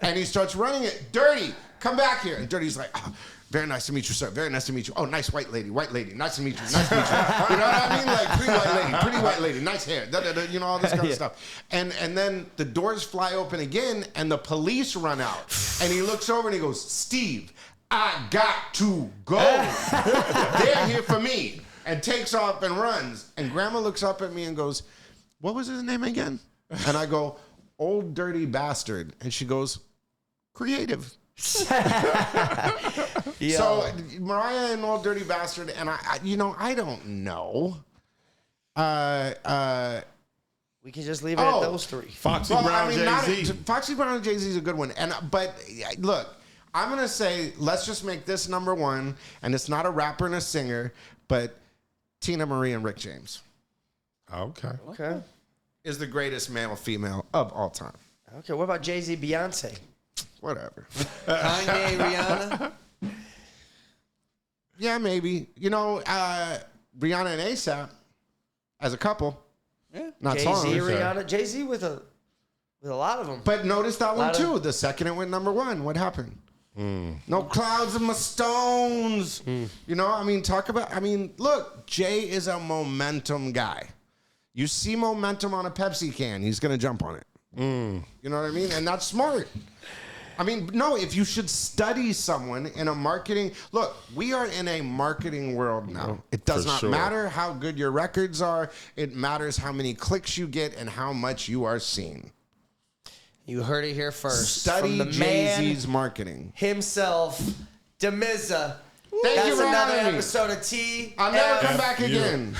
And he starts running it. Dirty, come back here. And Dirty's like, very nice to meet you, sir. Very nice to meet you. Oh, nice white lady. Nice to meet you. Nice to meet you. You know what I mean? Like, pretty white lady. Nice hair. All this kind of stuff. And then the doors fly open again, and the police run out. And he looks over and he goes, Steve, I got to go. They're here for me. And takes off and runs. And Grandma looks up at me and goes, what was his name again? And I go, Old Dirty Bastard. And she goes, creative. So Mariah and Old Dirty Bastard, and I don't know. We can just leave it at those 3. Foxy Brown, Jay-Z. Foxy Brown and Jay-Z is a good one. But look, I'm gonna say let's just make this number 1, and it's not a rapper and a singer, but Tina Marie and Rick James. Okay. Is the greatest male female of all time. Okay, what about Jay-Z, Beyonce? Whatever. Kanye, Rihanna. Yeah, maybe. Rihanna and ASAP as a couple. Yeah. Not Jay-Z, songs. Rihanna. Jay-Z with a With a lot of them. But notice that one too. The second it went number one, what happened? No clouds in my stones. You know, look, Jay is a momentum guy. You see momentum on a Pepsi can, he's going to jump on it. You know what I mean? And that's smart. I mean, no, if you should study someone in a marketing... Look, we are in a marketing world now. It does not matter how good your records are. It matters how many clicks you get and how much you are seen. You heard it here first. Study from the Jay-Z's marketing. Himself, Damizza. Thank you for That's another having me. episode of T. I'll never come back again.